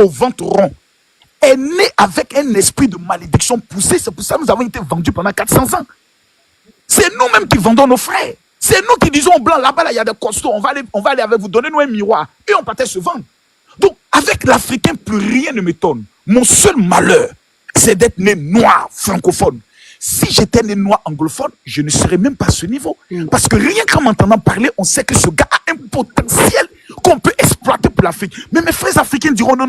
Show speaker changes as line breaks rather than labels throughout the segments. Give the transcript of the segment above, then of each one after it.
au ventre rond est né avec un esprit de malédiction poussé. C'est pour ça que nous avons été vendus pendant 400 ans. C'est nous-mêmes qui vendons nos frères. C'est nous qui disons aux Blancs, là-bas, il y a des costauds, on va aller avec vous, donnez-nous un miroir. Et on partait se vendre. Donc, avec l'Africain, plus rien ne m'étonne. Mon seul malheur, c'est d'être né noir francophone. Si j'étais né noir anglophone, je ne serais même pas à ce niveau. Parce que rien qu'en m'entendant parler, on sait que ce gars a un potentiel qu'on peut exploiter pour l'Afrique. Mais mes frères africains diront non,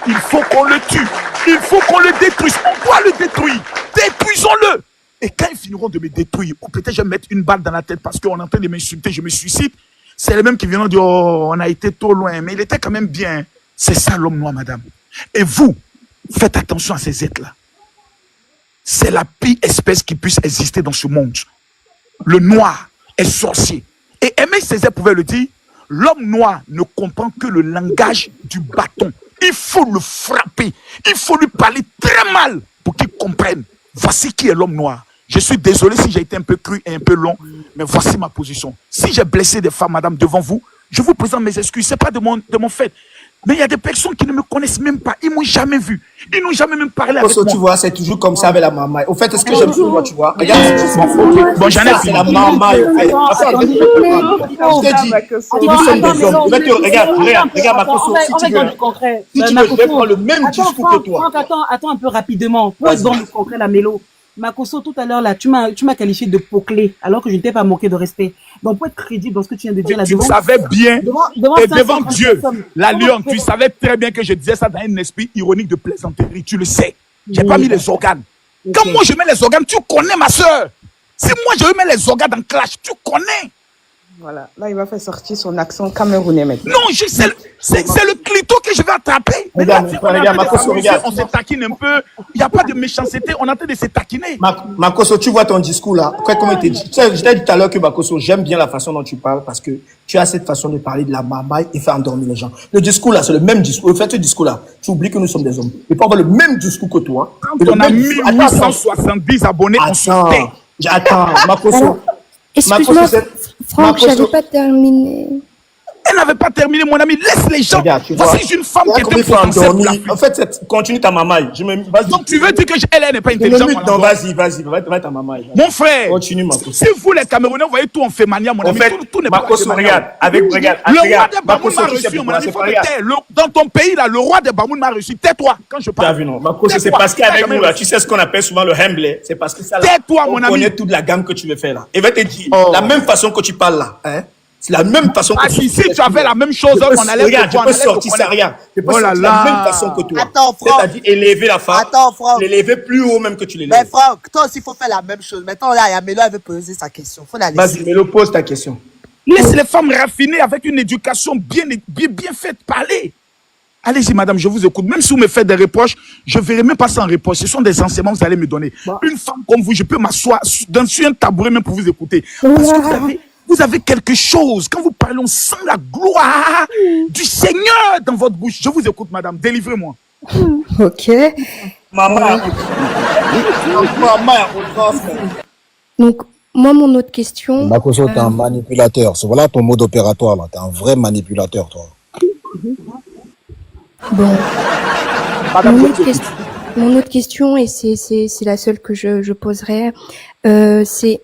il faut qu'on le tue. Il faut qu'on le détruise. On doit le détruire. Détruisons-le. Et quand ils finiront de me détruire, ou peut-être je vais mettre une balle dans la tête parce qu'on est en train de m'insulter, je me suicide, c'est les mêmes qui viendront dire oh, on a été trop loin. Mais il était quand même bien. C'est ça l'homme noir, madame. Et vous, faites attention à ces êtres-là. C'est la pire espèce qui puisse exister dans ce monde. Le noir est sorcier. Et Aimé Césaire pouvait le dire, l'homme noir ne comprend que le langage du bâton. Il faut le frapper. Il faut lui parler très mal pour qu'il comprenne. Voici qui est l'homme noir. Je suis désolé si j'ai été un peu cru et un peu long, mais voici ma position. Si j'ai blessé des femmes, madame, devant vous, je vous présente mes excuses. Ce n'est pas de mon fait. Mais il y a des personnes qui ne me connaissent même pas. Ils ne m'ont jamais vu. Ils n'ont jamais même parlé avec moi.
Tu vois, c'est toujours comme ça avec la maman. Au fait, est-ce que j'aime toi, tu vois? Regarde,
bon, j'en ai
c'est la maman. Je t'ai dit, nous sommes des hommes. Regarde, ma façon. Si tu veux, je vais prendre le même discours que toi.
Attends un peu rapidement. Pose dans le concret la mélo. Makosso, tout à l'heure, là, tu m'as qualifié de poclé, alors que je ne t'ai pas moqué de respect. Donc, pour être crédible dans ce que tu viens de dire là,
tu savais bien, devant Dieu, la lionne, tu savais très bien que je disais ça dans un esprit ironique de plaisanterie. Tu le sais. J'ai pas mis les organes. Quand moi je mets les organes, tu connais ma soeur. Si moi je mets les organes en clash, tu connais.
Voilà, là il va faire sortir son accent camerounais maintenant.
Non, c'est le clito que je vais attraper.
Regarde,
on se taquine un peu. Il n'y a pas de méchanceté, on est en train de se taquiner.
Makosso, tu vois ton discours là. Comme je t'ai dit, je t'ai dit tout à l'heure que Makosso, j'aime bien la façon dont tu parles parce que tu as cette façon de parler de la mamaille et faire endormir les gens. Le discours là, c'est le même discours. En fait, ce discours là, tu oublies que nous sommes des hommes. Il peut avoir le même discours que toi.
Quand on a 1870 abonnés, on se tait.
Attends, Makosso.
Excuse-moi, Franck, je n'avais pas terminé.
Elle n'avait pas terminé, mon ami. Laisse les gens.
Regarde,
voici une femme qui était
potentielle. En fait, continue ta mamaille.
Donc, tu veux dire que elle n'est pas intelligente?
Non, vas-y, va ta mamaille.
Mon frère,
continue, Makosso.
Si vous, les Camerounais, vous voyez tout en fait mania, mon ami, tout n'est pas
Makosso, regarde.
Le roi des Bamoun m'a reçu, mon ami. Dans ton pays, là, le roi des Bamoun m'a reçu. Tais-toi quand je parle.
T'as vu, non? Makosso, c'est parce qu'avec nous, là, tu sais ce qu'on appelle souvent le humble. C'est parce que ça, là.
Tais-toi, mon ami.
On connaît toute la gamme que tu veux faire, là. Et va te dire, la même façon que tu parles, là, hein. C'est la même façon que
si tu avais la même chose, on allait
regarde, je peux sortir ça, regarde. Je peux sortir la même façon que toi.
Attends, Franck.
C'est-à-dire élever la femme.
Attends, Franck.
L'élever plus haut même que tu l'élèves.
Mais Franck, toi aussi, il faut faire la même chose. Maintenant, là, il y a Mélo, elle veut poser sa question. Faut la laisser.
Vas-y, Mélo, pose ta question.
Laisse les femmes raffinées avec une éducation bien faite parler. Allez-y, madame, je vous écoute. Même si vous me faites des reproches, je ne verrai même pas ça en reproche. Ce sont des enseignements que vous allez me donner. Une femme comme vous, je peux m'asseoir sur un tabouret même pour vous écouter. Parce que vous avez quelque chose. Quand vous parlez, on sent la gloire du Seigneur dans votre bouche. Je vous écoute, madame. Délivrez-moi.
Ok.
Maman.
Donc, moi, mon autre question...
Makosso, t'es un manipulateur. Voilà ton mode opératoire, là. T'es un vrai manipulateur, toi.
Bon. Mon autre question, et c'est la seule que je poserai, c'est...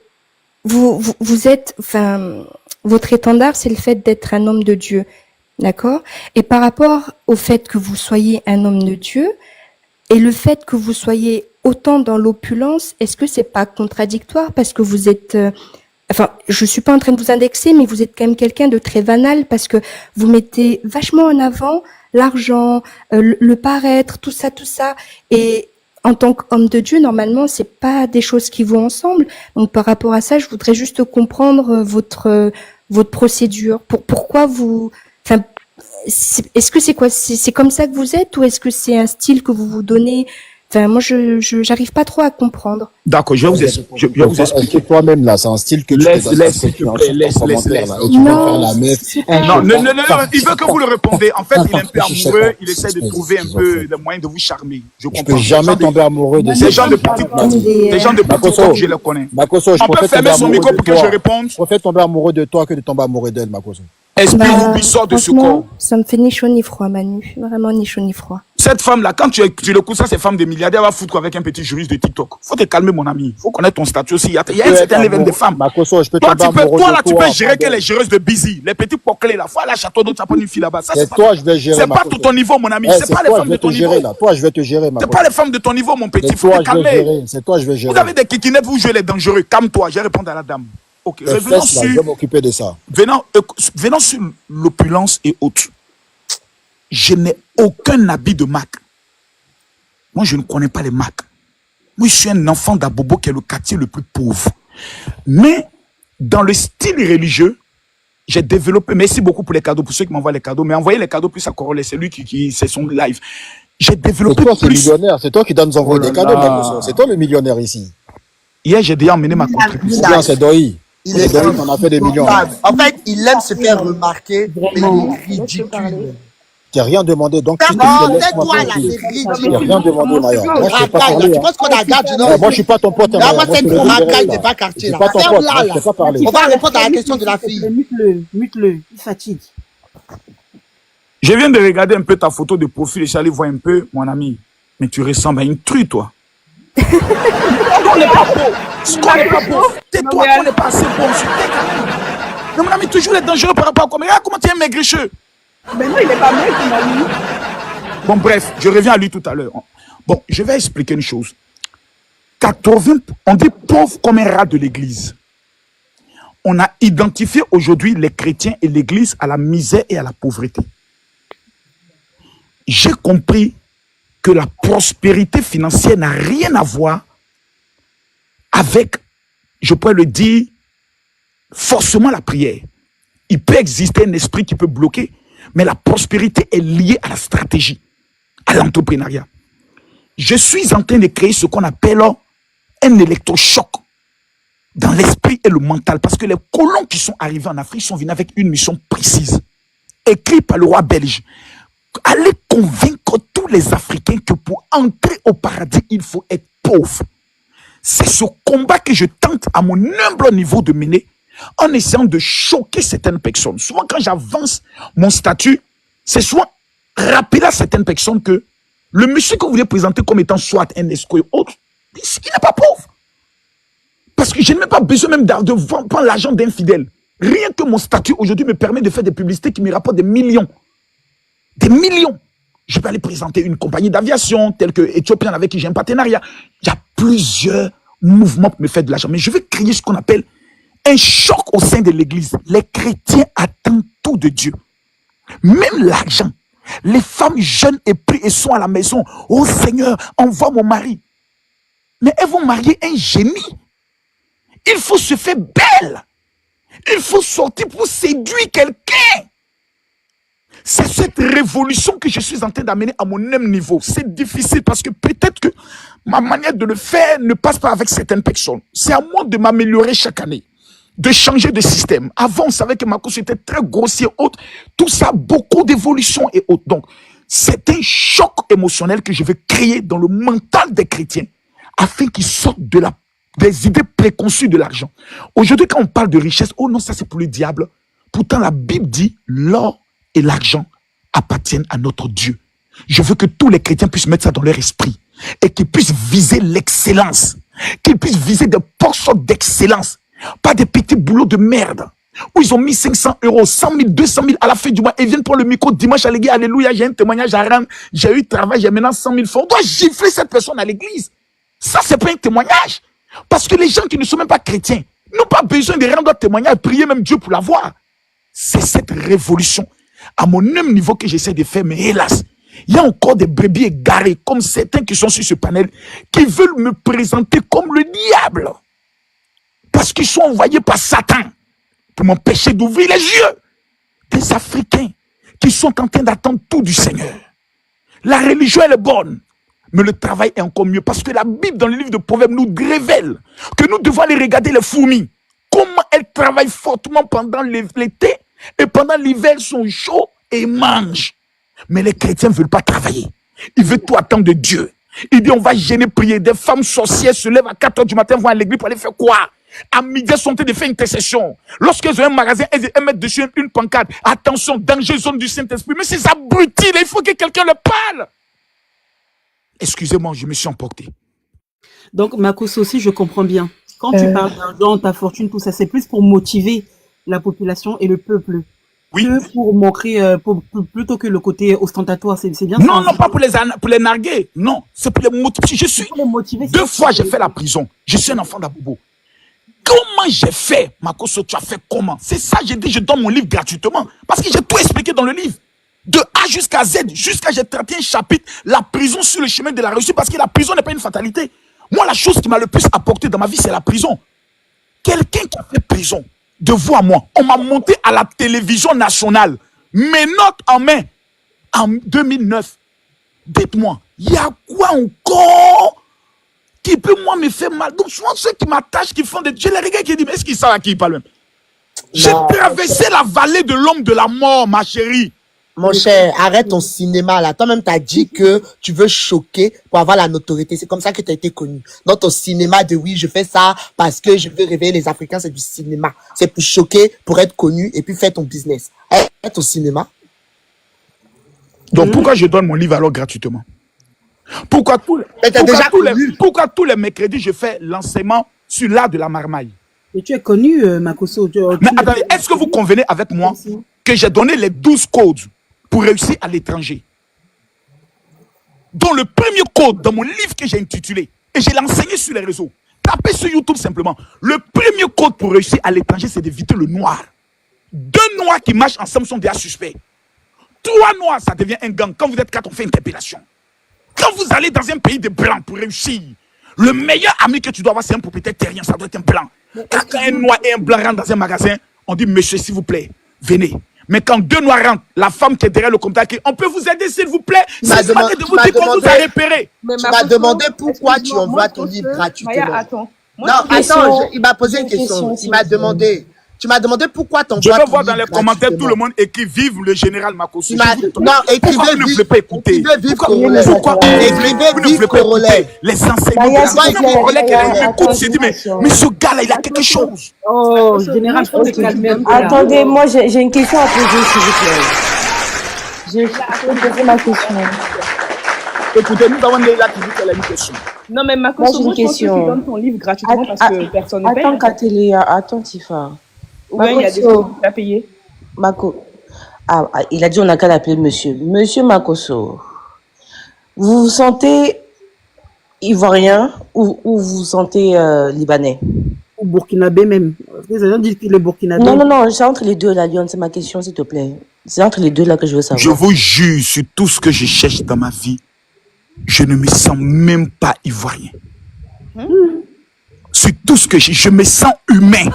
Vous êtes, enfin, votre étendard, c'est le fait d'être un homme de Dieu, d'accord? Et par rapport au fait que vous soyez un homme de Dieu et le fait que vous soyez autant dans l'opulence, est-ce que c'est pas contradictoire parce que vous êtes, enfin, je suis pas en train de vous indexer, mais vous êtes quand même quelqu'un de très banal parce que vous mettez vachement en avant l'argent, le paraître, tout ça, et en tant qu'homme de Dieu, normalement, c'est pas des choses qui vont ensemble. Donc, par rapport à ça, je voudrais juste comprendre votre procédure. Pourquoi vous, enfin, est-ce que c'est quoi? C'est comme ça que vous êtes ou est-ce que c'est un style que vous vous donnez? Enfin, moi, j'arrive pas trop à comprendre.
D'accord, je vais vous expliquer.
Toi-même, là, c'est un style que tu
laisse. Non, il veut que vous le répondez. En fait, il est un peu amoureux, il essaie de trouver un peu de moyens de vous charmer. Je comprends.
Je peux jamais tomber amoureux de
ces gens de petite je les connais.
Makosso,
on peut fermer son micro pour que je réponde.
Je préfère tomber amoureux de toi que de tomber amoureux d'elle, Makosso.
Esprit, oublie, sort de ce corps.
Ça me fait ni chaud ni froid, Manu. Vraiment ni chaud ni froid.
Cette femme-là, quand tu le couches, ça, c'est femme de milliardaires, elle va foutre avec un petit juriste de TikTok. Faut te calmer, mon ami. Faut connaître ton statut aussi. Il y a un certain level de femmes.
Makoso, je peux
Toi,
tomber amoureux
toi,
de
là, tu
toi,
peux gérer que
pardon.
les géreuses de busy, les petits poclés, là. Faut aller à Château d'eau, tu prends une fille là-bas. Ça,
C'est
pas
toi, je vais gérer.
c'est pas
Makoso.
tout ton niveau, mon ami.
Eh,
C'est pas les
toi, je
femmes de
vais te
ton
gérer
niveau.
là. Toi, je vais te gérer,
C'est
Makoso.
pas les femmes de ton niveau, mon petit.
C'est
Faut
toi,
te
je vais
calmer.
gérer. C'est toi, je vais gérer.
Vous avez des kikinettes, vous jouez les dangereux. Calme-toi, je vais répondre à la dame. Ok,
Les
revenons
fesses, là, je vais
sur,
m'occuper de ça.
venons sur l'opulence et autres. Je n'ai aucun habit de marque. Moi, je ne connais pas les marques. Moi, je suis un enfant d'Abobo qui est le quartier le plus pauvre. Mais dans le style religieux, j'ai développé, merci beaucoup pour les cadeaux, pour ceux qui m'envoient les cadeaux, mais envoyez les cadeaux plus à Corolle, c'est lui c'est son live. J'ai
C'est
développé
toi qui es
plus.
millionnaire. C'est toi qui dois nous envoyer
Oh
des
là
cadeaux,
là.
Makoso. C'est toi le millionnaire ici.
Hier, j'ai déjà emmené ma contribution.
Bien, c'est Doi.
Il
C'est
est
Doi qui en a fait des millions.
En fait, il aime se faire remarquer, mais
Vraiment.
il est ridicule.
Tu n'as rien demandé, donc tu te
Non,
fais laisse-moi
tais-toi là,
tranquille.
c'est
Tu n'as
ridicule.
rien demandé, Maya. Moi, je ne t'ai pas
Racaille, là,
parlé.
tu
Hein.
penses qu'on a garde du
Eh,
Nord?
moi, je suis pas ton pote, hein,
Là,
Maya.
moi,
Moi,
c'est
je
une
te le
racaille
dirai,
de pas
là.
quartier,
Je suis
là.
pas ton pote.
Ferme-la,
Moi, je
là.
t'ai pas parlé.
On va répondre à la question de la fille.
Mute-le, il fatigue.
Je viens de regarder un peu ta photo de profil et j'allais voir un peu, mon ami. Mais tu ressembles à une truie, toi. On n'est pas beau. On n'est pas beau. Tais-toi, on n'est pas assez bon. Non, mon ami, toujours les dangereux par rapport à quoi. Mais regarde comment tu es maigricheux.
Mais non, il est pas mec, il m'a dit.
Bon, bref, je reviens à lui tout à l'heure. Bon, je vais expliquer une chose. 80, on dit pauvre comme un rat de l'église. On a identifié aujourd'hui les chrétiens et l'église à la misère et à la pauvreté. J'ai compris que la prospérité financière n'a rien à voir avec, je pourrais le dire, forcément la prière. Il peut exister un esprit qui peut bloquer, mais la prospérité est liée à la stratégie, à l'entrepreneuriat. Je suis en train de créer ce qu'on appelle un électrochoc dans l'esprit et le mental, parce que les colons qui sont arrivés en Afrique sont venus avec une mission précise, écrite par le roi belge. Allez convaincre tous les Africains que pour entrer au paradis, il faut être pauvre. C'est ce combat que je tente à mon humble niveau de mener en essayant de choquer certaines personnes. Souvent, quand j'avance mon statut, c'est souvent rappeler à certaines personnes que le monsieur que vous voulez présenter comme étant soit un escroc ou autre, il n'est pas pauvre. Parce que je n'ai même pas besoin même de prendre l'argent d'un fidèle. Rien que mon statut aujourd'hui me permet de faire des publicités qui me rapportent des millions. Des millions. Je peux aller présenter une compagnie d'aviation telle que Ethiopian avec qui j'ai un partenariat. Il y a plusieurs mouvements pour me faire de l'argent. Mais je veux créer ce qu'on appelle un choc au sein de l'église. Les chrétiens attendent tout de Dieu. Même l'argent. Les femmes jeunes et prient et sont à la maison. Oh Seigneur, envoie mon mari. Mais elles vont marier un génie. Il faut se faire belle. Il faut sortir pour séduire quelqu'un. C'est cette révolution que je suis en train d'amener à mon même niveau. C'est difficile parce que peut-être que ma manière de le faire ne passe pas avec certaines personnes. C'est à moi de m'améliorer chaque année, de changer de système. Avant, on savait que ma course était très grossier, haute. Tout ça, beaucoup d'évolution et autres. Donc, c'est un choc émotionnel que je vais créer dans le mental des chrétiens afin qu'ils sortent des idées préconçues de l'argent. Aujourd'hui, quand on parle de richesse, oh non, ça c'est pour le diable. Pourtant, la Bible dit l'or et l'argent appartiennent à notre Dieu. Je veux que tous les chrétiens puissent mettre ça dans leur esprit et qu'ils puissent viser l'excellence, qu'ils puissent viser des portions d'excellence, pas des petits boulots de merde où ils ont mis 500 euros, 100 000, 200 000 à la fin du mois et viennent prendre le micro dimanche à l'église. Alléluia, j'ai un témoignage à rendre, j'ai eu travail, j'ai maintenant 100 000 francs. On doit gifler cette personne à l'église. Ça, c'est pas un témoignage. Parce que les gens qui ne sont même pas chrétiens n'ont pas besoin de rendre un témoignage, prier même Dieu pour l'avoir. C'est cette révolution à mon même niveau que j'essaie de faire, mais hélas, il y a encore des brebis égarés comme certains qui sont sur ce panel qui veulent me présenter comme le diable parce qu'ils sont envoyés par Satan pour m'empêcher d'ouvrir les yeux. Des Africains qui sont en train d'attendre tout du Seigneur. La religion elle est bonne, mais le travail est encore mieux parce que la Bible dans le livre de Proverbes nous révèle que nous devons aller regarder les fourmis, comment elles travaillent fortement pendant l'été et pendant l'hiver, ils sont chauds et ils mangent. Mais les chrétiens ne veulent pas travailler. Ils veulent tout attendre de Dieu. Ils disent on va gêner prier. Des femmes sorcières se lèvent à 4 h du matin, vont à l'église pour aller faire quoi? À midi, elles sont en train de faire une intercession. Lorsqu'elles ont un magasin, elles mettent dessus une pancarte. Attention, danger, zone du Saint-Esprit. Mais ces abrutis, là, il faut que quelqu'un leur parle. Excusez-moi, je me suis emporté.
Donc, Makoso aussi, je comprends bien. Quand tu parles d'argent, ta fortune, tout ça, c'est plus pour motiver la population et le peuple.
Oui.
Que pour montrer, plutôt que le côté ostentatoire. C'est bien ça.
Non, non, pas pour les narguer. Non, c'est pour les motiver. Je suis.
Pour les motiver,
Deux fois, j'ai fait la prison. Je suis un enfant d'Abobo. Comment j'ai fait, Makoso, tu as fait comment? C'est ça, j'ai dit, je donne mon livre gratuitement. Parce que j'ai tout expliqué dans le livre. De A jusqu'à Z, jusqu'à j'ai traité un chapitre, la prison sur le chemin de la réussite, parce que la prison n'est pas une fatalité. Moi, la chose qui m'a le plus apporté dans ma vie, c'est la prison. Quelqu'un qui a fait prison, de vous à moi, on m'a monté à la télévision nationale, mes notes en main, en 2009. Dites-moi, il y a quoi encore qui peut, moi, me faire mal? Donc, souvent, ceux qui m'attachent, qui font des... J'ai les regards qui disent, mais est-ce qu'ils savent à qui ils parlent même? J'ai traversé la vallée de l'homme de la mort, ma chérie.
Mon cher, arrête ton cinéma là. Toi-même, t'as dit que tu veux choquer pour avoir la notoriété. C'est comme ça que tu as été connu. Dans ton cinéma de oui, je fais ça parce que je veux réveiller les Africains, c'est du cinéma. C'est pour choquer, pour être connu et puis faire ton business. Arrête ton cinéma.
Donc, pourquoi je donne mon livre alors gratuitement? Pourquoi pourquoi tous les mercredis, je fais l'enseignement sur l'art de la marmaille?
Et tu es connu, Makoso.
Mais attendez, est-ce que vous convenez avec moi que j'ai donné les 12 codes pour réussir à l'étranger? Dans le premier code, dans mon livre que j'ai intitulé, et je l'ai enseigné sur les réseaux, tapez sur YouTube simplement. Le premier code pour réussir à l'étranger, c'est d'éviter le noir. 2 noirs qui marchent ensemble sont déjà suspects. 3 noirs, ça devient un gang. Quand vous êtes 4, on fait interpellation. Quand vous allez dans un pays de blancs pour réussir, le meilleur ami que tu dois avoir, c'est un propriétaire terrien, ça doit être un blanc. Quand un noir et un blanc rentrent dans un magasin, on dit, monsieur, s'il vous plaît, venez. Mais quand 2 noirs rentrent, la femme qui est derrière le comptoir dit, on peut vous aider, s'il vous plaît. C'est ça que de vous dire qu'on vous a repéré.
Tu m'as demandé pourquoi tu envoies ton livre gratuitement.
Maya, attends.
Non, attends, il m'a posé une question. Il m'a demandé. Tu m'as demandé pourquoi ton
Je veux voir dans les commentaires tout le monde écrit vive le général Makoso.
Non,
pourquoi vous ne voulez pas écouter? Pourquoi vous ne voulez pas écouter les enseignements de la Congolais qui m'écoute? J'ai dit, mais ce gars-là, il a quelque chose.
Oh, général, faut te calmer.
Attendez, moi j'ai une question à poser, s'il vous plaît. Je vais poser ma question.
Écoutez, nous avons déjà qui dit qu'elle a une question.
Non, mais Makoso,
moi, j'ai une
je pense que tu
question.
donnes ton livre gratuitement parce que personne ne paye.
Attends, Catélia, attends, Tifa.
Ou bien il y a des gens qui t'ont payé.
Il a dit on n'a qu'à l'appeler monsieur. Monsieur Makoso, vous vous sentez ivoirien ou vous vous sentez libanais?
Ou burkinabé même. Les gens disent qu'il est burkinabé.
Non, c'est entre les deux là, Lyon, c'est ma question, s'il te plaît. C'est entre les deux là que je veux savoir.
Je vous jure sur tout ce que je cherche dans ma vie, je ne me sens même pas ivoirien. Sur tout ce que je me sens humain.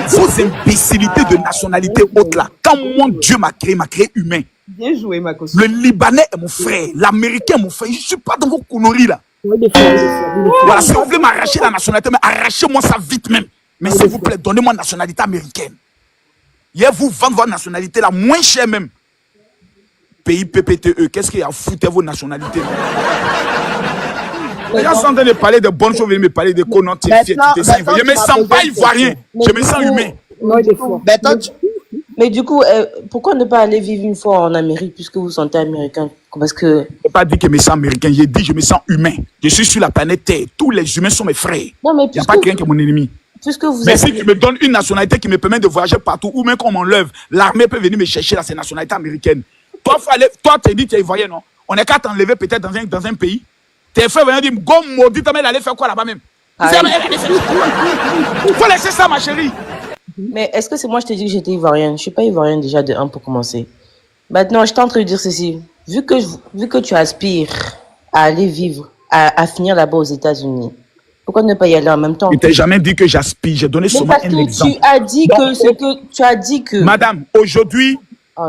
Vos imbécilités de nationalité haute là, quand mon Dieu m'a créé humain.
Bien joué, Makoso.
Le Libanais est mon frère, l'Américain est mon frère. Je ne suis pas dans vos conneries là. Voilà, si vous voulez m'arracher la nationalité, mais arrachez-moi ça vite même. Mais s'il vous plaît, donnez-moi une nationalité américaine. Hier, vous vendez votre nationalité là, moins cher même. Pays PPTE, qu'est-ce qu'il y a à foutre vos nationalités là? Les gens sont en train de parler de bonnes choses, ils me parler de conneries. Je me sens pas ivoirien, je me sens humain.
Mais du coup, pourquoi ne pas aller vivre une fois en Amérique puisque vous vous sentez américain? Parce que...
Je n'ai pas dit que je me sens américain, j'ai dit que je me sens humain. Je suis sur la planète Terre, tous les humains sont mes frères. Il n'y a pas quelqu'un qui est mon ennemi. Mais si tu me donnes une nationalité qui me permet de voyager partout, ou même qu'on m'enlève, l'armée peut venir me chercher là, c'est nationalité américaine. Toi, tu dis que tu es ivoirien, non? On est qu'à t'enlever peut-être dans un pays. Tes frères viennent dire, go maudit, ta mère, elle allait faire quoi là-bas même? Il faut laisser ça, ma chérie.
Mais est-ce que c'est moi je t'ai dit que j'étais ivoirienne? Je ne suis pas ivoirienne déjà de 1 pour commencer. Maintenant, je t'en train de dire ceci. Vu que tu aspires à aller vivre, à finir là-bas aux États-Unis, pourquoi ne pas y aller en même temps?
Je ne t'ai jamais dit que j'aspire, j'ai donné seulement un exemple.
Tu as dit que...
Madame, aujourd'hui,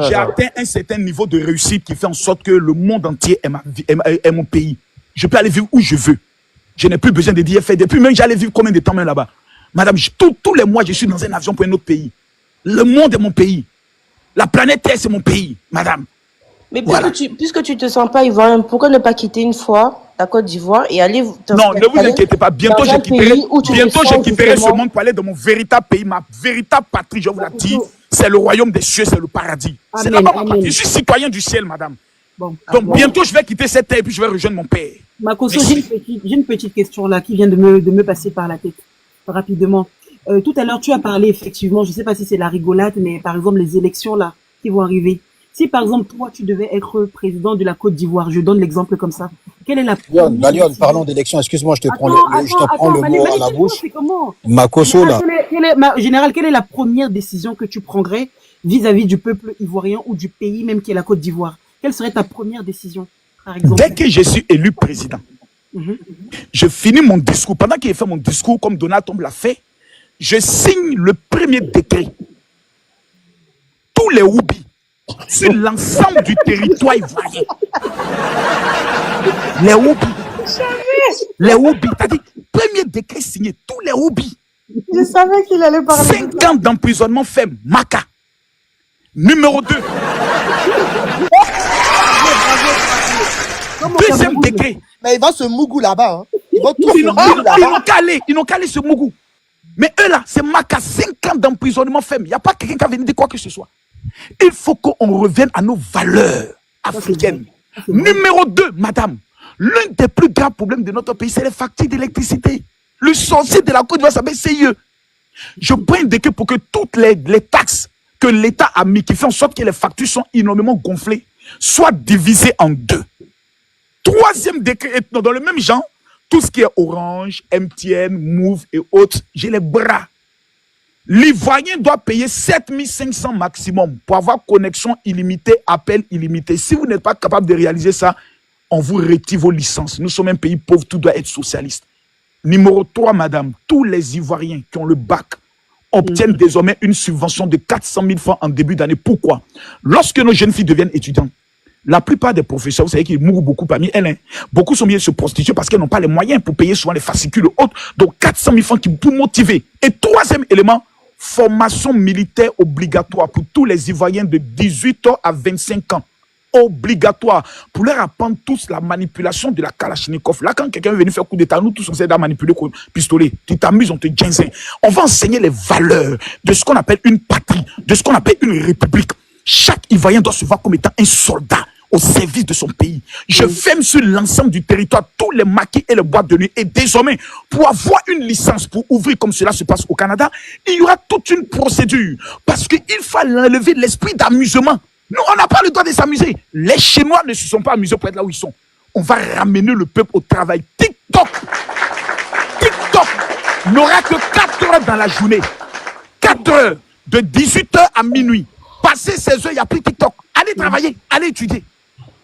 j'ai atteint un certain niveau de réussite qui fait en sorte que le monde entier est mon pays. Je peux aller vivre où je veux. Je n'ai plus besoin de dire fait. Depuis même, j'allais vivre combien de temps même là-bas. Madame, tous les mois, je suis dans un avion pour un autre pays. Le monde est mon pays. La planète Terre, c'est mon pays, madame.
Mais puisque tu ne te sens pas ivoirien, pourquoi ne pas quitter une fois la Côte d'Ivoire et aller...
Non, ne vous inquiétez pas. Bientôt, je quitterai ce monde pour aller dans mon véritable pays, ma véritable patrie, je vous la dis. C'est le royaume des cieux, c'est le paradis. C'est là-bas ma patrie. Je suis citoyen du ciel, madame.
Bon,
Donc
bon.
bientôt, je vais quitter cette terre et puis je vais rejoindre mon père.
Makoso,
Merci.
j'ai une petite question là qui vient de me passer par la tête rapidement. Tout à l'heure, tu as parlé effectivement, je sais pas si c'est la rigolade, mais par exemple les élections là qui vont arriver. Si par exemple toi tu devais être président de la Côte d'Ivoire, je donne l'exemple comme ça. Quelle est la
Lyon,
première
Lyon,
décision?
parlons d'élection. Excuse-moi, je te prends
Attends,
je te prends le mot à la
manifestement,
bouche.
c'est comment?
Makoso, là.
Général, quelle est la première décision que tu prendrais vis-à-vis du peuple ivoirien ou du pays même qui est la Côte d'Ivoire? Quelle serait ta première décision, par exemple?
Dès que je suis élu président,
Mhm.
je finis mon discours. Pendant qu'il fait mon discours, comme Donald Trump l'a fait, je signe le premier décret. Tous les Woubi sur l'ensemble du territoire ivoirien. Les Woubi. Les Woubi. T'as dit, premier décret signé, tous les Woubi.
Je savais qu'il allait parler.
5 ans d'emprisonnement ferme, Maka. Numéro 2. Deuxième décret.
Mais ils vont se mougou là-bas. Hein. Ils vont tous
Ils
se
n'ont
mougou là-bas.
ils n'ont qu'à aller ce Mougou. Mais eux là, c'est Maka, 5 ans d'emprisonnement ferme. Il n'y a pas quelqu'un qui a venu dire quoi que ce soit. Il faut qu'on revienne à nos valeurs africaines. Numéro 2, madame, l'un des plus graves problèmes de notre pays, c'est les factures d'électricité. Le sorcier de la Côte d'Ivoire s'appelle CIE. Je prends un décret pour que toutes les taxes que l'État a mis, qui fait en sorte que les factures sont énormément gonflées, soient divisées en 2. Troisième décret, dans le même genre, tout ce qui est Orange, MTN, Move et autres, j'ai les bras. L'Ivoirien doit payer 7500 maximum pour avoir connexion illimitée, appel illimité. Si vous n'êtes pas capable de réaliser ça, on vous retire vos licences. Nous sommes un pays pauvre, tout doit être socialiste. Numéro 3, madame, tous les Ivoiriens qui ont le bac obtiennent désormais une subvention de 400 000 francs en début d'année. Pourquoi? Lorsque nos jeunes filles deviennent étudiantes, la plupart des professeurs, vous savez qu'ils mourent beaucoup parmi elles. Hein. Beaucoup sont bien se prostituer parce qu'elles n'ont pas les moyens pour payer souvent les fascicules hautes. Donc 400 000 francs pour motiver. Et troisième élément, formation militaire obligatoire pour tous les Ivoiriens de 18 ans à 25 ans. Obligatoire pour leur apprendre tous la manipulation de la Kalachnikov. Là, quand quelqu'un est venu faire coup d'état, nous tous on sait à manipuler le pistolet. Tu t'amuses, on te ginzin. On va enseigner les valeurs de ce qu'on appelle une patrie, de ce qu'on appelle une république. Chaque Ivoirien doit se voir comme étant un soldat au service de son pays. Je ferme sur l'ensemble du territoire tous les maquis et les boîtes de nuit. Et désormais, pour avoir une licence, pour ouvrir comme cela se passe au Canada, il y aura toute une procédure. Parce qu'il faut enlever l'esprit d'amusement. Nous, on n'a pas le droit de s'amuser. Les Chinois ne se sont pas amusés pour être là où ils sont. On va ramener le peuple au travail. TikTok n'aura que 4 heures dans la journée. 4 heures, de 18 heures à minuit. Passez 16 heures, il n'y a plus TikTok. Allez travailler, allez étudier.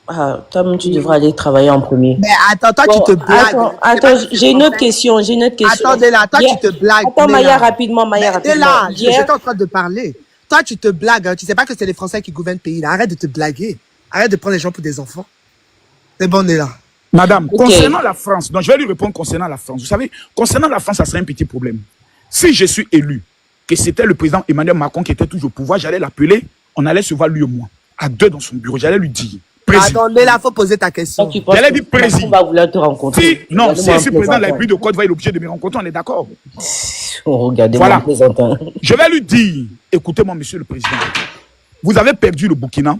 Ah, toi-même, tu devrais aller travailler en premier.
Mais attends, toi,
Bon,
tu te blagues.
attends, j'ai une autre question,
Attendez là, toi, tu te blagues.
Attends,
Léla.
Maya, rapidement, Maya,
Mais Léla,
rapidement.
j'étais en train de parler. Toi, tu te blagues. Hein. Tu sais pas que c'est les Français qui gouvernent le pays. Là. Arrête de te blaguer. Arrête de prendre les gens pour des enfants. C'est bon, Léla.
Madame,
Ok.
concernant la France, donc je vais lui répondre concernant la France. Vous savez, concernant la France, ça serait un petit problème. Si je suis élu, que c'était le président Emmanuel Macron qui était toujours au pouvoir, j'allais l'appeler, on allait se voir lui et moi, à deux dans son bureau. J'allais lui dire, président.
Attends, Léla, faut poser ta question.
Toi, tu penses
J'allais
que
dire président.
Macron va vouloir te rencontrer.
Si, non,
Regardez-moi
si
un
je suis président de la
plaisantin.
République de Côte d'Ivoire, il est obligé de me rencontrer, on est d'accord.
Oh, regardez-moi
Voilà.
un plaisantin.
Je vais lui dire, écoutez-moi, monsieur le président, vous avez perdu le Burkina,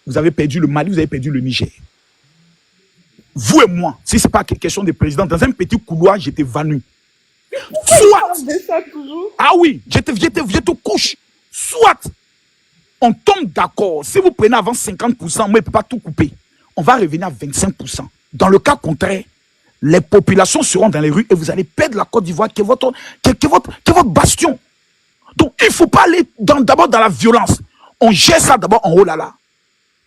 vous avez perdu le Mali, vous avez perdu le Niger. Vous et moi, si ce n'est pas question de président, dans un petit couloir, j'étais vanu. Soit, ah oui, je te couche. Soit, on tombe d'accord. Si vous prenez avant 50%, moi, je ne peux pas tout couper. On va revenir à 25%. Dans le cas contraire, les populations seront dans les rues et vous allez perdre la Côte d'Ivoire qui est votre bastion. Donc, il ne faut pas aller d'abord dans la violence. On gère ça d'abord en haut là.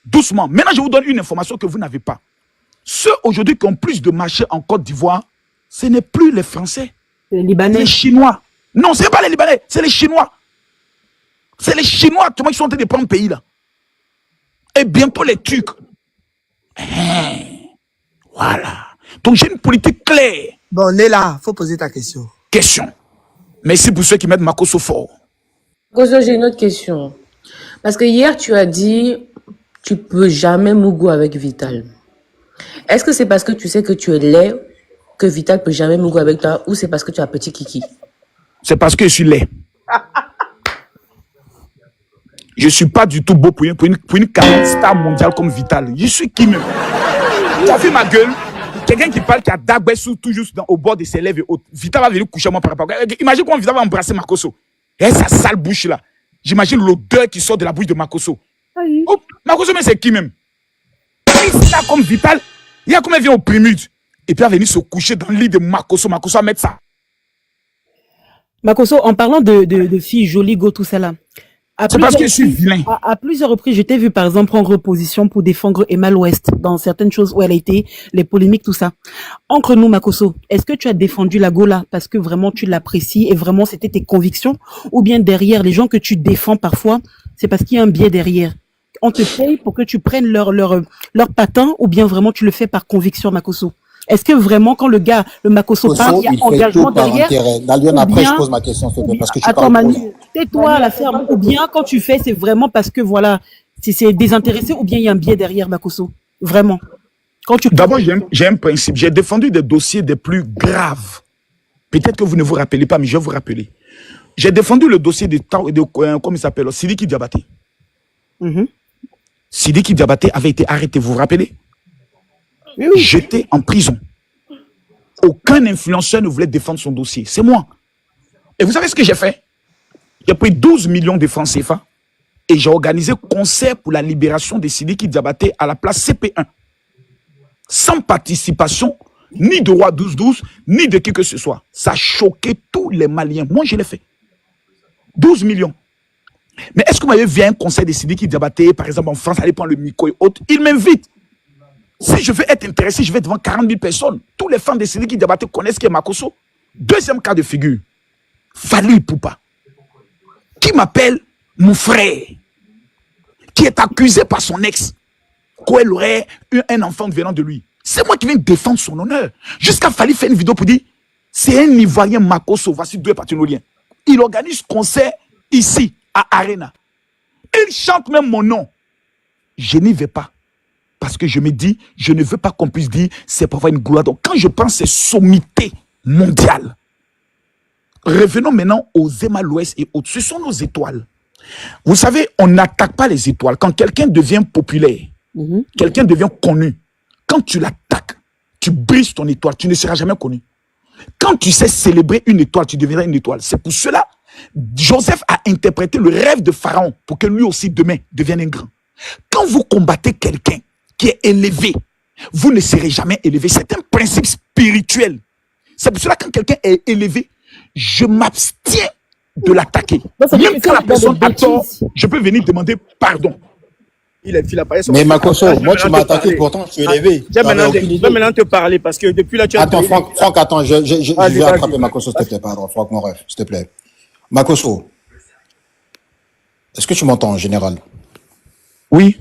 Doucement. Maintenant, je vous donne une information que vous n'avez pas. Ceux aujourd'hui qui ont plus de marché en Côte d'Ivoire, ce n'est plus les Français.
Les Libanais.
Les Chinois. Non, ce n'est pas les Libanais, c'est les Chinois. C'est les Chinois actuellement qui sont en train de prendre le pays là. Et bientôt les Turcs. Voilà. Donc j'ai une politique claire.
Bon, Léla, faut poser ta question.
Question. Merci pour ceux qui mettent Makoso fort.
Gozo, j'ai une autre question. Parce que hier, tu as dit, tu peux jamais mougou avec Vital. Est-ce que c'est parce que tu sais que tu es laid que Vital peut jamais mougou avec toi ou c'est parce que tu as petit kiki?
C'est parce que je suis laid. Je ne suis pas du tout beau pour une carrière star mondiale comme Vital. Je suis qui même? Tu as vu ma gueule? Quelqu'un qui parle qui a Dagbessou toujours au bord de ses lèvres et autres. Vital va venir coucher à moi par rapport. Imagine comment Vital va embrasser Makosso. Et sa sale bouche là. J'imagine l'odeur qui sort de la bouche de Makosso. Oh, Makosso, mais c'est qui même? Il là comme Vital. Il y a comme elle vient au Prémude. Et puis elle va venir se coucher dans le lit de Makosso. Makosso va mettre ça.
Makosso, en parlant de filles jolies, go, tout ça là.
C'est parce que je suis vilain.
À plusieurs reprises, je t'ai vu, par exemple, prendre position pour défendre Emma l'Ouest dans certaines choses où elle a été, les polémiques, tout ça. Entre nous, Makosso, est-ce que tu as défendu la Gola parce que vraiment tu l'apprécies et vraiment c'était tes convictions? Ou bien derrière, les gens que tu défends parfois, c'est parce qu'il y a un biais derrière? On te paye pour que tu prennes leur patin ou bien vraiment tu le fais par conviction, Makosso? Est-ce que vraiment, quand le gars, le Makosso parle, il y a engagement derrière?
Dalion, après, je pose ma question, s'il te plaît, parce que tu
attends,
parles
Manu,
trop.
tais-toi, la ferme. Ou bien, quand tu fais, c'est vraiment parce que, voilà, c'est désintéressé ou bien il y a un biais derrière, Makosso? Vraiment.
D'abord, j'ai un principe. J'ai défendu des dossiers des plus graves. Peut-être que vous ne vous rappelez pas, mais je vais vous rappeler. J'ai défendu le dossier de comment il s'appelle, Sidiki Diabaté. Sidiki Diabaté avait été arrêté, vous vous rappelez? Oui. Jeté en prison. Aucun influenceur ne voulait défendre son dossier. C'est moi. Et vous savez ce que j'ai fait? J'ai pris 12 millions de francs CFA et j'ai organisé concert pour la libération de Sidiki Diabaté à la place CP1. Sans participation, ni de Roi 12-12, ni de qui que ce soit. Ça a choqué tous les Maliens. Moi, je l'ai fait. 12 millions. Mais est-ce que vous m'avez vu à un concert de Sidiki Diabaté, par exemple en France, aller prendre le micro et autres? Il m'invite. Si je veux être intéressé, je vais devant 40 000 personnes. Tous les fans de Sidiki Diabaté connaissent qui est Makosso. Deuxième cas de figure, Fally Ipupa, qui m'appelle mon frère, qui est accusé par son ex, qu'elle aurait eu un enfant venant de lui. C'est moi qui viens défendre son honneur. Jusqu'à Fally fait une vidéo pour dire, c'est un Ivoirien Makosso, voici deux partenariats. Il organise concert ici, à Arena. Il chante même mon nom. Je n'y vais pas. Parce que je me dis, je ne veux pas qu'on puisse dire, c'est pour avoir une gloire. Donc, quand je pense ces sommités mondiales, revenons maintenant aux Emma l'Ouest et autres. Ce sont nos étoiles. Vous savez, on n'attaque pas les étoiles. Quand quelqu'un devient populaire, quelqu'un devient connu, quand tu l'attaques, tu brises ton étoile, tu ne seras jamais connu. Quand tu sais célébrer une étoile, tu deviendras une étoile. C'est pour cela, Joseph a interprété le rêve de Pharaon pour que lui aussi, demain, devienne un grand. Quand vous combattez quelqu'un qui est élevé, vous ne serez jamais élevé. C'est un principe spirituel. C'est pour cela que quand quelqu'un est élevé, je m'abstiens de l'attaquer. Même quand la personne a tort, je peux venir demander pardon.
Mais Makosso, moi tu m'as attaqué, pourtant je suis élevé.
Je vais maintenant te parler parce que depuis là tu as...
Attends, Franck, attends, je vais attraper Makosso, s'il te plaît, pardon, Franck, mon rêve, s'il te plaît. Makosso, est-ce que tu m'entends en général?
Oui.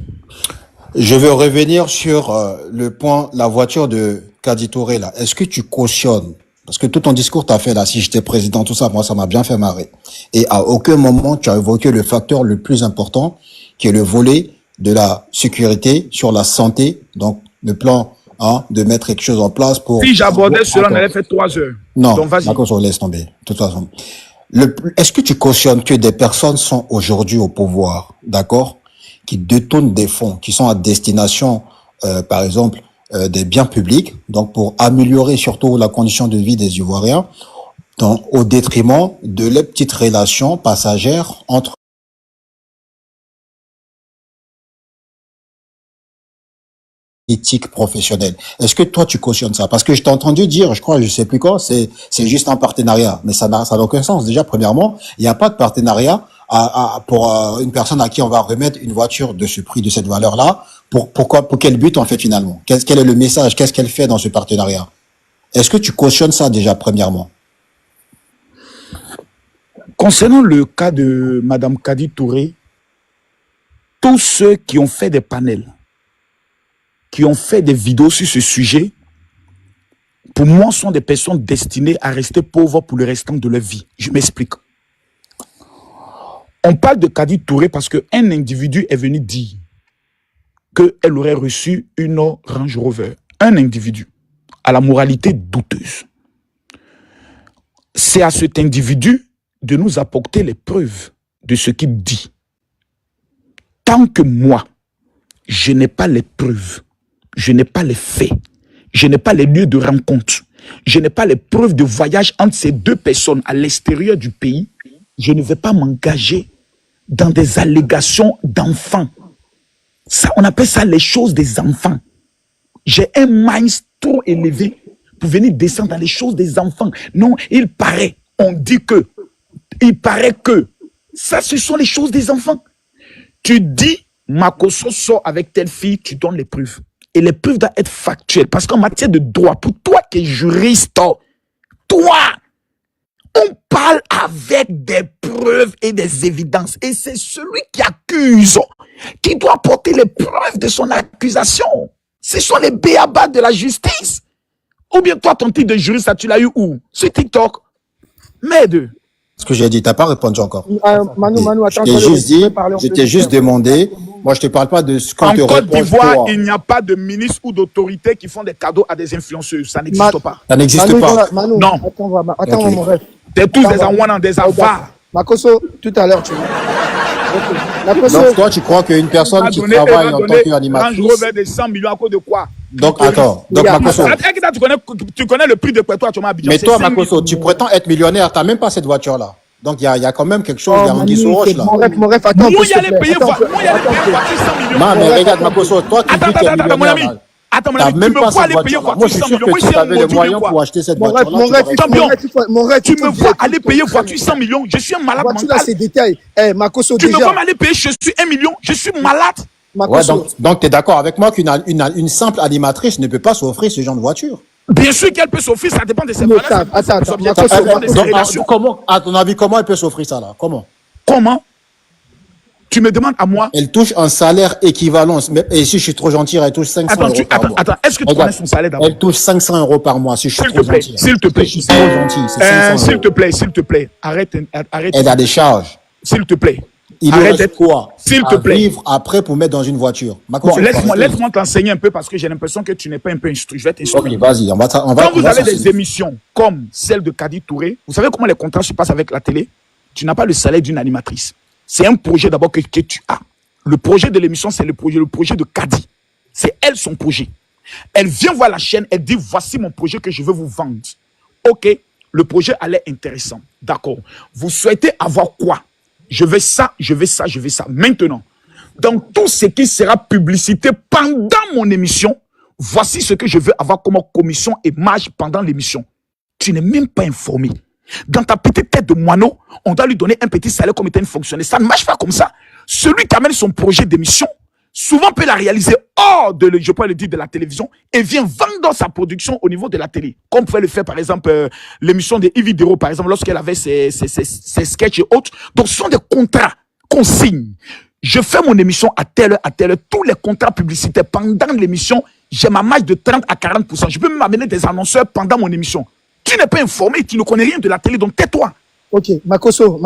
Je veux revenir sur le point, la voiture de Kadi Touré, là. Est-ce que tu cautionnes? Parce que tout ton discours t'as fait là, si j'étais président, tout ça, moi ça m'a bien fait marrer. Et à aucun moment tu as évoqué le facteur le plus important, qui est le volet de la sécurité sur la santé, donc le plan de mettre quelque chose en place pour...
Si j'abordais cela, on allait faire 3 heures.
Non,
donc vas-y.
D'accord, on laisse tomber, de toute façon. Est-ce que tu cautionnes que des personnes sont aujourd'hui au pouvoir, d'accord, qui détournent des fonds, qui sont à destination, par exemple, des biens publics, donc pour améliorer surtout la condition de vie des Ivoiriens, au détriment de les petites relations passagères entre éthique professionnelle. Est-ce que toi tu cautionnes ça? Parce que je t'ai entendu dire, je crois, je sais plus quoi, c'est juste un partenariat, mais ça n'a aucun sens. Déjà, premièrement, il n'y a pas de partenariat pour une personne à qui on va remettre une voiture de ce prix, de cette valeur-là. Pour quel but en fait finalement? Quel est le message? Qu'est-ce qu'elle fait dans ce partenariat? Est-ce que tu cautionnes ça déjà premièrement?
Concernant le cas de Madame Kadi Touré, tous ceux qui ont fait des panels, qui ont fait des vidéos sur ce sujet, pour moi, sont des personnes destinées à rester pauvres pour le restant de leur vie. Je m'explique. On parle de Kadi Touré parce qu'un individu est venu dire qu'elle aurait reçu une Range Rover. Un individu à la moralité douteuse. C'est à cet individu de nous apporter les preuves de ce qu'il dit. Tant que moi, je n'ai pas les preuves, je n'ai pas les faits, je n'ai pas les lieux de rencontre, je n'ai pas les preuves de voyage entre ces deux personnes à l'extérieur du pays, je ne vais pas m'engager dans des allégations d'enfants. Ça, on appelle ça les choses des enfants. J'ai un mind trop élevé pour venir descendre dans les choses des enfants. Non, il paraît, on dit que, il paraît que, ça, ce sont les choses des enfants. Tu dis, Makoso sort avec telle fille, tu donnes les preuves. Et les preuves doivent être factuelles. Parce qu'en matière de droit, pour toi qui es juriste, toi, on parle avec des preuves et des évidences. Et c'est celui qui accuse qui doit porter les preuves de son accusation. Ce sont les béabas de la justice. Ou bien toi, ton titre de juriste, tu l'as eu où? Sur TikTok. Merde.
Ce que j'ai dit, t'as pas répondu encore.
Manu, attends.
Je t'ai juste demandé. Moi, je te parle pas de ce qu'on te
En Côte
reproche,
d'Ivoire,
toi.
il n'y a pas de ministre ou d'autorité qui font des cadeaux à des influenceuses. Ça n'existe pas.
Ça n'existe pas.
Manu,
Non.
Attends,
Ok.
mon rêve.
C'est tous des
Attends,
envois des avares.
Makoso, tout à l'heure, tu Makoso,
Donc, toi, tu crois qu'une personne qui travaille en tant
Range
qu'animatrice.
Rover des 100 millions à cause de quoi?
Donc, attends. Donc,
Regarde,
Makoso.
Tu connais le prix de quoi toi, tu m'as Abidjan.
Mais
C'est
toi,
5
Makoso, tu prétends être millionnaire. T'as même pas cette voiture-là. Donc, il y a quand même quelque chose. Il y a
Manu,
Anguille sous roche, là.
mon rêve, attends.
Moi,
un peu,
il y
s'il te
allait
plaît.
payer
Attends,
voiture 100 millions.
Non, mais regarde, Makoso, toi qui dis que tu es
Attends, mon ami.
millionnaire.
Attends, mon
T'as
ami, tu
même
me
pas
vois
cette
aller payer
voiture-là. Moi,
voiture
je suis
100
sûr
millions.
que
Moi,
si
je
tu
suis un
avais les
maudit
moyens
quoi.
pour acheter cette
Mon rêve,
voiture-là,
mon rêve,
Tu me vois aller payer voiture 100 millions. Je suis un malade
voiture là,
mental.
c'est détail. Eh, Makoso,
Tu me
déjà.
vois m'aller payer, je suis 1 million. Je suis malade.
Ouais,
Makoso,
donc tu es d'accord avec moi une simple animatrice ne peut pas s'offrir ce genre de voiture.
Bien sûr qu'elle peut s'offrir, ça dépend de ses valeurs.
Attends,
Ça dépend de
Makoso,
ses relations.
Comment, à ton avis, comment elle peut s'offrir ça là? Comment?
Comment? Tu me demandes à moi.
Elle touche un salaire équivalent. Et si je suis trop gentil, elle touche 500 euros par mois.
Attends, est-ce que tu
Regarde,
connais son salaire d'abord?
Elle touche 500 euros par mois si je suis
S'il
trop
te plaît,
gentil.
s'il te plaît.
Si je suis trop gentil, c'est 500
S'il
euros.
te plaît, arrête.
Elle a des charges.
S'il te plaît.
Il
Arrête
reste
d'être-
quoi
S'il te
à
plaît.
vivre après pour mettre dans une voiture?
Bon, laisse-moi t'enseigner un peu parce que j'ai l'impression que tu n'es pas un peu instruit. Je vais t'instruire.
Ok, vas-y, on va
Quand vous avez des émissions comme celle de Kadi Touré, vous savez comment les contrats se passent avec la télé? Tu n'as pas le salaire d'une animatrice. C'est un projet d'abord que tu as. Le projet de l'émission, c'est le projet de Kadi. C'est elle son projet. Elle vient voir la chaîne, elle dit voici mon projet que je veux vous vendre. Ok, le projet a l'air intéressant. D'accord. Vous souhaitez avoir quoi? Je veux ça, je veux ça, je veux ça. Maintenant, dans tout ce qui sera publicité pendant mon émission, voici ce que je veux avoir comme commission et marge pendant l'émission. Tu n'es même pas informé. Dans ta petite tête de moineau, on doit lui donner un petit salaire comme étant une fonctionnaire. Ça ne marche pas comme ça. Celui qui amène son projet d'émission, souvent peut la réaliser hors de, je peux le dire, de la télévision et vient vendre sa production au niveau de la télé. Comme pouvait le faire, par exemple, l'émission de Yves Dero, par exemple, lorsqu'elle avait ses sketchs et autres. Donc, ce sont des contrats qu'on signe. Je fais mon émission à telle heure, tous les contrats publicitaires pendant l'émission, j'ai ma marge de 30 à 40%. Je peux même amener des annonceurs pendant mon émission. Tu n'es pas informé, tu ne connais rien de la télé, donc tais-toi.
Ok, Makoso,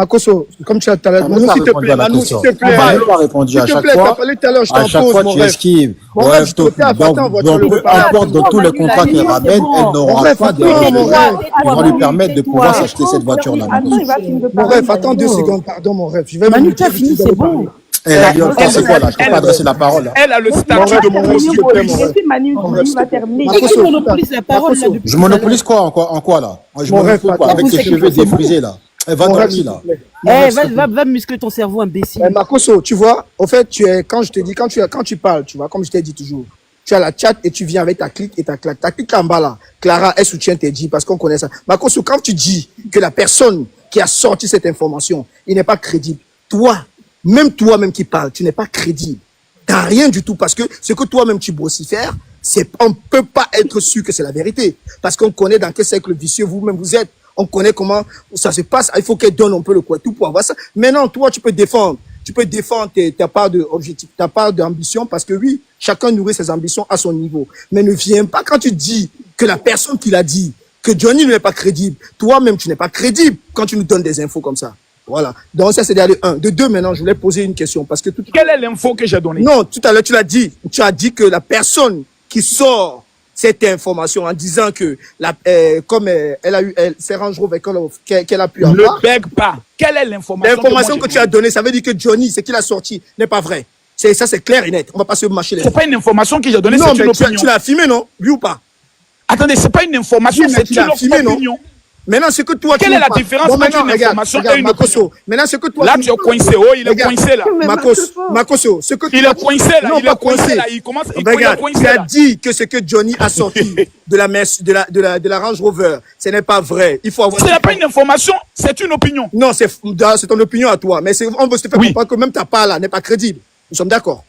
comme tu as tout à l'heure. Manu, s'il te plaît, Manu, s'il te plaît.
On va pas répondu à
S'il te
chaque
plaît,
fois.
t'as parlé tout à l'heure, je
À chaque
t'impose,
fois,
mon
tu
rêve.
esquives.
Mon rêve, je te fais, attends,
Donc,
tu le
peu
veux pas.
importe dans tous les contrats qu'elle ramène, elle n'aura pas de revenus qui vont lui permettre de pouvoir s'acheter cette voiture-là.
Attends, il va finir de
Mon
parler.
rêve, attends 2 secondes, pardon, mon rêve. Je vais
Manu,
me
tu as fini, c'est bon.
Elle a dit, c'est quoi là? Je peux pas adresser la parole là.
Elle a le statut de monopoliste.
Laissez Manu, Manu va terminer.
Et qui monopolise la parole là depuis
Je
tout à l'heure?
monopolise quoi en quoi là? Je
Mon rêve,
monopolise quoi? Avec tes cheveux défrisés là. Elle va
Mon rêve,
dormir
s'il
là.
te plaît.
Va muscler ton cerveau, imbécile.
Makoso, tu vois, au fait, quand je te dis, quand tu parles, tu vois, comme je t'ai dit toujours, tu as la chat et tu viens avec ta clique et ta claque. Ta clique en bas là, Clara, elle soutient tes dits parce qu'on connaît ça. Makoso, quand tu dis que la personne qui a sorti cette information, il n'est pas crédible, toi-même qui parles, tu n'es pas crédible. T'as rien du tout parce que ce que toi-même tu vocifères, on ne peut pas être sûr que c'est la vérité. Parce qu'on connaît dans quel cercle vicieux vous-même vous êtes. On connaît comment ça se passe. Il faut qu'elle donne un peu le quoi tout pour avoir ça. Maintenant, toi, tu peux défendre ta part d'objectif, ta part d'ambition parce que oui, chacun nourrit ses ambitions à son niveau. Mais ne viens pas quand tu dis que la personne qui l'a dit, que Johnny n'est pas crédible. Toi-même, tu n'es pas crédible quand tu nous donnes des infos comme ça. Voilà. Donc ça, c'est d'aller un. De deux, maintenant, je voulais poser une question parce que
Quelle est l'info que j'ai donnée?
Non, tout à l'heure, tu l'as dit. Tu as dit que la personne qui sort cette information en disant que comme elle a eu ses Range Rover qu'elle a pu avoir.
Ne bègue pas. Quelle est l'information?
L'information que tu as donnée, ça veut dire que Johnny, ce qu'il a sorti, n'est pas vrai. Ça, c'est clair et net. On va pas se mâcher les
C'est pas une information que j'ai donnée,
Non,
c'est une
mais
opinion.
tu l'as filmé, non? Lui ou pas?
Attendez, c'est pas une information,
Oui, mais
c'est
tu
une
l'as filmé, non?
opinion.
Maintenant, ce que toi,
Quelle
tu
est la
vois pas.
différence
Bon,
entre
maintenant,
une
regarde,
information
regarde,
et une
Makoso.
opinion?
Maintenant, ce que toi,
Là, tu es coincé. Oh, il est
Regarde.
coincé là.
Mais
Makoso, ce que
Il
toi,
est coincé là.
Non,
Il
pas
est coincé
coincé.
là. Il commence. Il est
Regarde,
coincé
tu as
là.
dit que ce que Johnny a sorti de la Range Rover, ce n'est pas vrai. Il faut avoir.
Ce n'est pas une information, c'est une opinion.
Non, c'est ton opinion à toi. Mais on veut se faire
Oui.
comprendre que même ta part là n'est pas crédible. Nous sommes d'accord.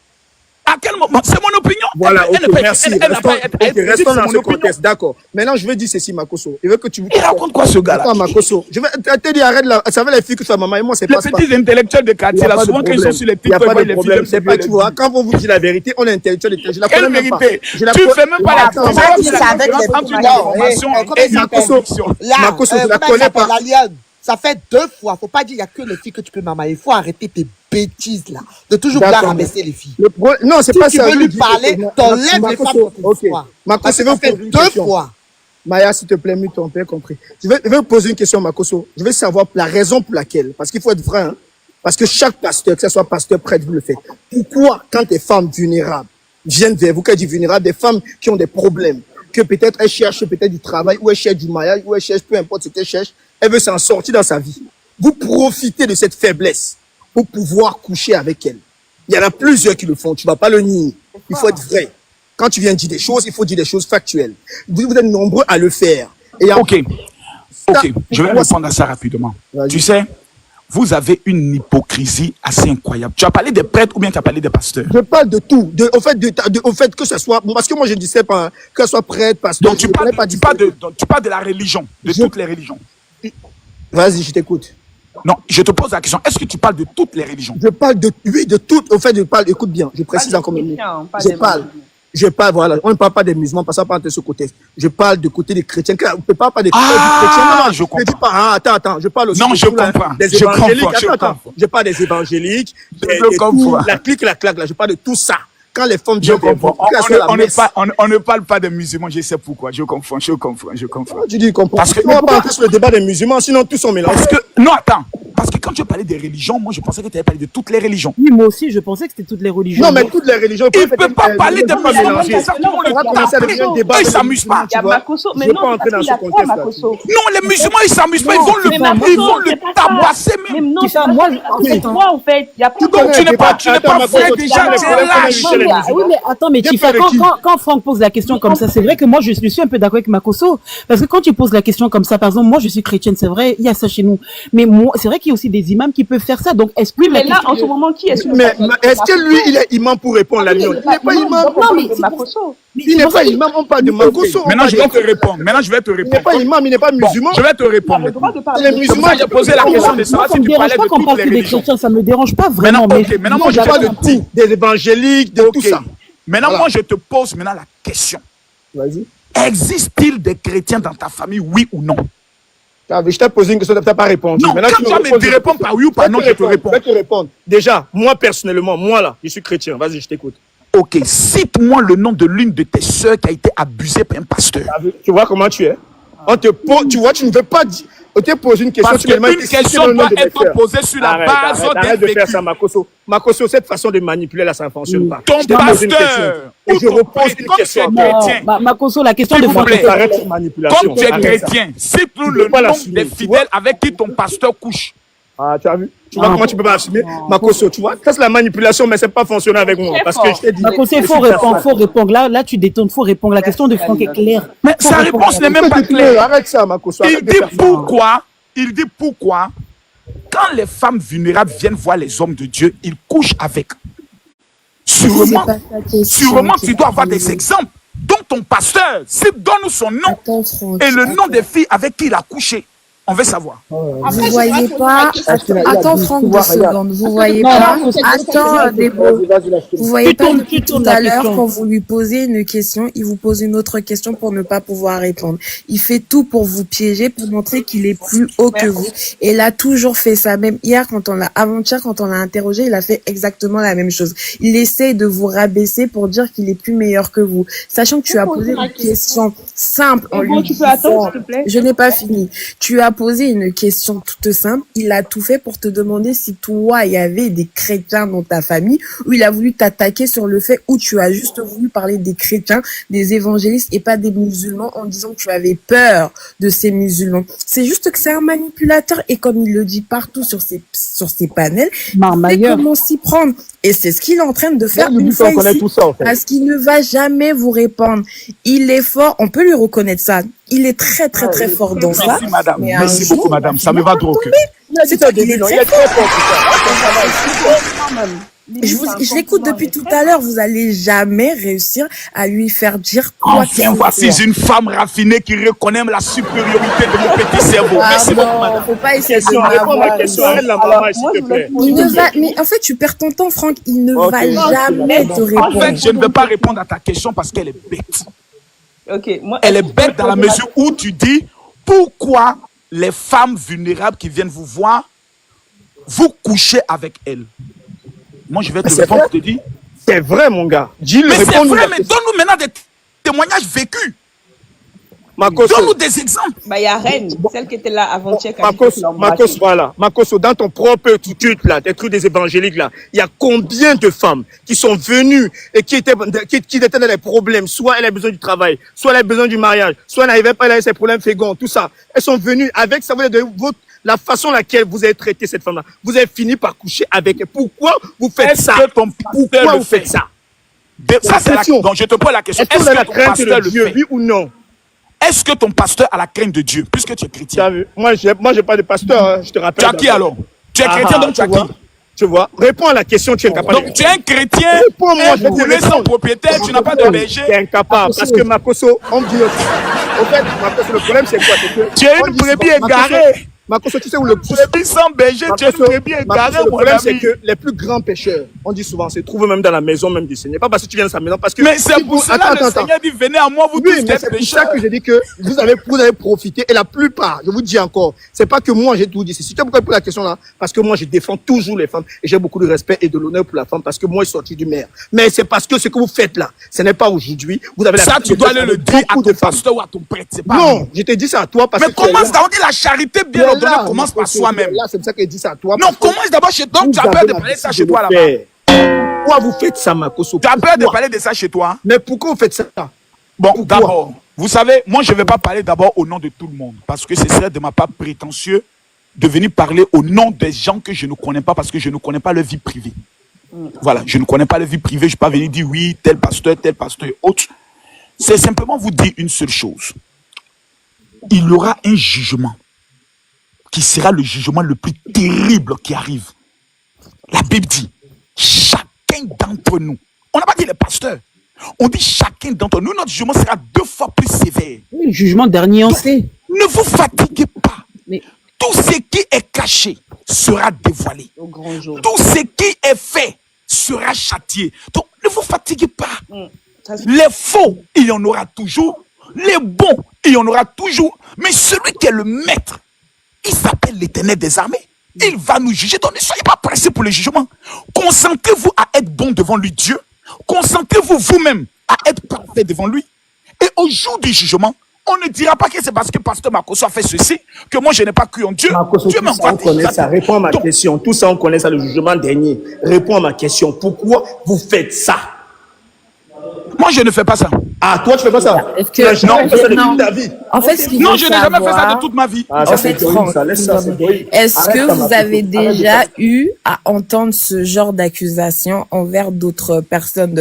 À quel moment? C'est mon opinion.
Voilà,
Elle
ok,
n'a pas-
merci.
elle n'a pas été- elle-
Restons
c'est
dans
mon
ce
opinion.
contexte, d'accord. Maintenant, je veux dire ceci, Makoso. Je veux que tu...
Il raconte quoi ce gars-là?
Attends, Makoso. Je vais te dire, arrête là. Ça va les filles que ta maman et moi, c'est
Les
pas ça.
petits intellectuels de
Il y
quartier
a
là,
pas de
souvent quand ils sont
problème.
sur les
Il y a
TikTok,
pas
ils voient
de
les
problème.
filles.
C'est pas, tu vois, quand on vous dit la vérité, on est intellectuel. Je la
Quelle
connais même pas.
vérité?
Je la
Tu
connais-
fais même pas la
Attends,
différence
Makoso, c'est avec les
entre une
petits là,
information
comment
et
il
une
s'appelle?
conviction.
Là,
Makoso, je la
comment il
connais pas.
s'appelle, Alien? Ça fait 2 fois. Faut pas dire, il y a que les filles que tu peux mamailler. Il faut arrêter tes bêtises, là. De toujours vouloir
D'accord.
rabaisser les filles.
Non, c'est
Si
pas
tu
ça.
veux
je
lui
dis-
parler, t'enlèves les femmes
Makoso,
pour
ok.
une fois.
Makoso,
Parce
je
que
vais
ça
vous
fait
poser une
2
question.
fois.
Maya, s'il te plaît, mute ton père compris. Je vais vous poser une question, Makoso. Je veux savoir la raison pour laquelle. Parce qu'il faut être vrai, hein. Parce que chaque pasteur, que ce soit pasteur, prêtre, vous le faites. Pourquoi, quand des femmes vulnérables viennent vers vous, quand je dis vulnérables, des femmes qui ont des problèmes, que peut-être elles cherchent peut-être du travail, ou elles cherchent du mariage, ou elles cherchent, peu importe ce qu'elles cherchent, elles veulent s'en sortir dans sa vie. Vous profitez de cette faiblesse pour pouvoir coucher avec elle. Il y en a plusieurs qui le font, tu vas pas le nier. Il faut être vrai. Quand tu viens dire des choses, il faut dire des choses factuelles. Vous êtes nombreux à le faire. Et
Ok, je vais répondre à ça rapidement.
Vas-y.
Tu sais, vous avez une hypocrisie assez incroyable. Tu as parlé des prêtres ou bien tu as parlé des pasteurs?
Je parle de tout. Au fait que ce soit, parce que moi je disais pas, que ce soit prêtre, pasteur.
Donc tu
je
parles,
connais pas
tu parles de la religion, de toutes les religions.
Vas-y, je t'écoute.
Non, je te pose la question. Est-ce que tu parles de toutes les religions?
Je parle de, oui, de tout. Au fait, je parle, écoute bien, je précise encore même. Je parle, voilà, on ne parle pas des musulmans, parce qu'on parle de ce côté. Je parle du côté des chrétiens. On ne peut pas parler des chrétiens. Non,
je comprends.
dis pas, attends, je parle aussi
Non, je
tout, là,
comprends.
des
Je
évangéliques.
comprends,
Attends, je parle des évangéliques,
Je comprends.
la clique, la claque, là, je parle de tout ça. Quand les femmes
Je
viennent vers vous,
comprends.
qu'elles soient à la messe.
On ne parle pas des musulmans, je sais pourquoi. Je comprends.
Tu dis, comprends.
Parce que-
on va pas entrer sur le débat des musulmans, sinon tous sont mélangés.
Parce que, non, attends. Parce que quand tu parlais des religions, moi je pensais que tu avais parlé de toutes les religions.
Oui, moi aussi, je pensais que c'était toutes les religions.
Non, mais toutes les religions.
Il ne peut pas parler de
pas
musulmans,
mélanger.
c'est ça, tout le monde
On va commencer à
le
devenir un
tape.
débat.
Eux, ils s'amusent pas.
Tu vois. Je vais pas entrer dans ce contexte-là.
Non, les musulmans, ils s'amusent pas, ils vont
mais
ils
Makoso,
vont le tabasser même.
Qui ça, moi, en fait,
en fait, il y a plus
Donc, tu n'es pas vrai déjà, tu es lâche.
Oui, mais attends, mais Tifa, quand Franck pose la question comme ça, c'est vrai que moi, je suis un peu d'accord avec Makoso. Parce que quand tu poses la question comme ça, par exemple, moi, je suis chrétienne, c'est vrai, il y a ça chez nous. Mais moi, c'est vrai qu'il y a aussi des imams qui peuvent faire ça. Donc, explique
mais là, en ce moment, qui est sur le
Mais
podium?
est-ce que lui, il est imam pour répondre à la lion? Il n'est pas imam.
Non, mais
C'est Makoso.
Il n'est pas imam, on parle de Makoso.
Maintenant, je vais te répondre.
Il n'est pas imam, il n'est pas
Bon,
musulman.
je vais te répondre.
Le droit de parler.
Les
C'est pour
musulmans,
ça que j'ai posé la question de savoir
ça
si
me
tu
dérange
parlais
pas
de
qu'on
toutes
parle
les
que des
religions.
chrétiens, ça me dérange pas vraiment.
Maintenant,
mais
ok, maintenant,
Non,
moi,
je parle de
j'arrête
tout, des évangéliques, de tout
Ok.
ça.
Maintenant,
Voilà.
moi, je te pose maintenant la question.
Vas-y.
Existe-t-il des chrétiens dans ta famille, oui ou non?
Je t'ai posé une question, tu n'as pas répondu.
Non,
Maintenant,
quand tu vas me répondre par oui ou par non, je te réponds.
Je vais te répondre. Déjà, moi, personnellement, moi, là, je suis chrétien. Vas-y, je t'écoute.
Ok, cite-moi le nom de l'une de tes sœurs qui a été abusée par un pasteur.
Tu vois comment tu es? On te pose, tu vois, tu ne veux pas dire. On te pose une question.
Parce
tu me demandes
qu'une
si c'est
question
le nom
doit
de mes
être
sœurs.
posée sur la base
Arrête
d'un
de faire
vécu.
ça, Makoso. Makoso, cette façon de manipuler, là, ça ne fonctionne pas.
Ton
Je t'ai posé une
pasteur,
question.
ou
Et je
ton
repose
prêtre,
une
comme
question.
tu es chrétien,
Makoso, la question
S'il
de
vous plaît.
Franck.
Arrête cette manipulation.
comme tu es
Arrête ça.
chrétien, cite-nous
Tu
le
peux pas
nom
l'assumer,
des
tu
fidèles avec qui ton pasteur couche.
Ah, tu as vu? Tu vois comment tu peux pas assumer? Makoso, tu vois? Ça, c'est la manipulation, mais c'est pas fonctionné avec moi. Parce que je t'ai dit.
Makoso, il faut répondre. Là, tu détournes, faut répondre. La question de Franck est claire.
Mais sa réponse n'est même pas claire.
Arrête ça, Makoso.
Il
Arrête de
dit
faire ça.
pourquoi, quand les femmes vulnérables viennent voir les hommes de Dieu, ils couchent avec. Sûrement, tu dois avoir des exemples. Donc ton pasteur, donne-nous son nom
Attends, Franck.
et le nom des filles avec qui il a couché. On veut savoir.
Vous voyez pas. Attends, Franck, 2 secondes. Vous voyez
Non,
pas.
non,
Attends, Debo. Vous voyez pas depuis tout
tournes
à
la
l'heure,
question.
quand vous lui posez une question, il vous pose une autre question pour ne pas pouvoir répondre. Il fait tout pour vous piéger, pour montrer qu'il est plus haut que vous. Et il a toujours fait ça. Même hier, avant-hier, quand on l'a interrogé, il a fait exactement la même chose. Il essaie de vous rabaisser pour dire qu'il est plus meilleur que vous. Sachant que tu as posé une question simple en lui
Tu peux attendre,
disant,
s'il te plaît?
je n'ai pas fini. Tu as
posé une question toute simple. Il a tout fait pour te demander si toi, il y avait des chrétiens dans ta famille, ou il a voulu t'attaquer sur le fait où tu as juste voulu parler des chrétiens, des évangélistes et pas des musulmans en disant que tu avais peur de ces musulmans. C'est juste que c'est un manipulateur et comme il le dit partout sur ses panels, il sait comment s'y prendre. Et c'est ce qu'il est en train de faire une fois ici,
tout ça, en fait.
parce qu'il ne va jamais vous répondre. Il est fort, on peut lui reconnaître ça. Il est très, très, très fort dans ça.
Merci, madame.
Mais
Merci beaucoup, madame. Ça me va trop au cœur.
C'est toi qui est très fort. Je l'écoute depuis tout à l'heure. Vous allez jamais réussir à lui faire dire quoi.
Enfin, voici une femme raffinée qui reconnaît la supériorité de mon petit cerveau. Merci beaucoup, madame.
Faut pas essayer de m'avoir. Il ne va, mais en fait, tu perds ton temps, Franck. Il ne va jamais te répondre.
En fait, je ne veux pas répondre à ta question parce qu'elle est bête.
Ok, moi,
Elle est bête dans la mesure où tu dis pourquoi les femmes vulnérables qui viennent vous voir, vous couchez avec elles. Moi, je vais te répondre, je te dis.
C'est vrai, mon gars. Dis-le,
Mais c'est
réponds-nous
vrai,
la
mais
question.
donne-nous maintenant des témoignages vécus.
Makoso.
Donne-nous des exemples.
bah, il y a Reine, celle qui était là avant-hier.
Makos, voilà. Makoso, dans ton propre truc là, des trucs des évangéliques là, il y a combien de femmes qui sont venues et qui étaient dans des problèmes, soit elle a besoin du travail, soit elle a besoin du mariage, soit elle n'arrivait pas, elle avait ses problèmes féconds, tout ça. Elles sont venues avec, ça veut dire de la façon laquelle vous avez traité cette femme-là. Vous avez fini par coucher avec elle. Pourquoi vous faites ça? Pourquoi vous faites ça?
Ça, c'est la question. Donc, je te pose la question.
Est-ce que vous avez la
ton
crainte
pasteur
de Dieu,
le fait?
oui ou non?
Est-ce que ton pasteur a la crainte de Dieu, puisque tu es chrétien?
Moi, j'ai pas de pasteur, hein, je te rappelle.
Tu as qui alors? Tu es chrétien, donc tu as qui?
Tu vois, réponds à la question, tu es incapable.
Donc tu es un chrétien,
Réponds-moi, je
un boulet sans propriétaire, tu n'as pas de berger.
Tu es incapable, parce que Makoso, on me dit aussi. En fait, Makoso, le problème c'est quoi?
Tu es une brebis égarée.
Makoso, tu sais où le
brebis sans berger, tu es une brebis égarée,
le
mon
problème c'est
ami.
que les plus grands pécheurs, on dit souvent, se trouvent même dans la maison même du Seigneur. Pas parce que tu viens de sa maison, parce que.
Mais c'est pour cela que le Seigneur dit venez à moi, vous tous qui êtes
c'est pour
pécheurs.
ça que j'ai dit que vous avez profité. Et la plupart, je vous dis encore, c'est pas que moi j'ai tout dit. C'est pourquoi je pose la question là, parce que moi je défends toujours les femmes et j'ai beaucoup de respect et de l'honneur pour la femme parce que moi je suis sorti du maire. Mais c'est parce que ce que vous faites là, ce n'est pas aujourd'hui. Vous avez
Ça, tu dois aller le dire à ton pasteur ou à ton prêtre. C'est pas
non, je t'ai dit ça à toi parce
mais
que.
commence d'abord, dit la charité bien ordonnée commence par soi-même.
Là, c'est pour ça qu'elle dit ça à toi.
Non, commence d'abord chez toi. Tu as peur de parler de ça chez toi là-bas.
Pourquoi vous faites ça, Makoso?
Tu as peur de parler de ça chez toi.
Mais pourquoi vous faites ça?
Bon, d'abord, vous savez, moi je ne vais pas parler d'abord au nom de tout le monde parce que ce serait de ma part prétentieux de venir parler au nom des gens que je ne connais pas parce que je ne connais pas leur vie privée. Voilà, je ne connais pas leur vie privée. Je ne vais pas venir dire oui, tel pasteur et autre. C'est simplement vous dire une seule chose. Il y aura un jugement qui sera le jugement le plus terrible qui arrive. La Bible dit, chacun d'entre nous, on n'a pas dit les pasteurs, on dit chacun d'entre nous, notre jugement sera 2 fois plus sévère.
Oui, le jugement dernier, on sait.
Ne vous fatiguez pas.
Mais
tout ce qui est caché sera dévoilé.
Au grand jour.
Tout ce qui est fait sera châtié. Donc, ne vous fatiguez pas. Les faux, il y en aura toujours. Les bons, il y en aura toujours. Mais celui qui est le maître, il s'appelle l'Éternel des armées. Il va nous juger. Donc ne soyez pas pressés pour le jugement. Concentrez-vous à être bon devant lui, Dieu. Concentrez-vous vous-même à être parfait devant lui. Et au jour du jugement, on ne dira pas que c'est parce que Pasteur Makoso a fait ceci que moi je n'ai pas cru en Dieu.
Makoso,
Dieu
tout ça, on connaît ça. Réponds à ma question. Tout ça, on connaît ça, le jugement dernier. Réponds à ma question. Pourquoi vous faites ça?
Moi, je ne fais pas ça.
Ah, toi, tu fais pas ça?
Est-ce que
non, ça, c'est
non.
depuis ta vie.
En fait, ce qu'il
Non,
faut
je n'ai jamais fait ça
savoir-
de toute ma vie.
Ah, ça,
En
c'est
fait,
égoïste,
Franck,
ça. Laisse ça, c'est égoïste.
est-ce
Arrête
que
ta
vous
Makoso.
avez
Arrête de
déjà
faire-
eu à entendre ce genre d'accusation envers d'autres personnes,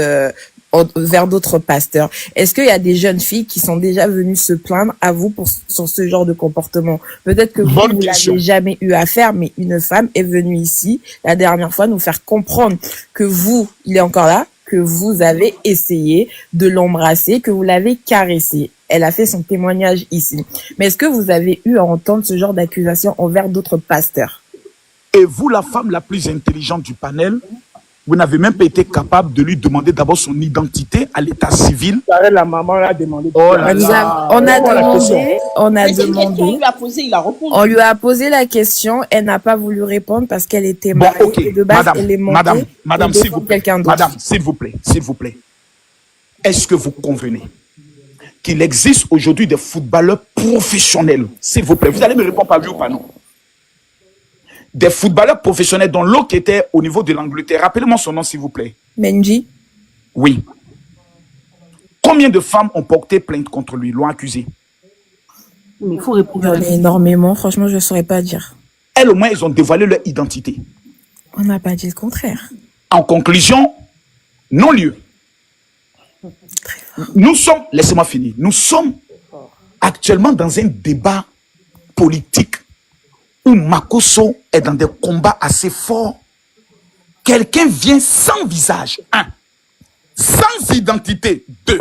vers d'autres pasteurs? Est-ce qu'il y a des jeunes filles qui sont déjà venues se plaindre à vous sur ce genre de comportement? Peut-être que vous
Bonne
ne
question.
l'avez jamais eu à faire, mais une femme est venue ici la dernière fois nous faire comprendre que vous, il est encore là, que vous avez essayé de l'embrasser, que vous l'avez caressé. Elle a fait son témoignage ici. Mais est-ce que vous avez eu à entendre ce genre d'accusation envers d'autres pasteurs?
Et vous, la femme la plus intelligente du panel, vous n'avez même pas été capable de lui demander d'abord son identité à l'état civil.
La maman l'a demandé.
Oh là
On
là.
a
Réponds à la
demandé,
question.
on a
Mais c'est une question, on
demandé,
lui a posé, il a répondu.
on lui a posé la question, elle n'a pas voulu répondre parce qu'elle était
Bon,
mariée
ok.
et de base elle est montée
Madame,
pour
s'il vous
défendre
plaît.
quelqu'un d'autre.
Madame, s'il vous plaît. Est-ce que vous convenez qu'il existe aujourd'hui des footballeurs professionnels? S'il vous plaît, vous allez me répondre par oui ou pas non. Des footballeurs professionnels dont l'autre qui était au niveau de l'Angleterre. Rappelez-moi son nom, s'il vous plaît.
Mendy.
Oui. Combien de femmes ont porté plainte contre lui, l'ont accusé?
Mais il faut répondre.
J'en ai énormément, franchement, je ne saurais pas dire.
Elles, au moins, ils ont dévoilé leur identité.
On n'a pas dit le contraire.
En conclusion, non-lieu. Nous sommes, laissez-moi finir, nous sommes actuellement dans un débat politique où Makosso est dans des combats assez forts. Quelqu'un vient sans visage, 1, sans identité, 2,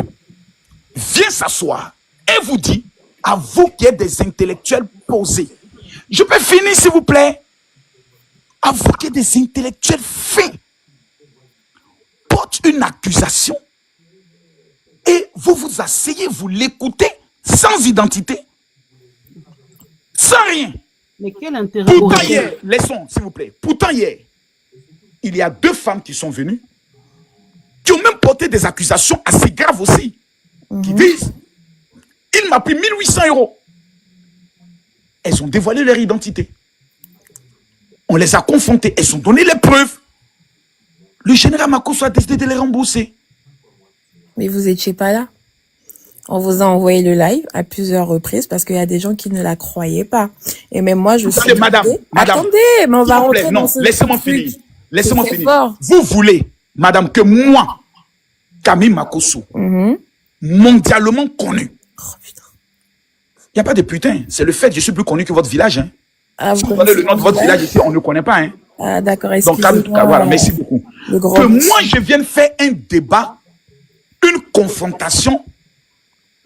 vient s'asseoir et vous dit, à vous qui êtes des intellectuels posés, je peux finir s'il vous plaît, à vous qui êtes des intellectuels fins, porte une accusation et vous vous asseyez, vous l'écoutez sans identité, sans rien.
Mais quel intérêt
Pourtant
aurait-elle?
hier, laissons s'il vous plaît, pourtant hier, il y a 2 femmes qui sont venues, qui ont même porté des accusations assez graves aussi, qui disent, il m'a pris 1800 €. Elles ont dévoilé leur identité. On les a confrontées, elles ont donné les preuves. Le général Makosso a décidé de les rembourser.
Mais vous n'étiez pas là. On vous a envoyé le live à plusieurs reprises parce qu'il y a des gens qui ne la croyaient pas. Et même moi, je suis...
Madame,
Attendez, mais on va
s'il vous plaît,
rentrer
non,
dans ce
laissez-moi
truc.
finir. Laissez-moi
C'est
finir.
fort.
Vous voulez, madame, que moi, Camille Makosso, mondialement connu,
Oh, putain.
il n'y a pas de putain, c'est le fait que je suis plus connu que votre village. Hein.
Ah,
Si
vous
vous prenez le
connaissez
nom de votre
village?
village ici, on ne connaît pas. Hein.
Ah, d'accord,
Donc,
excusez-moi.
voilà, merci beaucoup.
Le grand
Que
monsieur.
moi, je vienne faire un débat, une confrontation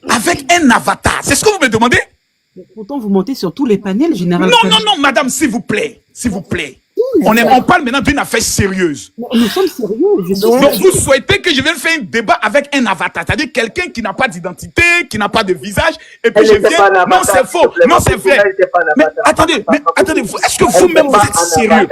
avec un avatar. C'est ce que vous me demandez?
Mais pourtant, vous montez sur tous les panels, général.
Non, non, non, madame, s'il vous plaît. S'il vous plaît. On parle maintenant d'une affaire sérieuse.
Nous sommes sérieux. Je suis
Donc, vous souhaitez que je vienne faire un débat avec un avatar, c'est-à-dire quelqu'un qui n'a pas d'identité, qui n'a pas de visage, et puis je viens... Non, c'est faux. Non, c'est vrai. Mais attendez, est-ce que vous-même vous êtes sérieux?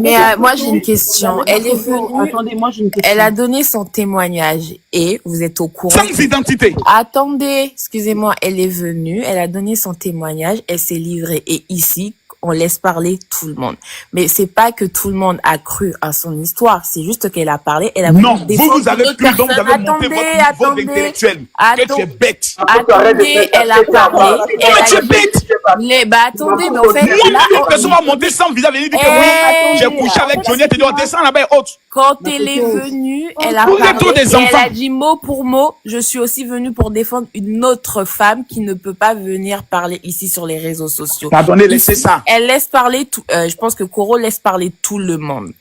Mais moi, j'ai une question. Elle est venue,
Attendez, moi j'ai une question.
elle a donné son témoignage et vous êtes au courant.
Sans identité.
Attendez, excusez-moi, elle est venue, elle a donné son témoignage, elle s'est livrée. Et ici, on laisse parler tout le monde. Mais c'est pas que tout le monde a cru à son histoire, c'est juste qu'elle a parlé, elle a voulu
Non, vous
défendre
avez
d'autres
cru, donc vous avez
personnes.
monté votre niveau d'intellectuel. Que tu es bête.
Attendez, elle a parlé.
Mais tu es bête.
Attendez, mais en fait,
Moi,
là,
une personne va monter sans visage, venir dire que oui, j'ai couché avec Johnny, et te dire, descends là-bas et autres.
quand elle est venue, elle a
Vous êtes
parlé
tous des
et elle
enfants.
a dit mot pour mot, je suis aussi venue pour défendre une autre femme qui ne peut pas venir parler ici sur les réseaux sociaux.
Pardonnez, laissez ça.
Elle laisse parler tout, je pense que Coro laisse parler tout le monde.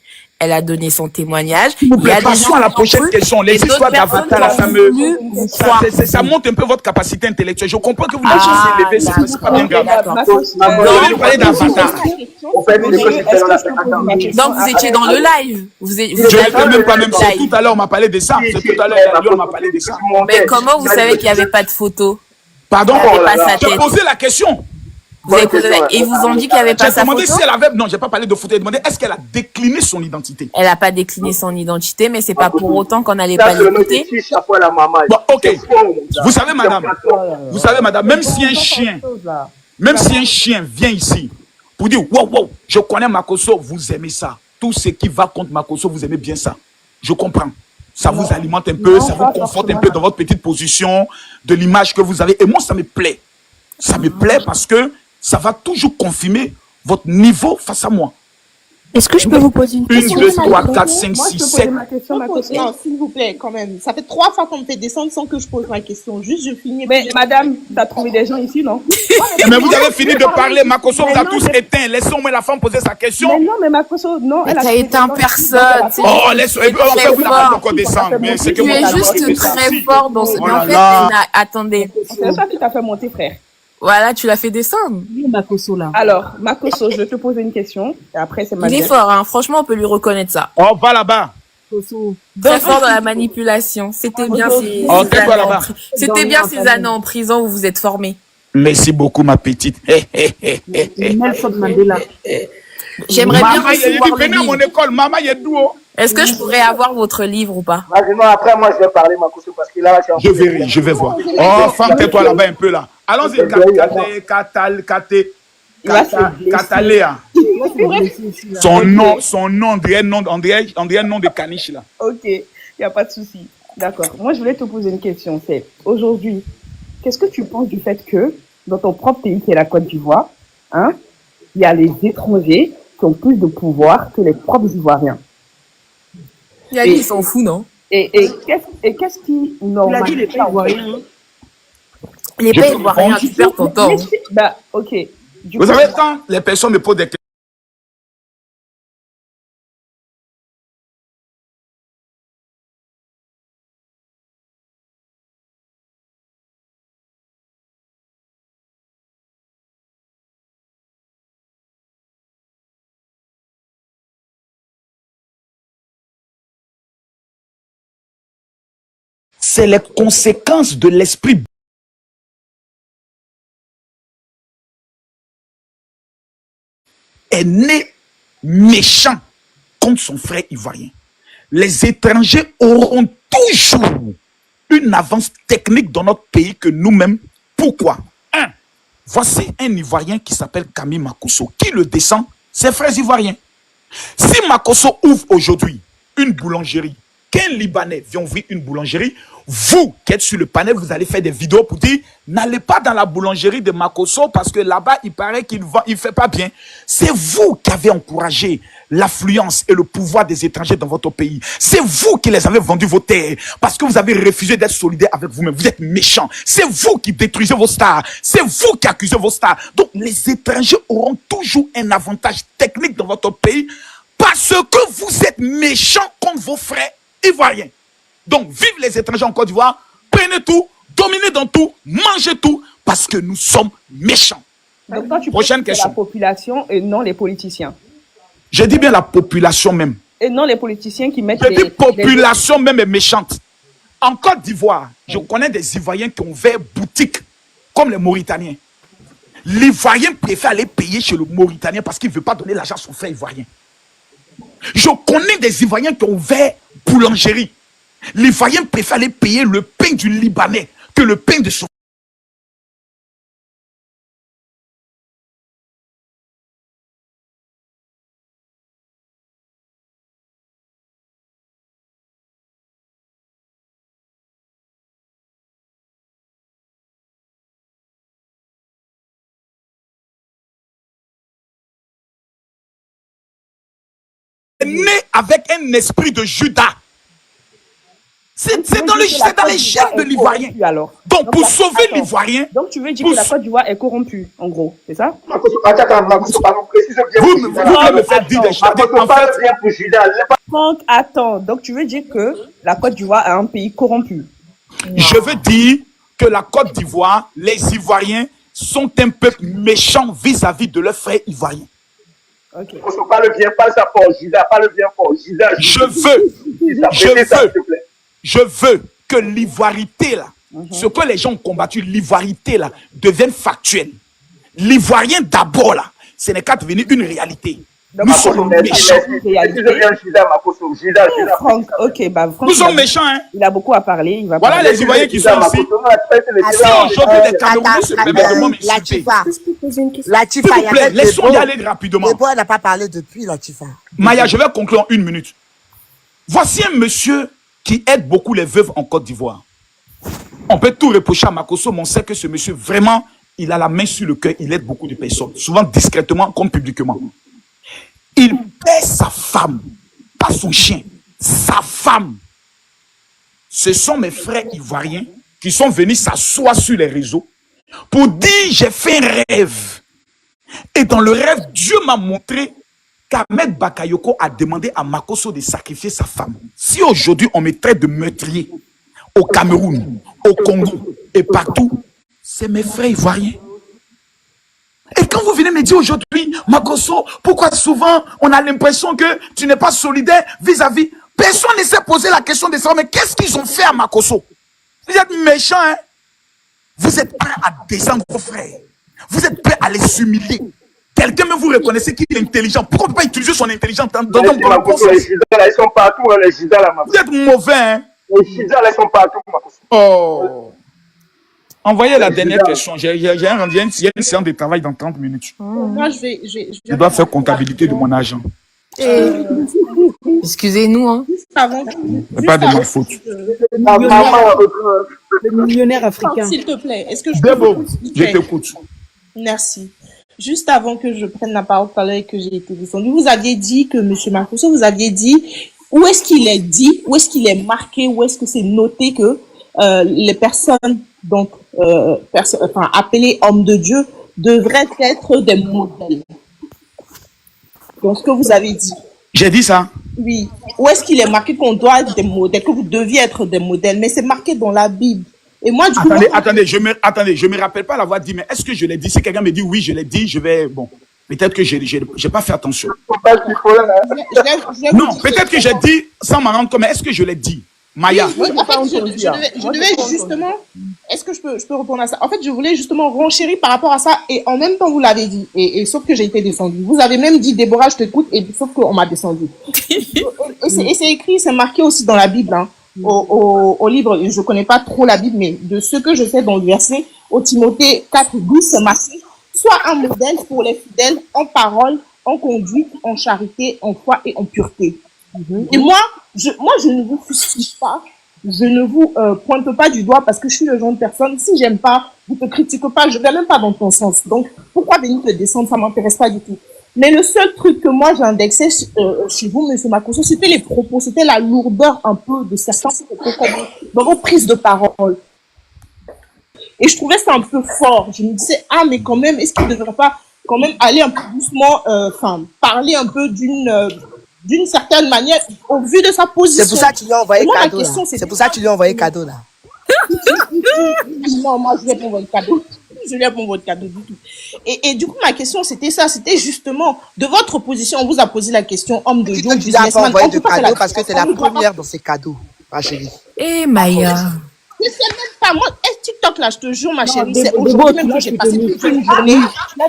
Elle a donné son témoignage.
S'il vous
Il y
plaît,
a des
passons
gens
à la
qui ont
prochaine
cru,
question. Les
et d'autres
histoires
personnes
d'avatar, là,
qui
ça
ont
me...
voulu vous croire.
Ça monte un peu votre capacité intellectuelle. Je comprends que vous
Ah,
voulez juste s'élever, c'est pas bien grave.
d'accord.
Vous voulez parler d'avatar.
Donc vous étiez dans le live. Vous
Je n'étais même pas, même c'est tout à l'heure, on m'a parlé de ça. C'est tout à l'heure, on m'a parlé de ça.
Mais comment vous savez qu'il n'y avait pas de photo?
Pardon,
Il n'y avait pas sa
j'ai
tête.
posé la question.
Vous avez posé la- Et vous ont dit qu'il n'y avait pas
J'ai
sa
demandé
photo?
si elle avait... Non, j'ai pas parlé de photo. J'ai demandé est-ce qu'elle a décliné son identité.
Elle n'a pas décliné son identité, mais c'est pas pour autant qu'on n'allait pas l'écouter.
Bon, ok. Vous savez, madame, même si un chien vient ici pour dire, wow, wow, je connais Makosso, vous aimez ça. Tout ce qui va contre Makosso, vous aimez bien ça. Je comprends. Ça vous alimente un peu, ça vous conforte un peu dans votre petite position, de l'image que vous avez. Et moi, ça me plaît. Ça me plaît parce que ça va toujours confirmer votre niveau face à moi.
Est-ce que je peux vous poser une
1,
question?
2, 3, 4, 5,
Moi, je
6,
peux
7.
poser ma question, Makosso.
Non, s'il vous plaît, quand même. Ça fait 3 fois qu'on me fait descendre sans que je pose ma question. Juste, je finis.
Mais madame, t'as trouvé des gens ici, non?
Mais vous avez fini de parler, Makosso vous a tous éteint. Laissez au moins la femme poser sa question.
Mais non, mais Makosso, non,
Mais
elle a
t'as
trouvé
éteint
des gens
personne.
ici.
Oh, laisse, en fait, vous n'avez pas
fort.
encore descendre. Mais c'est que
Tu
moi,
es
je
juste
vois que c'est
très
ça.
fort dans ce.
Oh
Mais en
là
fait,
là.
attendez.
C'est ça qui t'a fait monter, frère.
Voilà, tu l'as fait descendre.
Oui, Makosso là.
Alors, Makosso, je vais te poser une question. Et après, c'est ma
Il est fort, hein. Franchement, on peut lui reconnaître ça.
Oh, va là-bas.
Makosso.
Très fort dans la manipulation. C'était bien ces
Oh,
ces
tais-toi
années en
là-bas.
pri- C'était bien ces années en prison où vous êtes formés.
Merci beaucoup, ma petite.
Nelson Mandela.
J'aimerais bien
Maman, il a dit,
recevoir le
venez à mon
livre.
école. Maman, il est doux.
Est-ce que je pourrais avoir votre livre ou pas?
Vas-y, non, après, moi, je vais parler, Makoso, parce que là,
Je verrai, je vais voir. Oh, femme, tais-toi là-bas un peu là. Allons-y, Cataléa. Son nom, on dirait un nom de caniche là.
Ok, il n'y a pas de souci. D'accord. Moi, je voulais te poser une question. C'est aujourd'hui, qu'est-ce que tu penses du fait que dans ton propre pays, qui est la Côte d'Ivoire, hein, il y a les étrangers qui ont plus de pouvoir que les propres Ivoiriens?
Il a dit, il s'en fout, non?
Et qu'est-ce qui
Il a dit les pays ivoiriens. Hein.
Les pays ivoiriens, tu perds ton temps.
Bah, ok.
Vous savez, quand les personnes me posent des questions, c'est les conséquences de l'esprit est né méchant contre son frère ivoirien. Les étrangers auront toujours une avance technique dans notre pays que nous-mêmes. Pourquoi? Voici un Ivoirien qui s'appelle Camille Makosso. Qui le descend? Ses frères ivoiriens. Si Makosso ouvre aujourd'hui une boulangerie, qu'un Libanais vient ouvrir une boulangerie, vous qui êtes sur le panel, vous allez faire des vidéos pour dire n'allez pas dans la boulangerie de Makosso parce que là-bas, il paraît qu'il ne fait pas bien. C'est vous qui avez encouragé l'affluence et le pouvoir des étrangers dans votre pays. C'est vous qui les avez vendus vos terres parce que vous avez refusé d'être solidaire avec vous-même. Vous êtes méchants. C'est vous qui détruisez vos stars. C'est vous qui accusez vos stars. Donc, les étrangers auront toujours un avantage technique dans votre pays parce que vous êtes méchants contre vos frères ivoiriens. Donc, vive les étrangers en Côte d'Ivoire, prenez tout, dominez dans tout, mangez tout, parce que nous sommes méchants.
Donc, toi, tu
Prochaine
penses que c'est
question.
la population et non les politiciens.
Je dis bien la population même.
Et non les politiciens qui mettent
Je dis population même est méchante. En Côte d'Ivoire, je connais des Ivoiriens qui ont ouvert boutique, comme les Mauritaniens. L'Ivoirien préfère aller payer chez le Mauritanien parce qu'il ne veut pas donner l'argent à son frère ivoirien. Je connais des Ivoiriens qui ont ouvert boulangerie. L'Ivoirien préfère aller payer le pain du Libanais que le pain de son. Né avec un esprit de Judas. C'est dans les gènes de l'Ivoirien. Donc, pour sauver l'Ivoirien.
Donc, tu veux dire que la Côte d'Ivoire est corrompue, en gros, c'est ça?
Vous me faites dire des choses.
Donc, attends. Donc, tu veux dire que la Côte d'Ivoire est un pays corrompu?
Je veux dire que la Côte d'Ivoire, les Ivoiriens sont un peuple méchant vis-à-vis de leurs frères ivoiriens.
Ok.
Parle bien, parle ça fort, Judas, parle bien fort, Judas.
Je veux que l'ivoirité là, ce que les gens ont combattu, l'ivoirité là, devienne factuelle. L'ivoirien d'abord là, ce n'est qu'à devenir une réalité. Nous sommes méchants. Nous sommes méchants, hein.
Il a beaucoup à parler.
Voilà les Ivoiriens qui sont ici. Si aujourd'hui les Camerounais se permettent de m'insulter, s'il vous plaît, laissons y aller rapidement.
Debo n'a pas parlé depuis, Latifa.
Maya, je vais conclure en 1 minute. Voici un monsieur qui aide beaucoup les veuves en Côte d'Ivoire. On peut tout reprocher à Makosso, mais on sait que ce monsieur, vraiment, il a la main sur le cœur, il aide beaucoup de personnes, souvent discrètement comme publiquement. Il paie sa femme, pas son chien, sa femme. Ce sont mes frères ivoiriens qui sont venus s'asseoir sur les réseaux pour dire j'ai fait un rêve. Et dans le rêve, Dieu m'a montré qu'Ahmed Bakayoko a demandé à Makosso de sacrifier sa femme. Si aujourd'hui on me traite de meurtrier au Cameroun, au Congo et partout, c'est mes frères ivoiriens. Et quand vous venez me dire aujourd'hui, Makosso, pourquoi souvent on a l'impression que tu n'es pas solidaire vis-à-vis, personne ne s'est posé la question de ça, mais qu'est-ce qu'ils ont fait à Makosso? Vous êtes méchants, hein? Vous êtes prêts à descendre vos frères. Vous êtes prêts à les humilier quelqu'un, mais vous reconnaissez qu'il est intelligent. Pourquoi on ne peut pas utiliser son intelligence dans
Les
le bon sens?
Gisas, là, ils sont partout, hein, les Gisas, là,
Vous êtes mauvais, hein?
les Gisas, là, ils sont partout, Makoso.
Oh. Envoyez la
Les
dernière
Gisas.
question. J'ai une séance de travail dans 30 minutes.
Moi,
Je dois faire comptabilité de mon argent.
Excusez-nous, hein.
juste avant que,
C'est pas de ma faute.
Ma maman,
Le millionnaire africain.
s'il te plaît, est-ce que je peux
Debo,
s'il te
je
plaît?
t'écoute.
Merci. Juste avant que je prenne la parole tout à l'heure et que j'ai été descendue, vous aviez dit que Monsieur Makoso, vous aviez dit où est-ce qu'il est dit, où est-ce qu'il est marqué, où est-ce que c'est noté que les personnes donc appelées hommes de Dieu devraient être des modèles. Donc ce que vous avez dit.
J'ai dit ça.
Oui. Où est-ce qu'il est marqué qu'on doit être des modèles, que vous deviez être des modèles, mais c'est marqué dans la Bible. Et moi, du coup,
Attendez, je me rappelle pas l'avoir dit, mais est-ce que je l'ai dit? Si quelqu'un me dit oui, je l'ai dit, je vais, bon, peut-être que j'ai pas fait attention. Non, peut-être que j'ai dit sans m'en rendre compte, mais est-ce que je l'ai dit? Maya.
Oui, en fait, je devais justement, est-ce que je peux répondre à ça? En fait, je voulais justement renchérir par rapport à ça, et en même temps, vous l'avez dit, et sauf que j'ai été descendue. Vous avez même dit, Déborah, je t'écoute, et sauf qu'on m'a descendu. Et c'est écrit, c'est marqué aussi dans la Bible, hein. Au livre, je connais pas trop la Bible, mais de ce que je sais dans le verset, au Timothée 4:12, c'est marqué, sois un modèle pour les fidèles en parole, en conduite, en charité, en foi et en pureté. Et moi, je ne vous fustige pas, je ne vous pointe pas du doigt parce que je suis le genre de personne, si j'aime pas, vous te critique pas, je vais même pas dans ton sens. Donc, pourquoi venir te descendre, ça m'intéresse pas du tout. Mais le seul truc que moi j'ai indexé chez vous, Monsieur Makoso, c'était les propos, c'était la lourdeur un peu de certains propos dans vos prises de parole. Et je trouvais ça un peu fort. Je me disais, ah, mais quand même, est-ce qu'il ne devrait pas quand même aller un peu doucement, parler un peu d'une certaine manière au vu de sa position.
C'est pour ça que tu lui as envoyé
Moi,
cadeau. C'est pour ça que tu lui as envoyé cadeau là.
Non, moi, je lui ai pas envoyé cadeau. Je lui ai pas envoyé cadeau du tout. Et du coup, ma question, c'était ça. C'était justement, de votre position, on vous a posé la question, homme de Dieu,
Tu lui as pas envoyé de cadeau parce que tu es la première dans ces cadeaux, ma chérie.
Eh, Maya.
Je sais même pas, moi, TikTok là, je te jure, ma chérie, c'est
Débo,
aujourd'hui
tu
même que
l'as
j'ai passé
soutenu.
toute une journée.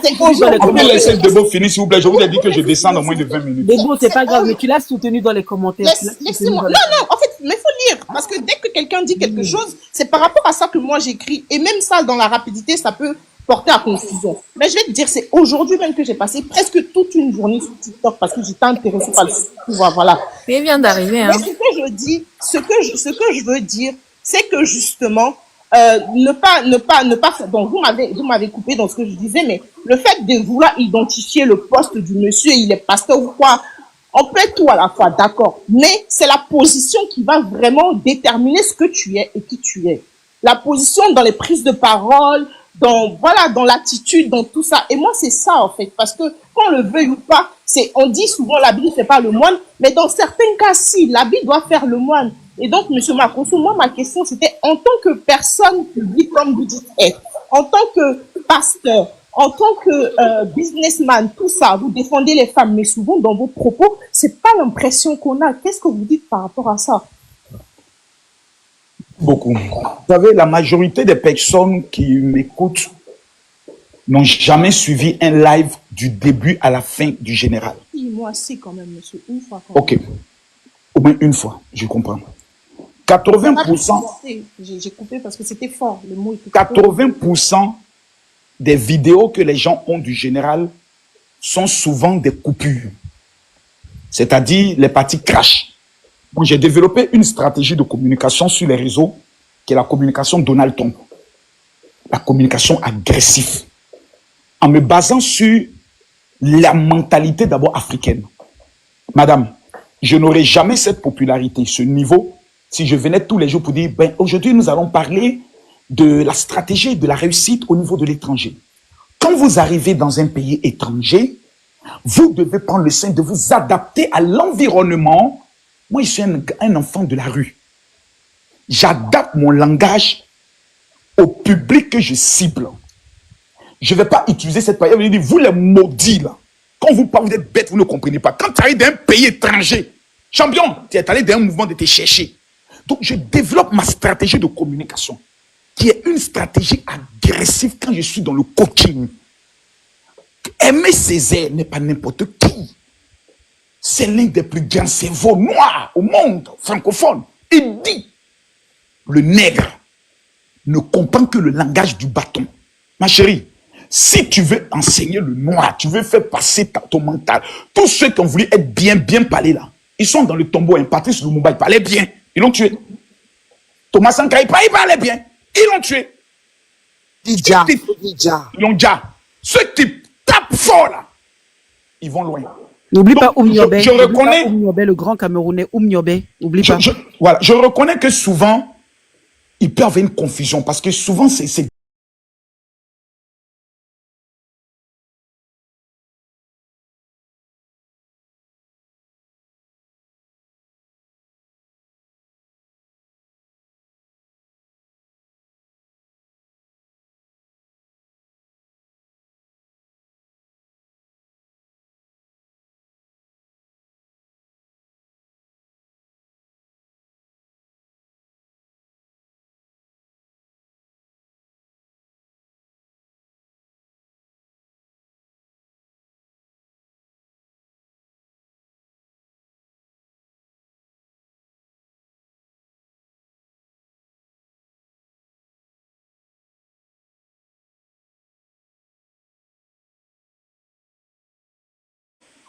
C'est
Dans les
Vous pouvez
commentaires.
laisser Debo finir, s'il vous plaît. Je vous ai dit que je descends dans moins de 20 minutes.
Débo, c'est pas grave, mais tu l'as soutenu dans les commentaires. Tu l'as soutenu
Laissez-moi.
dans
Non,
les-
non, en fait, mais faut lire. Parce que dès que quelqu'un dit quelque chose, c'est par rapport à ça que moi j'écris. Et même ça, dans la rapidité, ça peut porter à confusion. Mais je vais te dire, c'est aujourd'hui même que j'ai passé presque toute une journée sur TikTok parce que j'étais intéressée par le pouvoir. Voilà.
Il vient d'arriver, hein.
Mais ce que je dis, ce que je veux dire, c'est que justement, ne pas faire. Donc, vous m'avez coupé dans ce que je disais, mais le fait de vouloir identifier le poste du monsieur, il est pasteur ou quoi, on peut être tout à la fois, d'accord. Mais c'est la position qui va vraiment déterminer ce que tu es et qui tu es. La position dans les prises de parole, dans l'attitude, dans tout ça. Et moi, c'est ça, en fait. Parce que, qu'on le veuille ou pas, on dit souvent la Bible fait pas le moine, mais dans certains cas, si, la Bible doit faire le moine. Et donc, Monsieur Makoso, moi, ma question, c'était, en tant que personne publique, comme vous dites être, en tant que pasteur, en tant que businessman, tout ça, vous défendez les femmes, mais souvent, dans vos propos, c'est pas l'impression qu'on a. Qu'est-ce que vous dites par rapport à ça?
Beaucoup. Vous savez, la majorité des personnes qui m'écoutent n'ont jamais suivi un live du début à la fin du général.
Oui, moi, c'est quand même, monsieur, une fois. Quand même.
Ok. Au moins une fois, je comprends. 80%,
J'ai coupé parce que c'était fort, le mot était
80% des vidéos que les gens ont du général sont souvent des coupures. C'est-à-dire les parties crash. Moi, j'ai développé une stratégie de communication sur les réseaux qui est la communication Donald Trump. La communication agressive. En me basant sur la mentalité d'abord africaine. Madame, je n'aurais jamais cette popularité, ce niveau, si je venais tous les jours pour dire, ben, aujourd'hui, nous allons parler de la stratégie de la réussite au niveau de l'étranger. Quand vous arrivez dans un pays étranger, vous devez prendre le soin de vous adapter à l'environnement. Moi, je suis un enfant de la rue. J'adapte mon langage au public que je cible. Je ne vais pas utiliser cette période. Vous les maudits, là. Quand vous parlez, vous êtes bêtes, vous ne comprenez pas. Quand tu arrives d'un pays étranger, champion, tu es allé dans un mouvement de te chercher. Donc, je développe ma stratégie de communication, qui est une stratégie agressive quand je suis dans le coaching. Aimé Césaire n'est pas n'importe qui. C'est l'un des plus grands cerveaux noirs au monde francophone. Il dit, le nègre ne comprend que le langage du bâton. Ma chérie, si tu veux enseigner le noir, tu veux faire passer ton mental, tous ceux qui ont voulu être bien parlés là, ils sont dans le tombeau. Patrice Lumumba, il parlait bien. Ils l'ont tué. Thomas Sankara, il parlait bien. Ils l'ont tué.
Didja.
Ils l'ont déjà. Ceux qui tapent fort là, ils vont loin.
N'oublie pas Oumniobé.
Je reconnais
Oumniobé, le grand Camerounais Oumniobé. N'oublie pas.
Voilà, je reconnais que souvent, il peut y avoir une confusion parce que souvent, c'est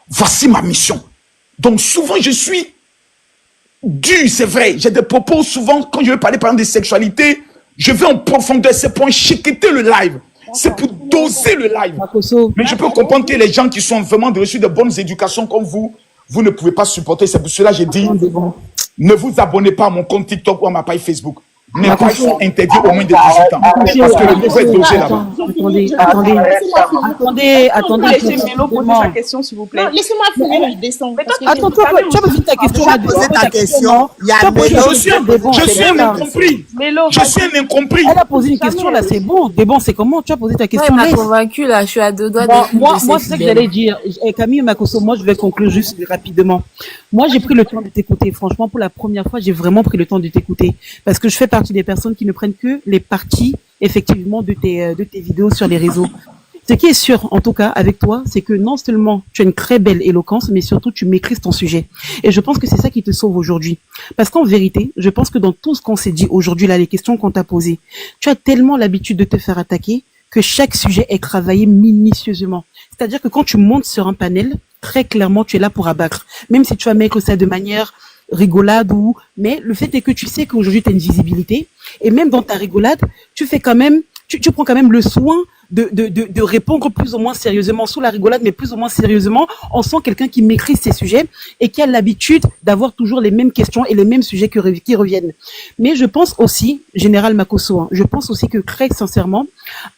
voici ma mission. Donc souvent, je suis dur, c'est vrai. J'ai des propos, souvent, quand je veux parler par exemple de sexualité, je vais en profondeur. C'est pour chiqueter le live. C'est pour doser le live. Mais je peux comprendre que les gens qui sont vraiment reçus de bonnes éducations comme vous ne pouvez pas supporter. C'est pour cela que j'ai dit, ne vous abonnez pas à mon compte TikTok ou à ma page Facebook. Mes pages sont interdites au moins de 18 ans. Parce que le niveau est dosé là-bas.
Attendez.
Laissez Mélo poser sa question, s'il vous plaît.
Laissez-moi finir, je descends.
Attends, tu as posé ta question.
Tu as posé ta question. Il y a
Je suis un incompris. Je suis un incompris.
Elle a posé une question là, c'est bon. Bon, c'est comment? Tu as posé ta question.
Ouais, il m'a convaincu là, je suis à deux doigts de.
Moi, c'est ce que j'allais dire. Camille Makosso, moi, je vais conclure juste rapidement. Moi, j'ai pris le temps de t'écouter. Franchement, pour la première fois, j'ai vraiment pris le temps de t'écouter. Parce que je fais partie des personnes qui ne prennent que les parties, effectivement, de tes vidéos sur les réseaux. Ce qui est sûr, en tout cas, avec toi, c'est que non seulement tu as une très belle éloquence, mais surtout tu maîtrises ton sujet. Et je pense que c'est ça qui te sauve aujourd'hui. Parce qu'en vérité, je pense que dans tout ce qu'on s'est dit aujourd'hui, là, les questions qu'on t'a posées, tu as tellement l'habitude de te faire attaquer que chaque sujet est travaillé minutieusement. C'est-à-dire que quand tu montes sur un panel, très clairement, tu es là pour abattre. Même si tu vas mettre ça de manière rigolade mais le fait est que tu sais qu'aujourd'hui tu as une visibilité et même dans ta rigolade, tu fais quand même, tu prends quand même le soin de répondre plus ou moins sérieusement sous la rigolade, mais plus ou moins sérieusement. On sent quelqu'un qui maîtrise ses sujets et qui a l'habitude d'avoir toujours les mêmes questions et les mêmes sujets qui reviennent. Mais je pense aussi, Général Makosso, je pense aussi que très sincèrement,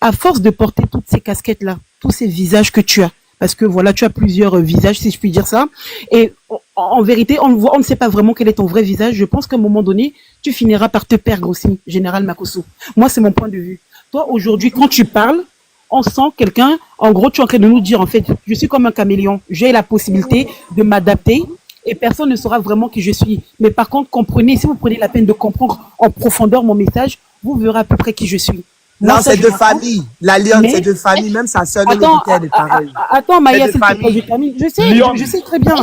à force de porter toutes ces casquettes-là, tous ces visages que tu as, parce que voilà, tu as plusieurs visages, si je puis dire ça, et en vérité, on ne sait pas vraiment quel est ton vrai visage. Je pense qu'à un moment donné, tu finiras par te perdre aussi, Général Makosso. Moi, c'est mon point de vue. Toi, aujourd'hui, quand tu parles, on sent quelqu'un, en gros, tu es en train de nous dire, en fait, je suis comme un caméléon. J'ai la possibilité de m'adapter et personne ne saura vraiment qui je suis. Mais par contre, comprenez, si vous prenez la peine de comprendre en profondeur mon message, vous verrez à peu près qui je suis.
Non, c'est de famille. La lionne, c'est de famille. Même sa sœur de l'autre côté, elle est pareille.
Attends, Maya, s'il te plaît, je termine. Je sais très bien.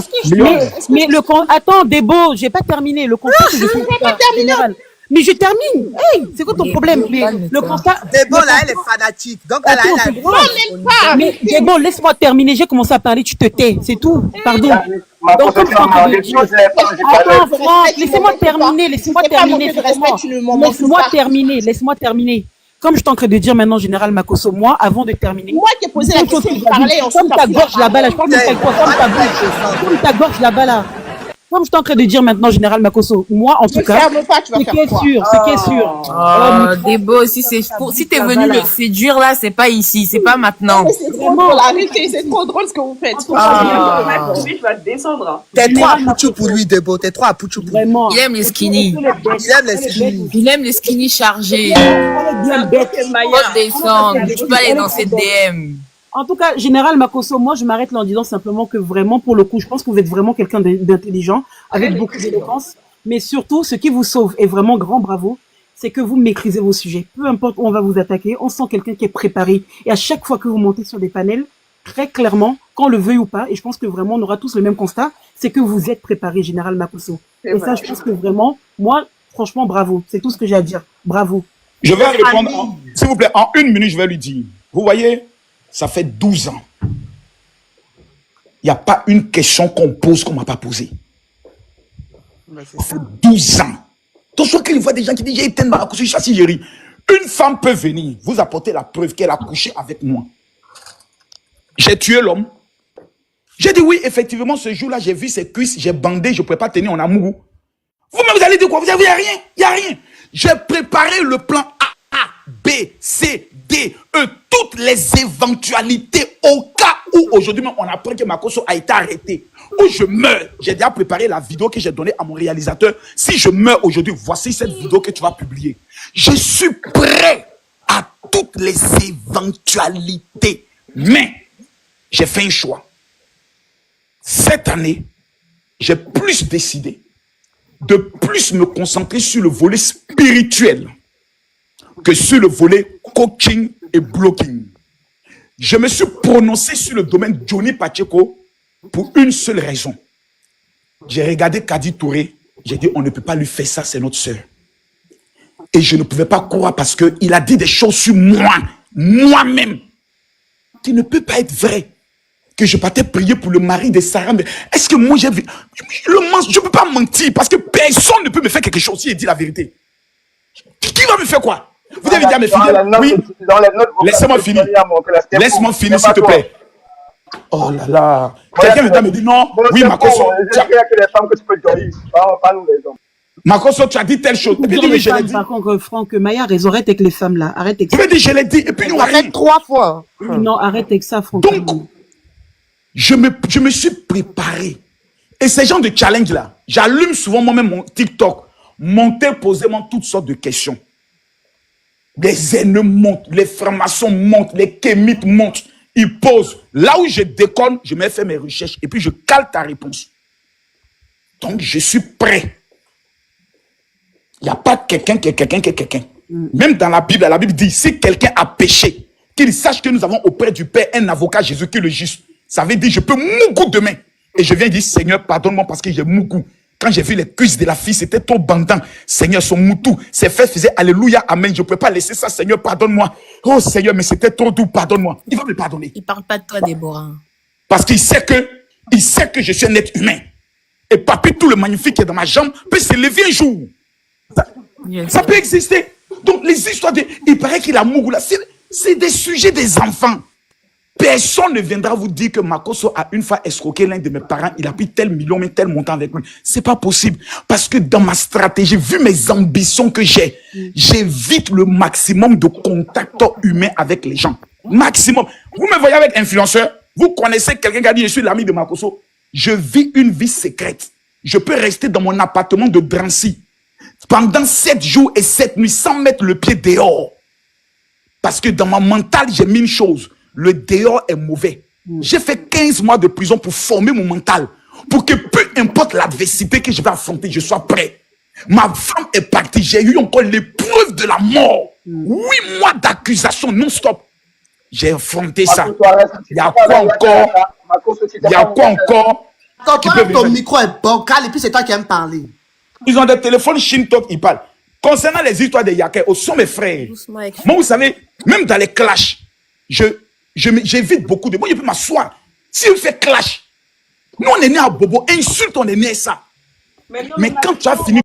Mais attends, Debo, j'ai pas terminé. Le constat, je suis pas général. Mais je termine. Hey, c'est quoi ton problème? Le constat.
Debo, là, elle est fanatique. Donc, elle a le droit.
Même pas.
Mais Debo, laisse-moi terminer. J'ai commencé à parler, tu te tais. C'est tout. Pardon. Donc, comme je suis en train de dire. Attends, Franck, laissez-moi terminer. Laissez-moi terminer. Comme je suis en train de dire maintenant, Général Makosso, moi, avant de terminer.
Moi qui ai posé la question, je parlais
comme ta gorge là-bas, là, je parle de ta gorge, comme ta gorge là-bas, là. Comme je suis en train de dire maintenant, Général Makosso, moi, en tout cas, ce qui est sûr.
Debo, si t'es venu le séduire là, c'est pas ici, c'est pas maintenant.
C'est trop drôle, arrêtez, c'est trop drôle ce que vous faites.
Je vais descendre.
T'es trop à Pouchou pour lui, Debo. T'es trop à Pouchou pour lui.
Il aime les skinny. Il aime les skinny chargés. Faut descendre. Tu peux aller dans cette DM.
En tout cas, Général Makosso, moi, je m'arrête là en disant simplement que vraiment, pour le coup, je pense que vous êtes vraiment quelqu'un d'intelligent, avec beaucoup d'éloquence. Mais surtout, ce qui vous sauve, et vraiment grand bravo, c'est que vous maîtrisez vos sujets. Peu importe où on va vous attaquer, on sent quelqu'un qui est préparé. Et à chaque fois que vous montez sur des panels, très clairement, qu'on le veuille ou pas, et je pense que vraiment on aura tous le même constat, c'est que vous êtes préparé, Général Makosso. Et ça, je pense que vraiment, moi, franchement, bravo. C'est tout ce que j'ai à dire. Bravo.
Je vais répondre, s'il vous plaît, en 1 minute, je vais lui dire. Vous voyez, ça fait 12 ans. Il n'y a pas une question qu'on pose qu'on ne m'a pas posée. Ça fait 12 ans. Donc, soit qu'il voit des gens qui disent, j'ai éteint ma couche, chassis, j'ai ri. Une femme peut venir vous apporter la preuve qu'elle a couché avec moi. J'ai tué l'homme. J'ai dit oui, effectivement, ce jour-là, j'ai vu ses cuisses, j'ai bandé, je ne pouvais pas tenir en amour. Vous-même, vous allez dire quoi? Vous avez rien, il n'y a rien. J'ai préparé le plan A, B, C, D, E, toutes les éventualités au cas où aujourd'hui même on apprend que Makosso a été arrêté. Où je meurs. J'ai déjà préparé la vidéo que j'ai donnée à mon réalisateur. Si je meurs aujourd'hui, voici cette vidéo que tu vas publier. Je suis prêt à toutes les éventualités. Mais j'ai fait un choix. Cette année, j'ai plus décidé de plus me concentrer sur le volet spirituel que sur le volet coaching et blogging. Je me suis prononcé sur le domaine Johnny Pacheco pour une seule raison. J'ai regardé Kadi Touré, j'ai dit on ne peut pas lui faire ça, c'est notre sœur. Et je ne pouvais pas croire parce qu'il a dit des choses sur moi, moi-même, qui ne peut pas être vrai. Que je partais prier pour le mari de Sarah. Mais est-ce que moi j'ai vu je ne peux pas mentir parce que personne ne peut me faire quelque chose si il dit la vérité. Qui va me faire quoi? Vous avez dit à mes fidèles, oui, laissez-moi finir. Laisse-moi finir, s'il te plaît. Oh là là. Quelqu'un me dit non. Oui, Makosso. Makosso, tu as dit telle chose. Et puis, oui, je l'ai dit.
Par contre, Franck, Maya, arrête avec les femmes là. Arrête avec ça.
Je l'ai dit, je l'ai dit. Et puis,
Arrête 3 fois.
Non, arrête avec ça, Franck.
Donc, je me suis préparé. Et ces gens de challenge là, j'allume souvent moi-même mon TikTok. Monter, poser-moi toutes sortes de questions. Les haineux montent, les francs-maçons montent, les kémites montent. Ils posent. Là où je déconne, je me fais mes recherches et puis je cale ta réponse. Donc, je suis prêt. Il n'y a pas quelqu'un qui est quelqu'un. Même dans la Bible dit, si quelqu'un a péché, qu'il sache que nous avons auprès du Père un avocat, Jésus qui est le juste. Ça veut dire, je peux mougou demain. Et je viens dire, Seigneur, pardonne-moi parce que j'ai mougou. Quand j'ai vu les cuisses de la fille, c'était trop bandant. Seigneur, son moutou, ses fesses faisaient Alléluia, Amen. Je ne pouvais pas laisser ça, Seigneur, pardonne-moi. Oh Seigneur, mais c'était trop doux, pardonne-moi. Il va me pardonner.
Il ne parle pas de toi, Déborah.
Parce qu'il sait que je suis un être humain. Et papy, tout le magnifique qui est dans ma jambe peut se lever un jour. Ça peut exister. Donc, les histoires de... Il paraît qu'il a mougou là. C'est des sujets des enfants. Personne ne viendra vous dire que Makosso a une fois escroqué l'un de mes parents. Il a pris tel million, mais tel montant avec lui. C'est pas possible. Parce que dans ma stratégie, vu mes ambitions que j'évite le maximum de contacts humains avec les gens. Maximum. Vous me voyez avec influenceur. Vous connaissez quelqu'un qui a dit je suis l'ami de Makosso. Je vis une vie secrète. Je peux rester dans mon appartement de Drancy pendant 7 jours et 7 nuits sans mettre le pied dehors. Parce que dans mon mental, j'ai mis une chose. Le dehors est mauvais. J'ai fait 15 mois de prison pour former mon mental. Pour que peu importe l'adversité que je vais affronter, je sois prêt. Ma femme est partie. J'ai eu encore l'épreuve de la mort. 8 mois d'accusation non-stop. J'ai affronté ça. Il y a quoi encore? Il y a quoi encore?
Attends, ton micro est bancal et puis c'est toi qui aimes parler.
Ils ont des téléphones Shintok, ils parlent. Concernant les histoires des Yakai, ce sont mes frères. Moi, vous savez, même dans les clashs, j'évite beaucoup de... Moi, je peux m'asseoir. Si on fait clash, nous, on est né à Bobo, insulte, on est né à ça. Mais quand tu as fini...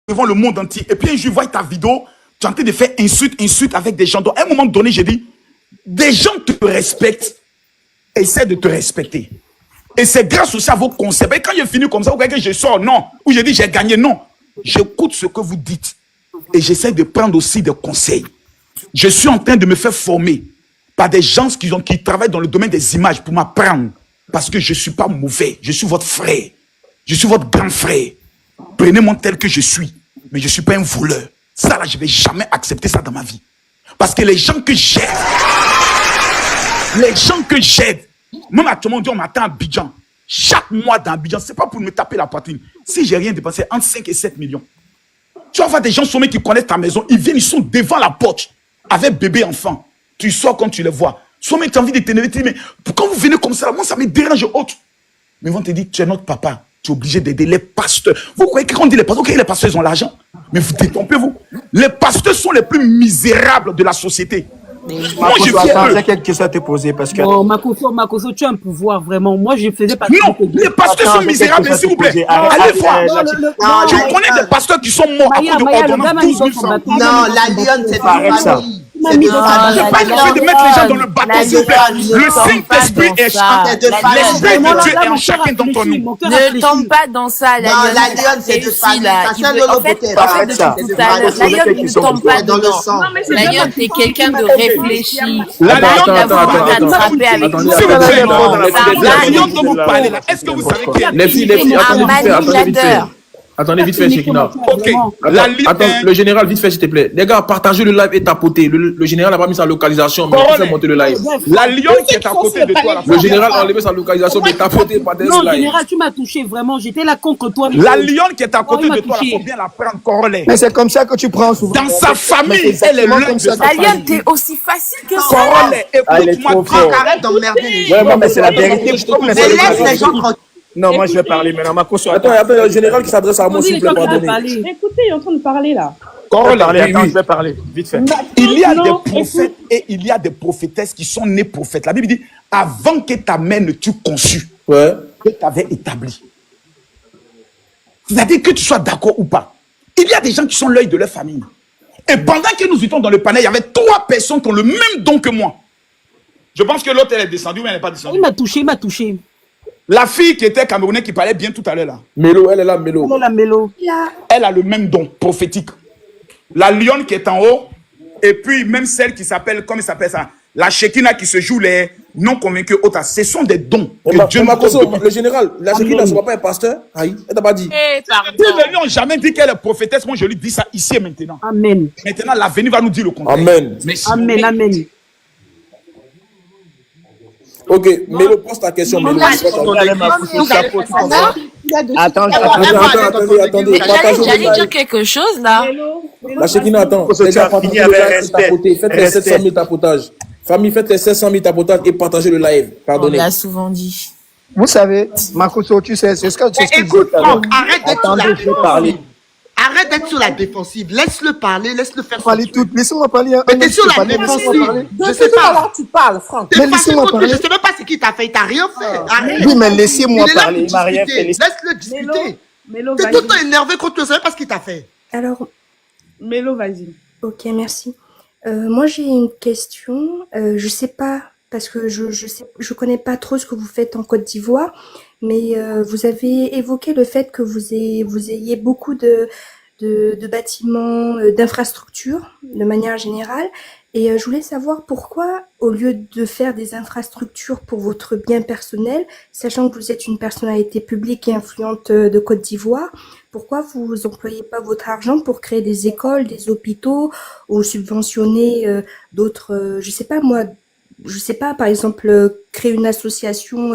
devant le monde entier. Et puis, je vois ta vidéo, tu es en train de faire insulte avec des gens. Donc, à un moment donné, j'ai dit, des gens te respectent, essaie de te respecter. Et c'est grâce aussi à vos concepts. Et quand j'ai fini comme ça, vous voyez que je sors, non. Ou je dis, j'ai gagné, non. J'écoute ce que vous dites. Et j'essaie de prendre aussi des conseils. Je suis en train de me faire former par des gens qui travaillent dans le domaine des images pour m'apprendre. Parce que je ne suis pas mauvais. Je suis votre frère. Je suis votre grand frère. Prenez-moi tel que je suis. Mais je ne suis pas un voleur. Ça, là, je ne vais jamais accepter ça dans ma vie. Parce que les gens que j'aide, même actuellement, on dit on m'attend à Abidjan. Chaque mois dans Abidjan, c'est pas pour me taper la poitrine. Si j'ai rien dépensé, entre 5 et 7 millions. Tu vas voir des gens sommés qui connaissent ta maison, ils viennent, ils sont devant la porte, avec bébé, enfant. Tu sors quand tu les vois. Sommés, tu as envie de t'énerver, mais pourquoi vous venez comme ça? Moi, ça me dérange autre. Mais ils vont te dire, tu es notre papa, tu es obligé d'aider les pasteurs. Vous croyez que quand on dit les pasteurs, les pasteurs, ils ont l'argent? Mais vous détrompez-vous. Les pasteurs sont les plus misérables de la société. Moi, je
attends, j'ai quelques questions à te poser parce que.
Oh, Makoso, tu as un pouvoir vraiment. Moi, je faisais pas.
Non, les pasteurs sont misérables, s'il vous plaît. Allez voir. Tu connais des pasteurs qui sont morts à cause de ordonnance 12 000 francs.
Non, la lionne, c'est pas ça.
Je n'ai pas envie de mettre les gens dans le bateau, s'il vous plaît. Le Saint-Esprit est l'Esprit de Dieu est en chacun d'entre nous.
Ne tombe pas dans ça, la lionne.
La lionne, c'est de famille.
En fait, depuis tout à l'heure, la lionne ne tombe pas dans le sang. La lionne, t'es quelqu'un de réfléchi.
La lionne,
il a voulu t'attraper avec tout.
s'il vous plaît, la lionne dont vous parlez là, est-ce que vous savez qui est
Les filles,
attendez
un manipulateur.
Attendez vite fait, Shekina.
Ok.
Attends, le général, vite fait, s'il te plaît. Les gars, partagez le live et tapotez. Le général n'a pas mis sa localisation, mais il fait monter le live.
La lionne qui est à côté de toi là.
Le général a enlevé sa localisation, mais tapotez, partagez
Non,
le live.
général, tu m'as touché vraiment. J'étais là contre toi.
La lionne qui est à côté de toi, il faut bien la prendre corollaire.
Mais c'est comme ça que tu prends souvent.
Dans sa famille, elle est l'un de sa
La lionne,
famille.
t'es aussi facile que ça.
Corollaire, écoute-moi bien.
Arrête d'emmerder les gens.
Ouais, moi, mais c'est la vérité.
Mais laisse les gens tranquilles.
Non, moi, je vais parler maintenant. Makoso,
Attends, le général qui s'adresse à moi, s'il vous plaît, pardonnez.
Écoutez, il est en train de parler là.
Attends, je vais parler. Vite fait.
Il y a des prophètes et il y a des prophétesses qui sont nés prophètes. La Bible dit, avant que ta mère ne t'eût conçu, que t'avais établi. C'est-à-dire que tu sois d'accord ou pas. Il y a des gens qui sont l'œil de leur famille. Et pendant que nous étions dans le panel, il y avait 3 personnes qui ont le même don que moi. Je pense que l'autre, elle est descendue, mais elle n'est pas descendue.
Il m'a touché.
La fille qui était camerounaise, qui parlait bien tout à l'heure là.
Mélo, elle est là, Mélo.
Elle est là, Mélo.
Elle a le même don prophétique. La lionne qui est en haut, et puis même celle qui s'appelle, comment il s'appelle ça? La Shekina qui se joue les non convaincus autres. Ce sont des dons que Dieu nous donne.
Le général, la Shekina, son papa est pasteur. Aïe, elle t'a pas dit.
Si les lions n'ont jamais dit qu'elle est prophétesse, moi je lui dis ça ici et maintenant.
Amen.
Maintenant, l'avenir va nous dire le contraire.
Amen.
Amen, amen.
Ok, Mélo, pose ta question. Mélo.
Attends,
attendez.
J'allais dire quelque chose là.
La Shekina, attends. Les gars, partagez le live, tapotez. Faites les 700 000 tapotages. Famille, faites les 700 000 tapotages et partagez le live.
On
Pardonnez.
l'a souvent dit.
Vous savez, Makoso, tu sais, c'est ce que tu dis.
Écoute, Franck, arrête d'être sur la
Attendez, je vais parler.
défensive. Arrête d'être sur la défensive. Laisse-le parler, laisse-le faire son
Parlez
truc.
tout. Laissez-moi parler.
Mais t'es sur la défensive. Je sais pas.
Tu parles, Franck.
T'es
Mais
passé
laissez-moi
contre lui, je
parler.
sais même pas ce qu'il t'a fait. Il t'a rien fait. Arrête.
Oui, mais laissez-moi
Il est là
parler.
pour
Il m'a rien
discuter.
fait.
Laisse-le discuter.
Mélo,
T'es tout le temps énervé contre lui, je sais même pas ce qu'il t'a fait.
Alors,
Mélo, vas-y.
ok, merci. Moi, j'ai une question. Je sais pas, parce que je connais pas trop ce que vous faites en Côte d'Ivoire, mais vous avez évoqué le fait que vous ayez beaucoup de bâtiments, d'infrastructures, de manière générale. Et je voulais savoir pourquoi, au lieu de faire des infrastructures pour votre bien personnel, sachant que vous êtes une personnalité publique et influente de Côte d'Ivoire, pourquoi vous employez pas votre argent pour créer des écoles, des hôpitaux, ou subventionner d'autres, je sais pas, par exemple, créer une association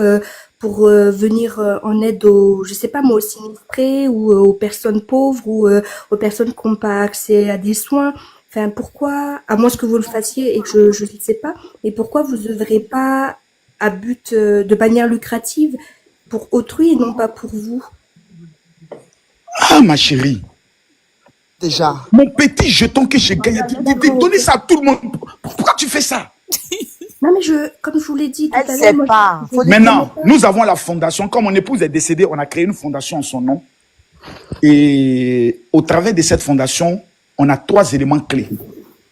pour venir en aide aux, je sais pas moi, aux sinistrés ou aux personnes pauvres ou aux personnes qui n'ont pas accès à des soins. Enfin, pourquoi, à moins que vous le fassiez et que je ne sais pas, mais pourquoi vous œuvrez pas à but de manière lucrative pour autrui et non pas pour vous?
Ah, ma chérie.
Déjà.
Mon petit jeton que j'ai gagné, donner ça à tout le monde. Pourquoi tu fais ça?
Non, mais comme je vous l'ai dit tout à l'heure,
sait
moi,
pas.
Maintenant, nous avons la fondation. Comme mon épouse est décédée, on a créé une fondation en son nom. Et au travers de cette fondation, on a 3 éléments clés.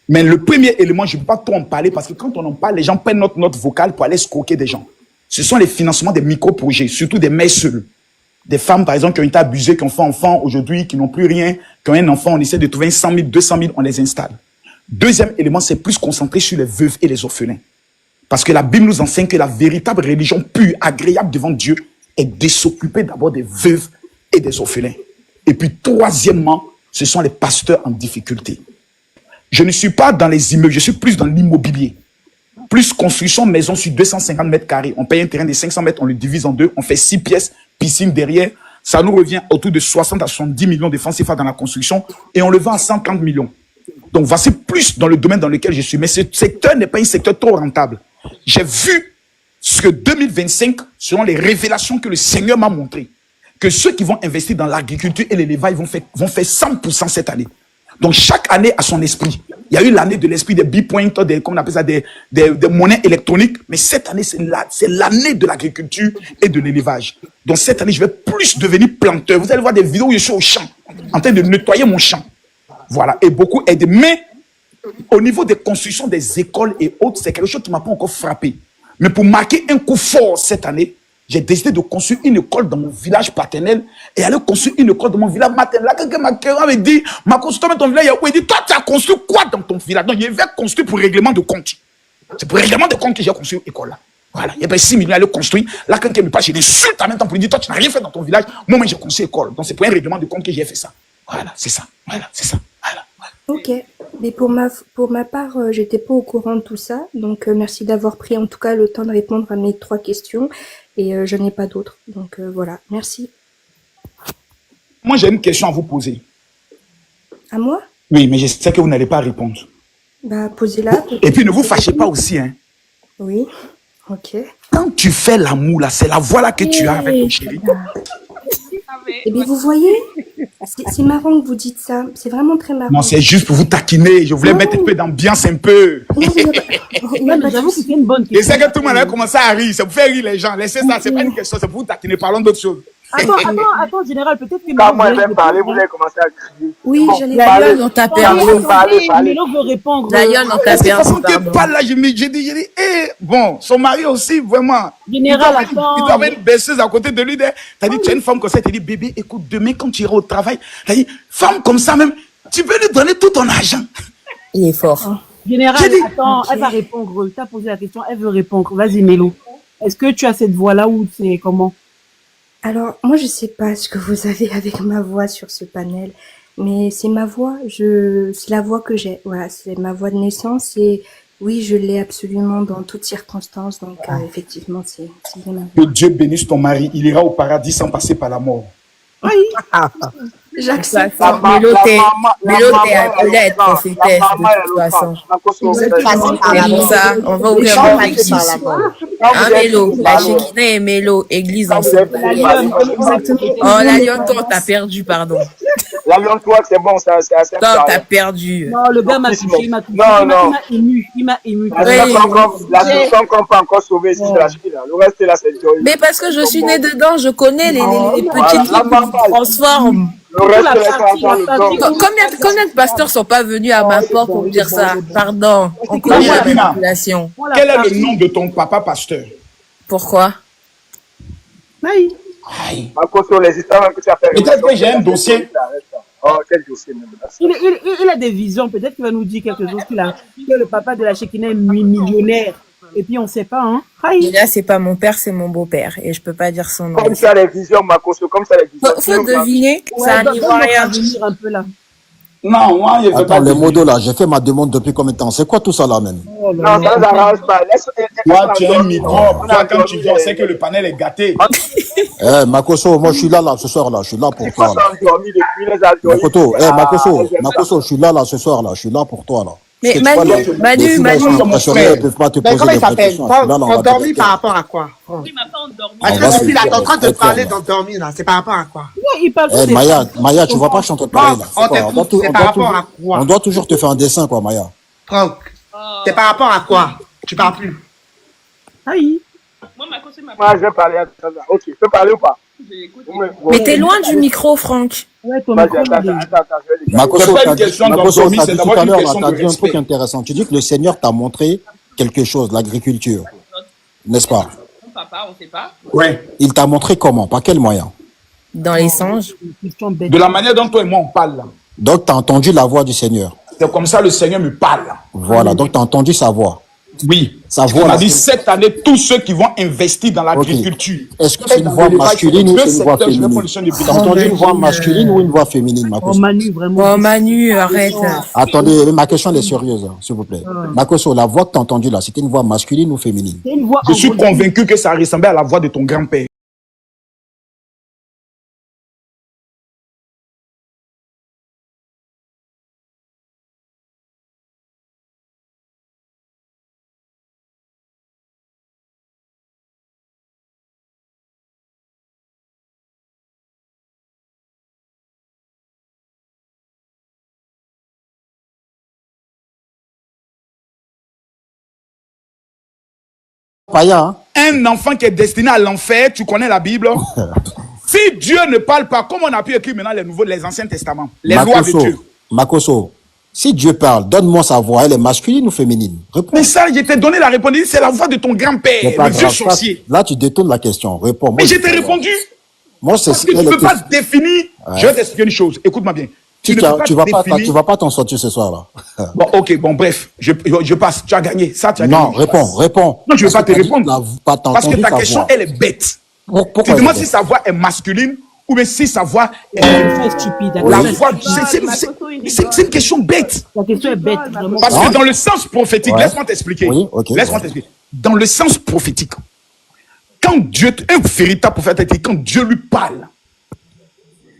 Mais le premier élément, je ne peux pas trop en parler parce que quand on en parle, les gens prennent notre note vocale pour aller escroquer des gens. Ce sont les financements des micro-projets, surtout des mères seules. Des femmes, par exemple, qui ont été abusées, qui ont fait enfant aujourd'hui, qui n'ont plus rien, qui ont un enfant, on essaie de trouver 100 000, 200 000, on les installe. Deuxième élément, c'est plus concentré sur les veuves et les orphelins. Parce que la Bible nous enseigne que la véritable religion pure, agréable devant Dieu, est de s'occuper d'abord des veuves et des orphelins. Et puis, troisièmement, ce sont les pasteurs en difficulté. Je ne suis pas dans les immeubles, je suis plus dans l'immobilier. Plus construction maison sur 250 mètres carrés. On paye un terrain de 500 mètres, on le divise en deux, on fait 6 pièces, piscine derrière. Ça nous revient autour de 60 à 70 millions de francs CFA dans la construction et on le vend à 130 millions. Donc, voici plus dans le domaine dans lequel je suis. Mais ce secteur n'est pas un secteur trop rentable. J'ai vu ce que 2025, selon les révélations que le Seigneur m'a montrées, que ceux qui vont investir dans l'agriculture et l'élevage vont faire 100% cette année. Donc, chaque année a son esprit. Il y a eu l'année de l'esprit des bitcoins, comment on appelle ça, des monnaies électroniques. Mais cette année, c'est l'année de l'agriculture et de l'élevage. Donc, cette année, je vais plus devenir planteur. Vous allez voir des vidéos où je suis au champ, en train de nettoyer mon champ. Voilà. Et beaucoup aident. Mais, au niveau des constructions des écoles et autres, c'est quelque chose qui ne m'a pas encore frappé. Mais pour marquer un coup fort cette année, j'ai décidé de construire une école dans mon village paternel et aller construire une école dans mon village maternel. Là, quelqu'un m'a dit, ma construction dans ton village, il dit, toi, tu as construit quoi dans ton village? Donc, je vais construire pour règlement de compte. C'est pour règlement de compte que j'ai construit l'école là. Voilà. Il y a 6 millions à le construire. Là, quelqu'un me parle, je l'insulte en même temps pour lui dire, toi, tu n'as rien fait dans ton village. Moi, j'ai construit l'école. Donc, c'est pour un règlement de compte que j'ai fait ça. Voilà, c'est ça. Voilà, c'est ça. Voilà.
Ok, mais pour ma part, j'étais pas au courant de tout ça, donc merci d'avoir pris en tout cas le temps de répondre à mes 3 questions, et je n'ai pas d'autres, donc voilà, merci.
Moi, j'ai une question à vous poser.
À moi?
Oui, mais je sais que vous n'allez pas répondre.
Bah, posez-la.
Et puis, ne vous fâchez pas aussi, hein.
Oui, ok.
Quand tu fais l'amour, là, c'est la voix là que tu as avec ton chéri.
Eh bien, vous voyez, c'est marrant que vous dites ça. C'est vraiment très marrant.
Non, c'est juste pour vous taquiner. Je voulais mettre un peu d'ambiance, un peu.
J'avoue que c'est une bonne question.
Et c'est que tout le monde a commencé à rire. Ça vous fait rire les gens. Laissez ça, c'est pas une question, c'est pour vous taquiner. Parlons d'autre chose.
Attends, général, peut-être que...
Quand moi, je vais parler, vous allez commencer à crier.
Oui, j'allais
D'ailleurs, on t'a perdu.
Mélo veut répondre.
D'ailleurs, on t'a
C'est pas
perdu.
moi qui parle là. J'ai dit, bon, son mari aussi, vraiment.
Général,
Il doit avoir une baisseuse à côté de lui. T'as dit, tu as une femme comme ça. T'as dit, bébé, écoute, demain, quand tu iras au travail, t'as dit, femme comme ça même, tu peux lui donner tout ton argent.
Il est fort.
Général, attends, elle va répondre. Tu as posé la question, elle veut répondre. Vas-y, Mélo. Est-ce que tu as cette voix-là ou c'est comment?
Alors, moi, je sais pas ce que vous avez avec ma voix sur ce panel, mais c'est ma voix, c'est la voix que j'ai. Voilà, c'est ma voix de naissance et oui, je l'ai absolument dans toutes circonstances, donc effectivement, c'est bien ma voix.
Que Dieu bénisse ton mari. Il ira au paradis sans passer par la mort.
Oui. J'accepte.
Mélo, t'es appelé à être prophétesse de toute façon. C'est pour ça, on va ouvrir mon église. Hein, Mélo, la Shekinah et Mélo, église ensemble. Oh, la Lyon, toi, t'as perdu, pardon.
La Lyon, toi, c'est bon, c'est assez.
Toi, t'as perdu.
Non, le gars m'a touché, il m'a touché.
Non.
Il m'a ému.
La solution qu'on peut encore sauver, c'est la Shekinah. Le reste, là, c'est Dieu.
Mais parce que je suis née dedans, je connais les petits trucs qui transforment. Combien de pasteurs sont pas venus à ma porte pour me dire ça? Pardon, on connaît la manipulation.
Quel est le nom de ton papa pasteur?
Pourquoi?
Oui.
Peut-être que j'ai un dossier.
Oh, quel dossier même.
Il a des visions, peut-être qu'il va nous dire quelque chose que le papa de la Shekinah est millionnaire. Et puis on sait pas, hein.
Là, c'est pas mon père, c'est mon beau-père. Et je peux pas dire son nom.
Comme ça, les visions, Makoso, comme ça, les visions.
Faut deviner, ça n'arrive à rien.
Un peu là.
Non, moi, il
Attends, les modos là, j'ai fait ma demande depuis combien de temps? C'est quoi tout ça là, même?
Non, ça n'arrange pas.
Toi, tu as un micro. Toi, quand tu viens, on sait que le panel est gâté.
Makoso, moi, je suis là, ce soir, là. Je suis là pour toi, là. Makoso, je suis là, ce soir, là. Je suis là pour toi, là.
Mais Manu,
mais
comment il s'appelle? Endormi par rapport à quoi?
Il m'a pas endormi.
Parce que il est en train de parler d'endormi, là. C'est par rapport à quoi?
Il parle
Maya, tu vois pas que je suis en train de parler, là.
C'est par rapport à quoi?
On doit toujours te faire un dessin, quoi, Maya.
Franck, c'est par rapport à quoi? Tu parles plus.
Aïe.
Moi, je vais parler à ça. Ok, je peux parler ou pas?
Mais t'es loin du micro, Franck.
Ouais, ton micro,
Makoso, t'as dit tout à l'heure, t'as dit un truc intéressant. Tu dis que le Seigneur t'a montré quelque chose, l'agriculture. N'est-ce pas?
Mon papa, on sait pas.
Ouais.
Il t'a montré comment? Par quel moyen?
Dans les songes.
De la manière dont toi et moi on parle là.
Donc, t'as entendu la voix du Seigneur.
C'est comme ça le Seigneur me parle.
Voilà, donc t'as entendu sa voix.
Oui.
Sa
On
voix
a
là.
dit cette année, tous ceux qui vont investir dans l'agriculture.
Est-ce que c'est une voix masculine ou c'est une voix féminine? T'as entendu une voix masculine ou une voix féminine,
Oh,
Makoso?
Manu, vraiment.
Oh, Manu, arrête.
Attendez, ma question elle est sérieuse, hein, s'il vous plaît. Makoso, la voix que t'as entendue là, c'était une voix masculine ou féminine?
C'est une voix
Je suis
envolée.
convaincu que ça ressemblait à la voix de ton grand-père.
Paya, hein?
Un enfant qui est destiné à l'enfer, tu connais la Bible. Si Dieu ne parle pas, comment on a pu écrire maintenant les Anciens Testaments, les lois de Dieu?
Makoso, si Dieu parle, donne-moi sa voix, elle est masculine ou féminine? Réponds.
Mais ça, je t'ai donné la réponse. C'est la voix de ton grand-père,
C'est pas
le vieux
grave. Ça,
sorcier.
là, tu détournes la question. Réponds.
Mais je t'ai répondu.
Moi, c'est
Parce que tu ne peux pas définir. Je vais t'expliquer une chose. Écoute-moi bien. Tu ne peux pas définir.
Tu vas pas t'en sortir ce soir là.
Bon, ok, bon, bref. Je passe. Tu as gagné. Ça, tu as gagné.
Non, réponds.
Non, je ne vais pas te répondre.
Parce
que ta question, elle est bête. Tu demandes si sa voix est masculine ou bien si sa voix est
stupide.
La voix, c'est une question bête.
La question est bête, vraiment.
Parce que dans le sens prophétique, laisse-moi t'expliquer.
Oui, ok.
Laisse-moi t'expliquer. Dans le sens prophétique, quand Dieu, un véritable prophète, quand Dieu lui parle,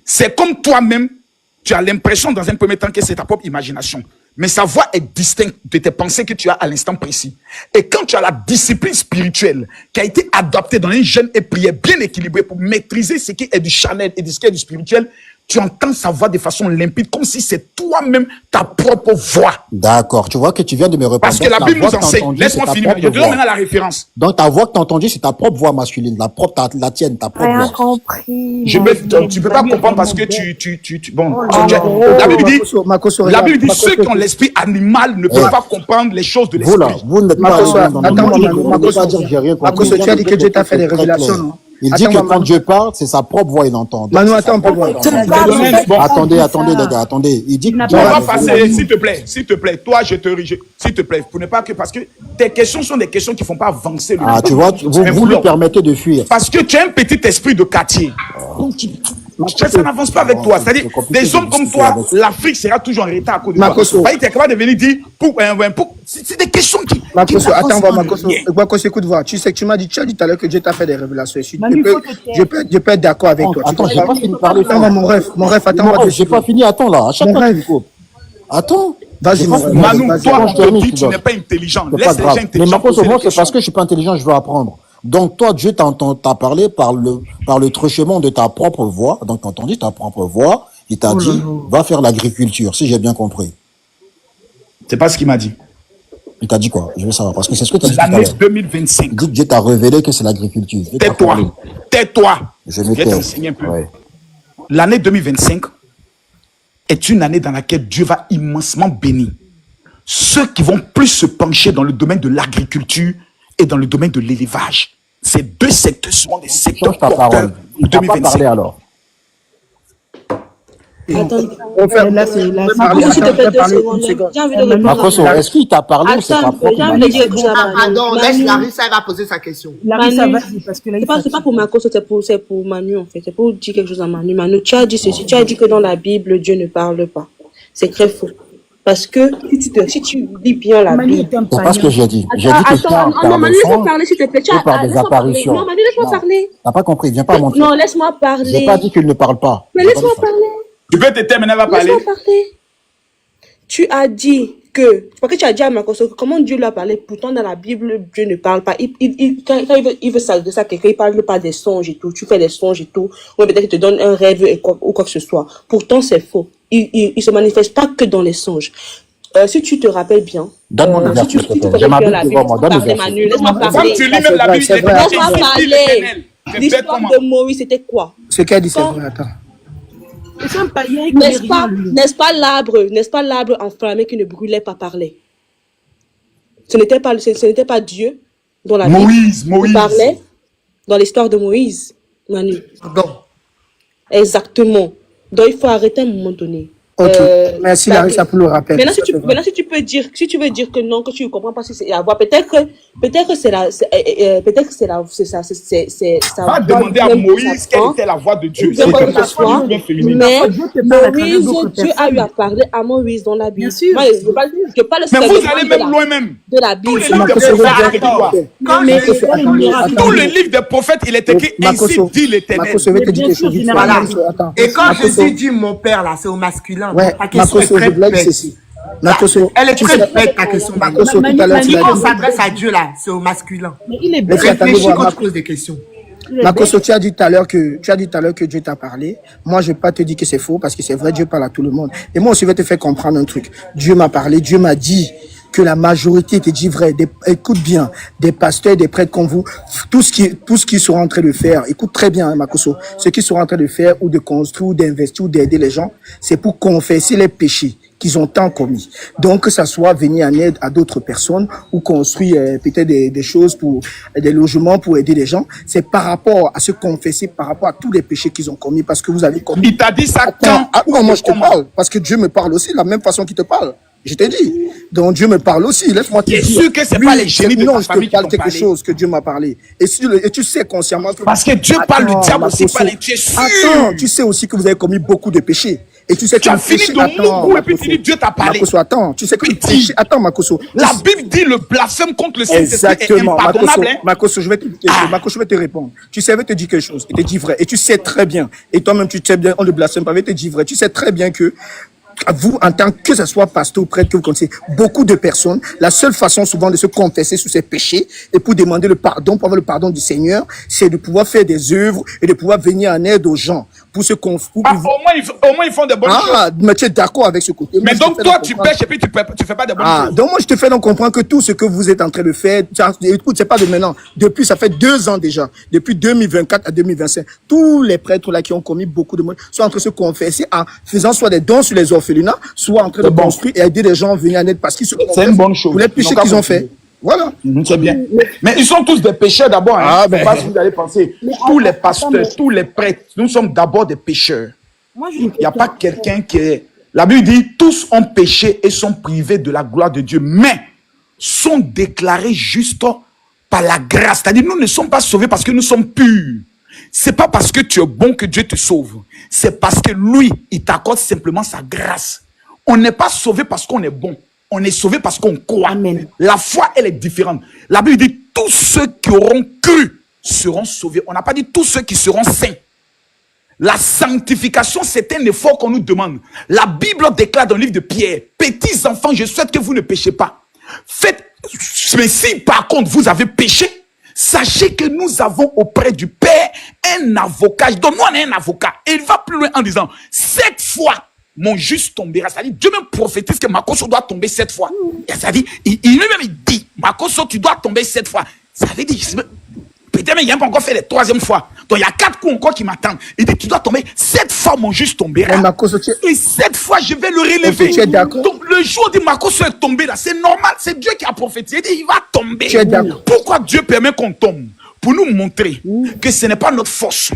c'est comme toi-même, tu as l'impression dans un premier temps que c'est ta propre imagination. Mais sa voix est distincte de tes pensées que tu as à l'instant précis. Et quand tu as la discipline spirituelle qui a été adoptée dans un jeûne et prière bien équilibré pour maîtriser ce qui est du charnel et ce qui est du spirituel, tu entends sa voix de façon limpide, comme si c'est toi-même ta propre voix.
D'accord, tu vois que tu viens de me répondre.
Parce que la Bible nous enseigne. Laisse-moi finir. Je te donne maintenant la référence.
Donc ta voix que tu as entendue, c'est ta propre voix masculine, la tienne, ta propre voix.
compris.
Tu peux pas comprendre parce que la Bible dit ceux qui ont l'esprit animal ne peuvent pas comprendre les choses de l'esprit.
Vous là, vous n'êtes pas...
Makoso, tu as dit que Dieu t'a fait des révélations, non?
Il dit que quand Dieu parle, c'est sa propre voix, il entend.
Manu, attends, on peut voir.
Attendez, les gars, attendez. Il dit que...
On va passer, s'il te plaît. Toi, s'il te plaît, pour ne pas que, parce que tes questions sont des questions qui ne font pas avancer le débat.
Ah, tu vois, vous lui permettez de fuir.
Parce que tu as un petit esprit de quartier. Donc, ça n'avance pas avec toi. C'est-à-dire, des hommes comme toi, l'Afrique sera toujours en retard à cause de toi. Tu es capable de venir dire, c'est des questions qui...
Makoso, attends, Makoso, écoute, voir. Tu sais que tu m'as dit tout à l'heure que Dieu t'a fait des révélations. Je peux être d'accord avec toi.
Attends, j'ai pas fini de parler.
Attends, mon rêve, attends.
J'ai pas fini, attends là. À chaque fois, tu coupes. Attends.
Vas-y, mon rêve.
Manu, toi, on te dit, tu n'es pas intelligent. Laisse les gens intelligents.
Mais Makoso, moi, c'est parce que je suis pas intelligent, je veux apprendre. Donc, toi, Dieu t'a parlé par le truchement de ta propre voix. Donc, t'as entendu ta propre voix. Il t'a dit, va faire l'agriculture, si j'ai bien compris.
C'est pas ce qu'il m'a dit.
Il t'a dit quoi? Je veux savoir, parce que c'est ce que tu as dit.
L'année 2025.
Il dit que Dieu t'a révélé que c'est l'agriculture.
Tais-toi.
Je
vais t'enseigner un peu. Ouais. L'année 2025 est une année dans laquelle Dieu va immensément bénir ceux qui vont plus se pencher dans le domaine de l'agriculture et dans le domaine de l'élevage. Ces deux secteurs seront des secteurs porteurs en 2025.
Parler alors. Makoso, est-ce qu'il t'a parlé ou c'est pas propre?
Pardon, laisse Larissa, elle va poser sa question.
Larissa, vas-y, parce que
c'est pas pour Makoso, c'est pour Manu, en fait. C'est pour dire quelque chose à Manu. Manu, tu as dit ceci. Tu as dit que dans la Bible, Dieu ne parle pas. C'est très faux. Parce que si tu lis bien la Bible...
C'est pas ce que j'ai dit. J'ai dit que
non, Manu, laisse-moi parler, s'il te plaît.
Par des apparitions.
Non, Manu, laisse-moi parler.
T'as pas compris, viens pas mentir.
Non, laisse-moi parler.
J'ai pas dit qu'il ne parle pas.
Mais laisse-moi parler.
Tu peux te terminer, va parler.
Laisse-moi parler. Tu as dit que... Parce que tu as dit à Makoso comment Dieu lui a parlé. Pourtant, dans la Bible, Dieu ne parle pas. Quand il veut ça de ça, quelqu'un, il parle pas des songes et tout. Tu fais des songes et tout. Ou peut-être qu'il te donne un rêve ou quoi que ce soit. Pourtant, c'est faux. Il se manifeste pas que dans les songes. Si tu te rappelles bien,
donne-moi le verset, s'il te plaît. J'ai ma Bible devant moi. Donne le verset.
Laisse-moi parler.
Tu lis même la Bible,
laisse-moi parler. L'histoire de Moïse, c'était quoi?
Ce qu'elle dit, c'est vrai, attends.
N'est-ce pas l'arbre enflammé qui ne brûlait pas parler? Ce n'était pas Dieu dont la Bible parlait dans l'histoire de Moïse, Manu.
Non.
Exactement. Donc il faut arrêter à un moment donné.
Ok, merci
bah,
Larissa pour le rappel.
maintenant, si tu veux dire que non, que tu ne comprends pas si c'est la voix, peut-être que c'est ça,
Va demander à Moïse quelle était la voix de Dieu. C'est comme ça soit
mais Moïse, Dieu a eu à parler à Moïse dans la Bible.
Bien sûr.
Moi, je parle
Mais vous allez même loin même.
de la Bible.
Tout le livre des prophètes, il est écrit ainsi dit l'Éternel.
Makoso, je vais te dire quelque chose.
Voilà.
Attends.
Et quand Jésus dit mon père, là, c'est au masculin.
Ouais,
Ta question
Makoso,
est
je
très
voulais
bête.
ceci. Makoso,
Elle est
tu
très
sais,
bête, ta question.
Makoso, tout à l'heure, tu
Quand
l'as
on
dit.
s'adresse à Dieu, là, c'est au masculin.
Mais il est
Mais tu attendais
Réfléchis
voir,
quand tu
Makoso.
poses des questions.
Makoso, tu as dit tout à l'heure que Dieu t'a parlé. Moi, je vais pas te dire que c'est faux parce que c'est vrai, Dieu parle à tout le monde. Et moi aussi, je vais te faire comprendre un truc. Dieu m'a parlé, Dieu m'a dit que la majorité te dit vrai. Écoute bien, des pasteurs, des prêtres comme vous, tout ce qu'ils sont en train de faire, écoute très bien, hein, Makoso, ce qu'ils sont en train de faire ou de construire, ou d'investir, ou d'aider les gens, c'est pour confesser les péchés qu'ils ont tant commis. Donc, que ça soit venir en aide à d'autres personnes ou construire peut-être des choses pour des logements pour aider les gens, c'est par rapport à se confesser, par rapport à tous les péchés qu'ils ont commis, parce que vous avez commis.
Il t'a dit ça
Attends,
quand?
non, moi je te parle, parce que Dieu me parle aussi de la même façon qu'il te parle. Je t'ai dit. Donc Dieu me parle aussi. Laisse-moi te dire.
T'es sûr que c'est
Oui,
pas les génies de
non,
ta
je
famille
te parle
qui t'ont
quelque
parlé?
chose que Dieu m'a parlé. Et tu sais consciemment que...
Parce que Dieu parle, le
Attends,
diable aussi
Makoso.
parle. Tu es sûr?
Attends, tu sais aussi que vous avez commis beaucoup de péchés. Et tu sais que
Tu as
le
fini
péché...
de
Attends,
mourir et puis
Makoso.
tu dis Dieu t'a parlé.
Makoso, attends, tu sais que le péché... Attends, Makoso.
La Bible dit le blasphème contre le Saint-Esprit est
Exactement, Makoso,
impardonnable. Hein?
Makoso, je vais te dire quelque chose. Makoso, je vais te répondre. Tu sais, je vais te dire quelque chose. Et te dire vrai. Et tu sais très bien. Et toi-même, tu sais bien, on ne blasphème pas. Je vais te dire vrai. Tu sais très bien que vous, en tant que ce soit pasteur ou prêtre, que vous connaissez beaucoup de personnes, la seule façon souvent de se confesser sur ses péchés et pour demander le pardon, pour avoir le pardon du Seigneur, c'est de pouvoir faire des œuvres et de pouvoir venir en aide aux gens. Pour se confondre.
Au moins, ils font des bonnes choses.
Mais tu es d'accord avec ce côté.
Mais donc, toi, tu pêches et puis tu fais pas des bonnes choses.
Donc, moi, je te fais donc comprendre que tout ce que vous êtes en train de faire, écoute, c'est pas de maintenant. Depuis, ça fait 2 ans déjà. Depuis 2024 à 2025, tous les prêtres là qui ont commis beaucoup de mal sont en train de se confesser en faisant soit des dons sur les orphelinats, soit en train de construire et aider les gens à venir en aide parce qu'ils se confessent
une bonne chose.
pour les péchés qu'ils ont fait. Voilà.
C'est bien. Mais ils sont tous des pécheurs d'abord. Hein.
Ah,
Je sais pas si vous allez penser. Tous les pasteurs, tous les prêtres, nous sommes d'abord des pécheurs. Il n'y a pas quelqu'un qui est... La Bible dit, tous ont péché et sont privés de la gloire de Dieu, mais sont déclarés justes par la grâce. C'est-à-dire, nous ne sommes pas sauvés parce que nous sommes purs. C'est pas parce que tu es bon que Dieu te sauve. C'est parce que lui, il t'accorde simplement sa grâce. On n'est pas sauvé parce qu'on est bon. On est sauvé parce qu'on croit.
Amen.
La foi, elle est différente. La Bible dit, tous ceux qui auront cru seront sauvés. On n'a pas dit tous ceux qui seront saints. La sanctification, c'est un effort qu'on nous demande. La Bible déclare dans le livre de Pierre, petits enfants, je souhaite que vous ne péchez pas. Faites, mais si par contre vous avez péché, sachez que nous avons auprès du Père un avocat. Donc nous on a un avocat. Et il va plus loin en disant, 7 fois, mon juste tombera. C'est-à-dire, Dieu même prophétise que Makoso doit tomber 7 fois. C'est-à-dire, il lui-même dit, Makoso, tu dois tomber 7 fois. Ça veut dire, peut-être même il n'a pas encore fait la 3e fois. Donc il y a 4 coups encore qui m'attendent. Il dit, tu dois tomber 7 fois, mon juste tombera. Et 7 fois, je vais le relever.
Tu es d'accord?
Donc le jour où Makoso est tombé là, c'est normal, c'est Dieu qui a prophétisé. Il dit, il va tomber.
Tu es d'accord?
Pourquoi Dieu permet qu'on tombe? Pour nous montrer que ce n'est pas notre force.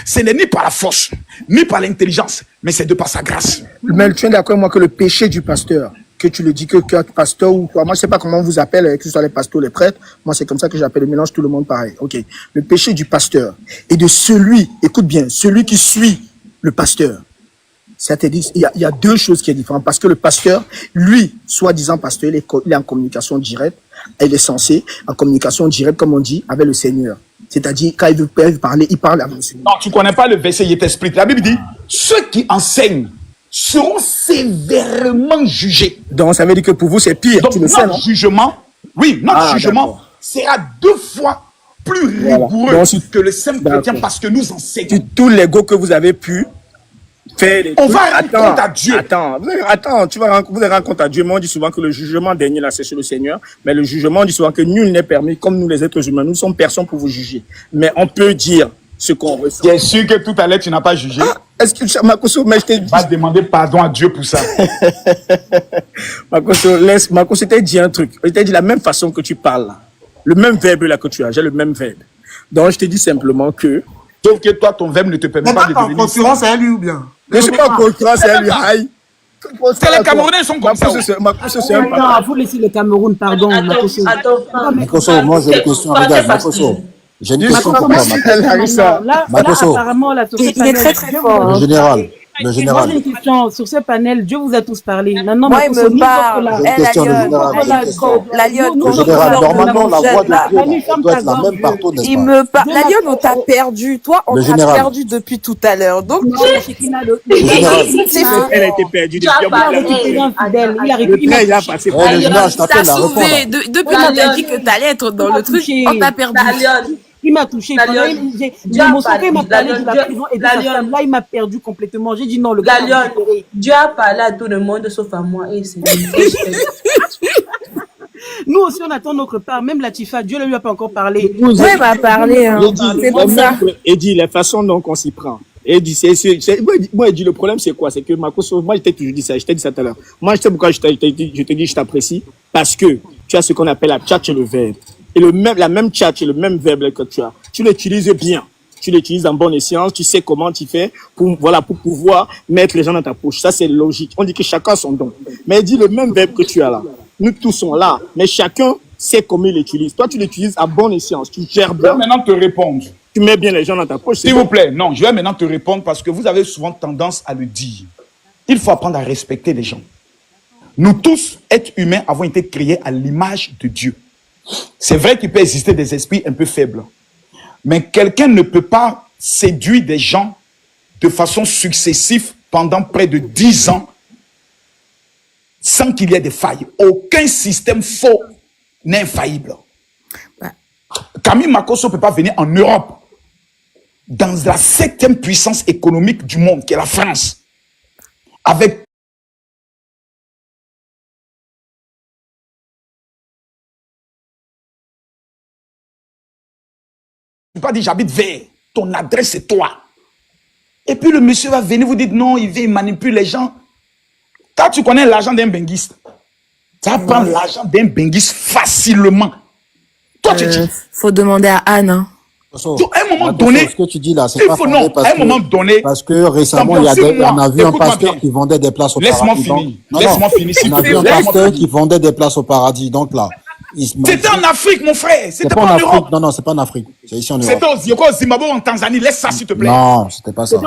Ce n'est ni par la force, ni par l'intelligence, mais c'est de par sa grâce.
Mais tu es d'accord avec moi que le péché du pasteur, que tu le dis que pasteur ou toi, moi je sais pas comment on vous appelle, que ce soit les pasteurs ou les prêtres, moi c'est comme ça que j'appelle, le mélange tout le monde pareil. Ok. Le péché du pasteur et de celui, écoute bien, celui qui suit le pasteur. C'est-à-dire, il y a 2 choses qui sont différentes. Parce que le pasteur, lui, soi-disant pasteur, il est en communication directe. Il est censé, en communication directe, comme on dit, avec le Seigneur. C'est-à-dire, quand il veut parler, il parle avec le Seigneur.
Non, tu ne connais pas le verset, il t'explique. La Bible dit, ceux qui enseignent seront sévèrement jugés.
Donc, ça veut dire que pour vous, c'est pire.
Donc,
tu le sais, non?
Notre jugement sera 2 fois plus rigoureux que le simple chrétien parce que nous enseignons.
Tout l'ego que vous avez pu faire.
On va rendre compte à Dieu.
Attends, vous allez rendre compte à Dieu. Moi, on dit souvent que le jugement dernier, là, c'est sur le Seigneur. Mais le jugement, on dit souvent que nul n'est permis, comme nous les êtres humains. Nous ne sommes personne pour vous juger. Mais on peut dire ce qu'on ressent.
Bien sûr que tout à l'heure, tu n'as pas jugé.
Est-ce que Makoso, mais je t'ai dit.
Va demander pardon à Dieu pour ça.
Makoso, je t'ai dit un truc. Je t'ai dit la même façon que tu parles là. Le même verbe là que tu as. J'ai le même verbe. Donc, je te dis simplement que.
Sauf que toi, ton verbe ne te permet pas de devenir.
en concurrence à lui ou bien?
Je ne suis pas en concurrence à lui. Aïe.
C'est les Camerounais, ils sont comme ça.
Makoso, c'est un
Non,
papa.
vous laissez le Cameroun, pardon, Makoso.
Makoso, moi j'ai une question. Regarde, Makoso. J'ai une question pour toi, Makoso.
Là,
Makoso.
apparemment, là, sur ce
Il est
panel,
très très
Dieu
fort.
vous a-
Le général. Le
Moi,
général.
j'ai une question. Sur ce panel, Dieu vous a tous parlé. Maintenant,
Moi, il
Makoso,
me
nous
parle.
autres, là,
J'ai une question, le
La
général. J'ai une
lionne,
question.
la lionne,
nous
Le
autres,
général,
là,
normalement, la voix de
là.
Dieu
Manu,
elle
ferme
doit
ta
être la
gorge.
même partout, n'est-ce
Il
pas?
me parle.
Dieu
La
m'a-
lionne, on t'a perdu. Toi, on
Le
t'a
général.
perdu depuis tout à l'heure. Donc,
Non, Shekina,
Le général.
c'est fou.
Elle a été perdue
il a
depuis un moment.
récupéré un fidèle. Il a
Le
récupéré.
train, il a passé
Eh,
par
le général, je
T'as
t'appelle à répondre.
sauvé. Depuis qu'on t'a dit que t'allais être dans le truc, on t'a perdu.
Il m'a touché. J'ai l'émotion quand il m'a parlé de la prison et de sa femme. Là, il m'a perdu complètement. J'ai dit non, le gars.
La lionne, Dieu a parlé à tout le monde sauf à moi. Et c'est
Nous aussi, on attend notre part. Même Latifa, Dieu ne lui a pas encore parlé.
Ouais, va parler. Hein. C'est pour ça.
Et dit la façon dont on s'y prend. Et dit, moi, il dit, le problème, c'est quoi? C'est que Makoso, moi, je t'ai toujours dit ça, je t'ai dit ça tout à l'heure. Moi, je sais pourquoi je te dis, je t'apprécie. Parce que tu as ce qu'on appelle la tchatch et le verbe. Et la même tchatch et le même verbe que tu as. Tu l'utilises bien. Tu l'utilises en bonne escience. Tu sais comment tu fais pour pouvoir mettre les gens dans ta poche. Ça, c'est logique. On dit que chacun a son don. Mais il dit le même verbe que tu as là. Nous tous sommes là. Mais chacun sait comment il l'utilise. Toi, tu l'utilises à bonne escience. Tu gères
Je vais
bien.
maintenant te répondre.
Tu mets bien les gens dans ta poche.
S'il vous plaît, non, je vais maintenant te répondre parce que vous avez souvent tendance à le dire. Il faut apprendre à respecter les gens. Nous tous, êtres humains, avons été créés à l'image de Dieu. C'est vrai qu'il peut exister des esprits un peu faibles. Mais quelqu'un ne peut pas séduire des gens de façon successive pendant près de 10 ans sans qu'il y ait des failles. Aucun système faux n'est infaillible. Camille Makoso ne peut pas venir en Europe, dans la 7e puissance économique du monde, qui est la France, avec pas dit j'habite vers, ton adresse c'est toi. Et puis le monsieur va venir vous dire non, il vient, il manipule les gens. Quand tu connais l'argent d'un benguiste, tu vas prendre l'argent d'un benguiste facilement. Toi, tu dis.
Faut demander à Anne. Hein.
À un moment donné,
ce que tu dis là, c'est
il
pas
faut
fondé
non. À un moment donné,
parce que récemment, on a vu un pasteur qui vendait des places au
Laisse-moi
paradis.
finir.
Non,
Laisse-moi
non.
finir. s'il
On
te
a
plaît.
vu un
Laisse-moi
pasteur
finir.
qui vendait des places au paradis. Donc là,
C'était en Afrique, mon frère.
c'est
C'était
pas en
pas en
Afrique.
Europe.
Non, non, c'est pas en Afrique. C'est ici en
C'était
Europe.
au Zimbabwe, en Tanzanie. Laisse ça, s'il te plaît.
Non, c'était pas ça.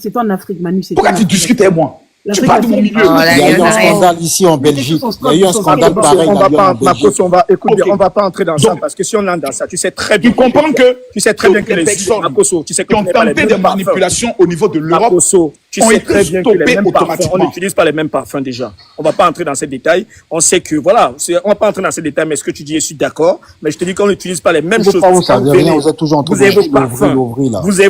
C'est en Afrique, Manu.
Pourquoi tu discutes avec moi? Tu parles de mon milieu.
Il y a eu un scandale ici en Belgique. Il y a eu un scandale pareil
On va
d'ailleurs en
pas,
Belgique.
Marcos, on va pas entrer dans ça parce que si on entre dans ça, tu sais très bien.
Tu comprends que
tu sais très bien que
toutes les
les
personnes
Marcoso, tu sais que
qui ont
tu n'es pas les
tenté
mêmes
des
parfums.
manipulations au niveau de l'Europe
Marcoso, tu
ont
sais
été
très bien que les
stoppés
mêmes parfums, on
automatiquement.
n'utilise pas les mêmes parfums déjà. On va pas entrer dans ces détails. On sait que voilà, on va pas entrer dans ces détails, mais ce que tu dis, je suis d'accord. Mais je te dis qu'on n'utilise pas les mêmes
Vous
choses.
pas, vous
Quand
savez
venez,
rien, vous êtes toujours en train
vous avez vos
de
parfums,
l'ouvrir là.
vous avez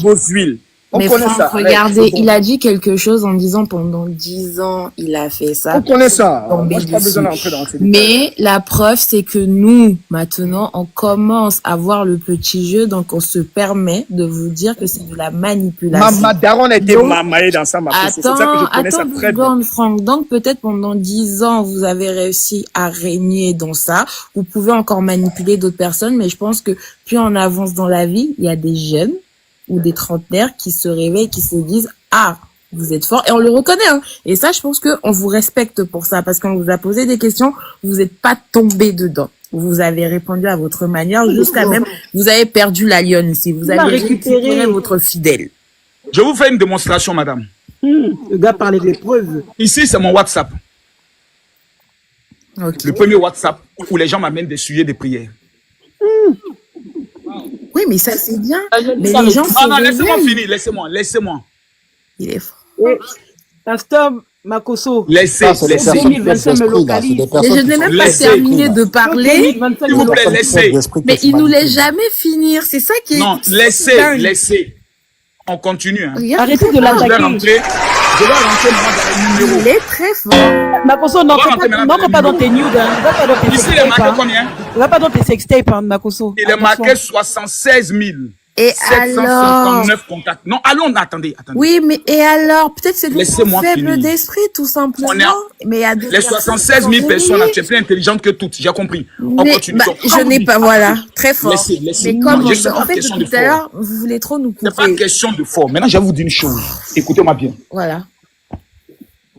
vos huiles. On
Mais
connaît
Franck,
ça.
regardez,
Bon.
il a dit quelque chose en disant pendant 10 ans, il a fait ça.
On connaît ça.
Tombé
Moi, je n'ai pas
dessus.
besoin d'entrer dans ces détails.
Mais la preuve, c'est que nous, maintenant, on commence à voir le petit jeu, donc on se permet de vous dire que c'est de la manipulation.
Ma daronne a été
Donc,
mamaillée dans ça, Marcoso. C'est ça que je connais ça
attends
très
deux
bien.
secondes, Franck. Donc, peut-être pendant 10 ans, vous avez réussi à régner dans ça. Vous pouvez encore manipuler d'autres personnes, mais je pense que plus on avance dans la vie, il y a des jeunes ou des trentenaires qui se réveillent, qui se disent « Ah, vous êtes fort !» Et on le reconnaît. Hein. Et ça, je pense qu'on vous respecte pour ça, parce qu'on vous a posé des questions, vous n'êtes pas tombé dedans. Vous avez répondu à votre manière, jusqu'à même, vous avez perdu la lionne ici. Vous avez récupéré votre fidèle.
Je vous fais une démonstration, madame.
Le gars parlait des preuves.
Ici, c'est mon WhatsApp.
Okay.
Le premier WhatsApp où les gens m'amènent des sujets de prière.
Oui, mais ça, c'est bien. Mais les gens
non, laissez-moi finir, laissez-moi.
Il est fort.
Pasteur Makoso.
Laissez.
Mais
je n'ai même pas terminé de parler.
S'il vous plaît, laissez.
Mais il nous laisse jamais finir. C'est ça qui est.
Non, laissez. On continue. Hein.
Arrêtez de l'attaquer.
Je vais rentrer dans le numéro.
Il est très fort.
Makoso, n'entre pas dans tes nudes. Ne va pas dans tes
Ici, il est marqué combien?
Ne va pas dans tes sextapes, hein, Makoso.
Il est marqué 76 000.
Et
759 contacts. Non, allons, attendez.
Oui, mais et alors, peut-être c'est
Laissez-moi
faible
finir.
d'esprit, tout simplement. Mais il y a des
les 76 000 personnes, tu es plus intelligente que toutes, j'ai compris. On
mais,
continue. Donc,
je n'ai pas, voilà, très fort.
Laissez.
Mais comme,
Non, c'est
en
pas
fait,
question
depuis
de
tout à
fort.
l'heure, vous voulez trop nous couper.
C'est pas question de fort. Maintenant, je vais vous dire une chose. Écoutez-moi bien.
Voilà.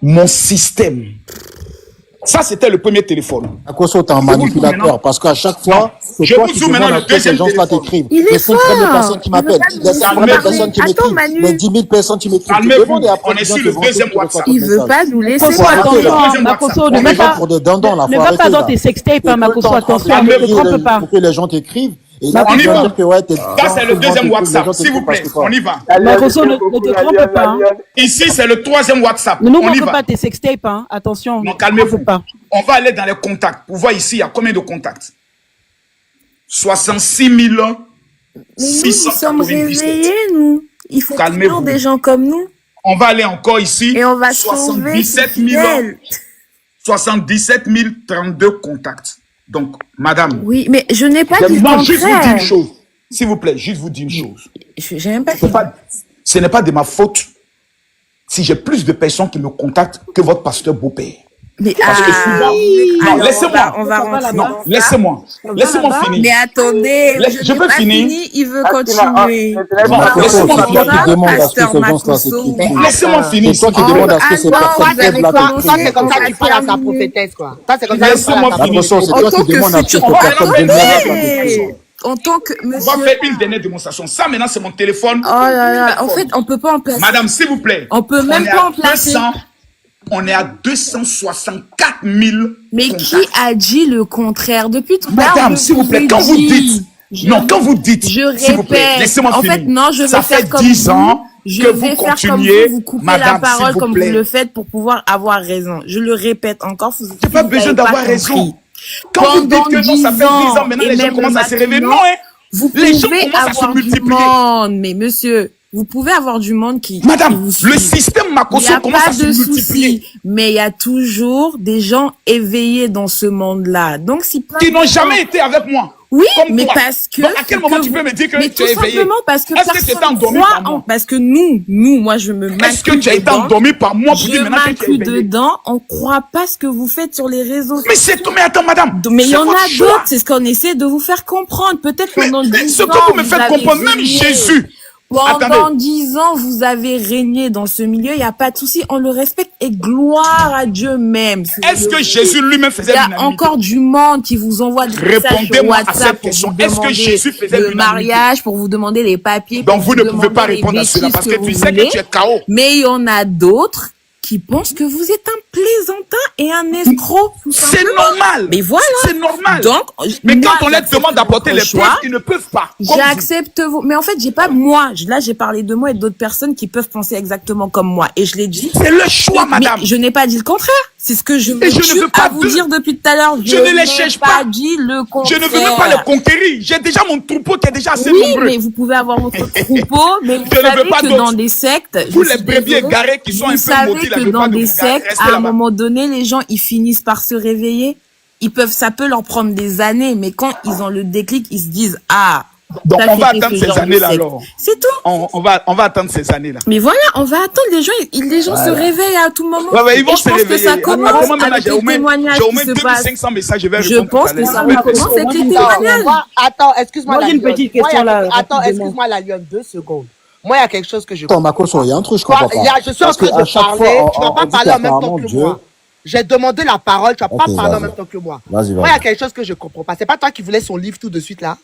mon système. Ça, c'était le premier téléphone.
Akoso, t'es un manipulateur parce qu'à chaque fois, c'est
Je
toi
vous
qui
zoome maintenant
demandes
le
à ce que ces
deuxième
gens-là
téléphone.
t'écrivent.
Il est
Les 5 premières
fort.
personnes qui m'appellent, les 5
Attends,
premières personnes qui m'écrivent,
Manu.
les 10 000 personnes qui m'écrivent.
Calmez-vous,
Demande et après,
on est sur le deuxième WhatsApp.
Il veut pas nous laisser
Makoso,
parler.
attention, Makoso, ne mets pas,
pour des dindons, là,
ne
faut
va pas
arrêter,
dans
là.
tes sextapes,
Et
hein,
tout le
Makoso,
temps en train
attention,
de
ne te
crier
trompe pas.
pour que les gens t'écrivent. Et là,
On
tu
y
vas
va.
dire que ouais, t'es
Ça, c'est le deuxième WhatsApp. S'il vous plaît, on y va.
Makoso, ne te trompe pas. Hein.
Ici, c'est le troisième WhatsApp.
Ne nous
On y
montre
va.
pas tes sextapes, hein. Attention.
Non, calmez-vous. On va aller dans les contacts. Pour voir ici, il y a combien de contacts? 66
Mais nous sommes
697.
réveillés, nous. Il faut toujours des gens comme nous.
On va aller encore ici.
Et on va sauver ces
77 032 contacts. Donc, madame.
Oui, mais je n'ai pas dit le
Moi, juste vous dire
contraire.
une chose. S'il vous plaît, juste vous dire une chose.
J'ai même pas
Ce n'est pas de ma faute si j'ai plus de personnes qui me contactent que votre pasteur beau-père.
Mais
Parce que souvent... Non, laissez-moi.
On va rentrer.
Non, laissez-moi. Laissez-moi finir.
Mais attendez,
Je peux
pas
finir.
fini, il veut continuer.
Non, laissez-moi
C'est toi qui
finir.
demandes à ce que ces gens-là t'écrivent.
Laissez-moi finir.
C'est toi qui demandes à ce que ces personnes là
Ça, c'est comme ça que tu parles à ta prophétesse, quoi. Ça, c'est comme ça que tu parles à ta
Laissez-moi
prophétesse.
finir.
C'est toi qui demandes à ce que ces personnes demeurent.
En tant que
On
monsieur.
va faire une dernière démonstration. Ça, maintenant, c'est mon téléphone.
Oh là là, en fait, on peut pas en placer.
Madame, s'il vous plaît.
On peut même
est
pas
à
en placer.
200, on est à 264 000
Mais
contacts.
qui a dit le contraire depuis tout à l'heure?
Madame, s'il vous plaît, quand vous dites, quand vous dites,
je
s'il vous plaît,
répète.
laissez-moi
En
finir.
fait, non, je vais
Ça
faire
fait
comme
10 ans
je
que
vais
vous
faire comme
continuez.
vous coupez
Madame,
la parole
s'il vous
comme
plaît.
vous le faites pour pouvoir avoir raison. Je le répète encore. Vous
J'ai pas besoin d'avoir raison. Quand vous dites que non, ça fait 10 ans, maintenant les gens commencent à se réveiller. Non, hein.
Vous
Les gens
pouvez
commencent à se
avoir du
multiplier.
monde, mais monsieur, vous pouvez avoir du monde qui...
Madame,
qui
le système Makoso commence à se multiplier.
Mais il y a toujours des gens éveillés dans ce monde-là. Donc, si plein
Qui
de
n'ont
gens-
jamais été avec moi.
Oui,
Comme
mais
toi.
parce que...
Donc, à quel moment tu peux me dire que
mais
tu
tout
es éveillé?
simplement parce que
Est-ce que tu étais
personne
endormi
croit
par moi?
parce que nous, moi, je me
Est-ce que tu as été endormi par moi pour
je
dire maintenant que tu es
m'inclus
éveillé?
dedans, on croit pas ce que vous faites sur les réseaux.
Mais c'est tout, mais attends, madame.
Mais il y
c'est
en
votre
a
choix.
d'autres, c'est ce qu'on essaie de vous faire comprendre. Peut-être pendant 10 ans.
Ce que vous me faites
avez
comprendre, même
régné.
Jésus.
Pendant
Attendez.
10 ans, vous avez régné dans ce milieu, il n'y a pas de souci, on le respecte et gloire à Dieu même.
Est-ce que Jésus lui-même faisait
Il y a
l'unanimité?
encore du monde qui vous envoie des messages sur
Répondez-moi à cette
WhatsApp pour
question.
vous
Est-ce que
demander
Jésus faisait
le
l'unanimité?
mariage, pour vous demander les papiers.
Donc
pour
vous ne pouvez
demander
pas
les
répondre à cela
bêtises
parce que tu
vous
sais que
voulez.
tu es KO.
Mais il y en a d'autres qui pensent que vous êtes un plaisantin et un escroc. tout
C'est
simplement.
normal.
Mais voilà.
C'est normal.
Donc,
mais
moi,
quand on leur
j'accepte
demande d'apporter les
votre choix.
preuves, ils ne peuvent pas. Comme vous.
J'accepte vous. Mais en fait, j'ai pas moi. Là, j'ai parlé de moi et d'autres personnes qui peuvent penser exactement comme moi. Et je l'ai dit.
C'est le choix,
Mais
madame.
je n'ai pas dit le contraire. C'est ce que je me
Et je ne
tue
veux pas
à vous dire depuis tout à l'heure.
Je ne les
n'ai
cherche pas.
dit le
Je
contraire.
ne veux même pas les conquérir. J'ai déjà mon troupeau qui est déjà assez
Oui,
nombreux.
mais vous pouvez avoir votre troupeau, mais vous
Je ne veux
savez
pas
que
d'autres.
dans des sectes,
Tous
je
les
suis
brebis
désolée,
égarés qui sont un peu
vous savez
maudits, là,
que
je veux
dans
pas de
des
vous garer.
sectes,
Restez
à un
là-bas.
moment donné, les gens, ils finissent par se réveiller. Ça peut leur prendre des années, mais quand ils ont le déclic, ils se disent, ah,
Donc
ça,
on va
c'était
attendre
ce
ces
genre de
années-là
secte.
alors.
C'est tout.
On va attendre ces années-là.
Mais voilà, on va attendre les gens. Les gens se
Voilà.
réveillent à tout moment.
Ouais, ils vont
Et je
se
pense
réveiller.
que ça commence
Attends, maintenant,
avec
j'ai
les
au moins
témoignages qui se passent.
2500 messages, je vais
Je
répondre.
pense
tout à
que
l'heure.
ça
Mais-
commence avec les témoignages.
Attends, excuse-moi.
Moi, j'ai
la
une petite
lionne.
question, là,
Attends,
rapidement.
excuse-moi la lionne, 2 secondes. Moi, il y a quelque chose que je
Attends, Makoso, il y a un truc que je
Quoi,
comprends
il y a-
pas.
je suis en
Parce
train
qu'à
de
chaque
parler,
fois,
tu vas
on
pas
dit
parler en même temps
qu'apparemment
que
Dieu...
moi. J'ai demandé la parole, tu vas pas
Ok,
parler en
vas-y.
même temps que moi.
Vas-y,
Moi, il y a
vas-y.
quelque chose que je comprends pas. C'est pas toi qui voulais son livre tout de suite là?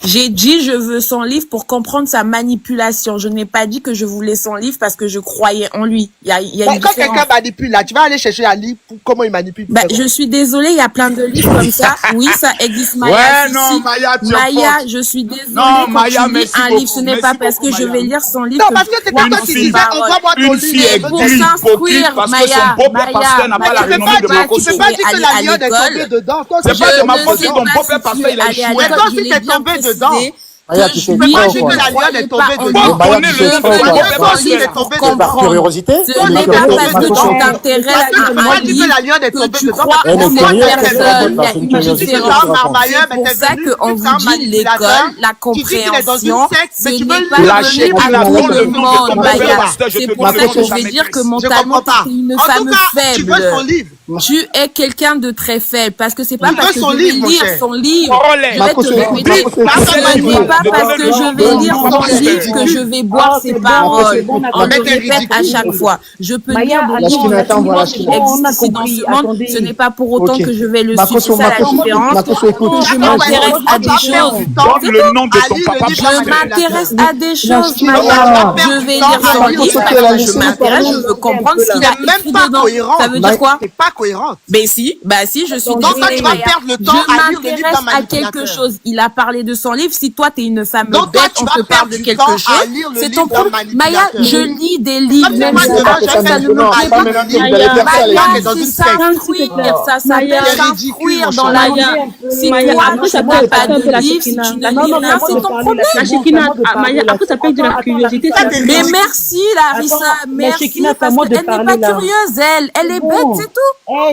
J'ai dit je veux son livre pour comprendre sa manipulation. Je n'ai pas dit que je voulais son livre parce que je croyais en lui. Il y a
Bon,
une
quand
différence.
quelqu'un manipule là, tu vas aller chercher un livre pour comment il manipule.
Bah, je suis désolée, il y a plein de livres comme ça. Oui, ça existe, Maya.
Ouais,
si,
non,
si.
Maya, tu es
Maya,
forte.
je suis désolée.
Non,
quand
Maya,
tu lis
merci
un livre, ce
beaucoup,
n'est pas
merci
parce que
beaucoup,
je vais
Maya.
lire son livre.
Non, parce que c'est toi qui disais, envoie-moi ton
Une fille est
livre.
Pour
hypocrite
s'instruire,
parce que
Maya,
son beau-père pasteur n'a pas la
Maya,
renommée de
Tu
Makoso.
peux pas dire que
aller
la
à
lionne est
l'école.
tombée dedans. Toi,
C'est
tu
pas
sais
de ma
pas
faute
si
si ton beau-père pasteur il a
aller à
échoué.
Mais
l'école,
toi
je
aussi,
l'ai
t'es
bien
tombé
précisé
dedans.
Maya,
que
tu
je
fais
peux
quoi,
pas
ne
dire que la
quoi?
lionne est
croyais
tombée
pas en
dedans.
lui.
Bon, on est
Je
le
veux
beau-père
son
pasteur.
livre pour comprendre.
Curiosité?
Ce n'est pas parce que tu t'intéresses à
Moi,
un
je dis que
livre
la lionne est
que
tombée
tu
dedans.
crois
Elle est
en cette
curieuse,
personne.
c'est
Il y a une
une curiosité.
différence.
Marmailleur, mais
C'est
t'es
pour ça
venu
qu'on
plus
vous
tard
dit
manipulateur.
l'école, la
Tu dis qu'il est dans une
compréhension,
secte,
ce
mais tu
n'est
veux
pas
lui
Lâchez
donné
qu'on
à
a
tout
dans
le
le nom de ton
monde,
beau-père
Maya.
pasteur, je
C'est
te
pour ça
demande
que
de
je vais
sa
dire que
maîtrise.
Je
mentalement,
comprends pas.
tu es une
En tout
femme
cas, tu veux
faible.
son livre.
Tu es quelqu'un de très faible parce que c'est pas
Il
parce
veut
que
son
je vais
livre, mon
lire
cher.
son livre.
Parole.
Je vais te répéter. Ce n'est pas parce que je vais lire son livre que je vais boire ses paroles. On le répète à chaque fois. Je peux lire le livre qui existe ici dans ce monde. Ce n'est pas pour autant que je vais le suivre. C'est ça la différence. Je m'intéresse à des choses.
Donne le nom de ton papa.
Je m'intéresse à des choses, Maya. Je vais lire son livre parce que je m'intéresse, je veux comprendre ce qu'il a écrit dedans. Ça veut dire quoi?
C'est pas cohérent.
Ben si, je suis
Donc, toi,
désolée,
tu vas
Maya.
perdre le temps à lire le livre
Je m'intéresse
d'un
à quelque
manipulateur.
chose. Il a parlé de son livre. Si toi, t'es une femme
Donc, toi,
bête,
tu
on
vas
te parle
perdre
de
du
quelque
temps à
chose.
lire le
C'est
livre
ton
d'un
problème. Maya,
manipulateur.
je lis des livres,
Comme
même
moi,
si
demain,
ça
je vais
ne
faire
me
maintenant,
plaît
pas
pas.
maintenant que vous allez
Maya,
faire ça, les gens, dans
c'est
une secte.
s'instruire, ça s'appelle
C'est ridicule,
s'instruire
mon
dans
cher.
la vie. Si
Maya,
toi,
après,
tu
ça
n'as
peut
pas
être un peu
de
la
livre, si
Shekina.
tu ne lis rien, c'est ton problème.
La Shekina, Maya, après, ça peut être de la curiosité.
Mais merci, Larissa, merci, parce qu'elle n'est pas curieuse, elle est bête, c'est tout.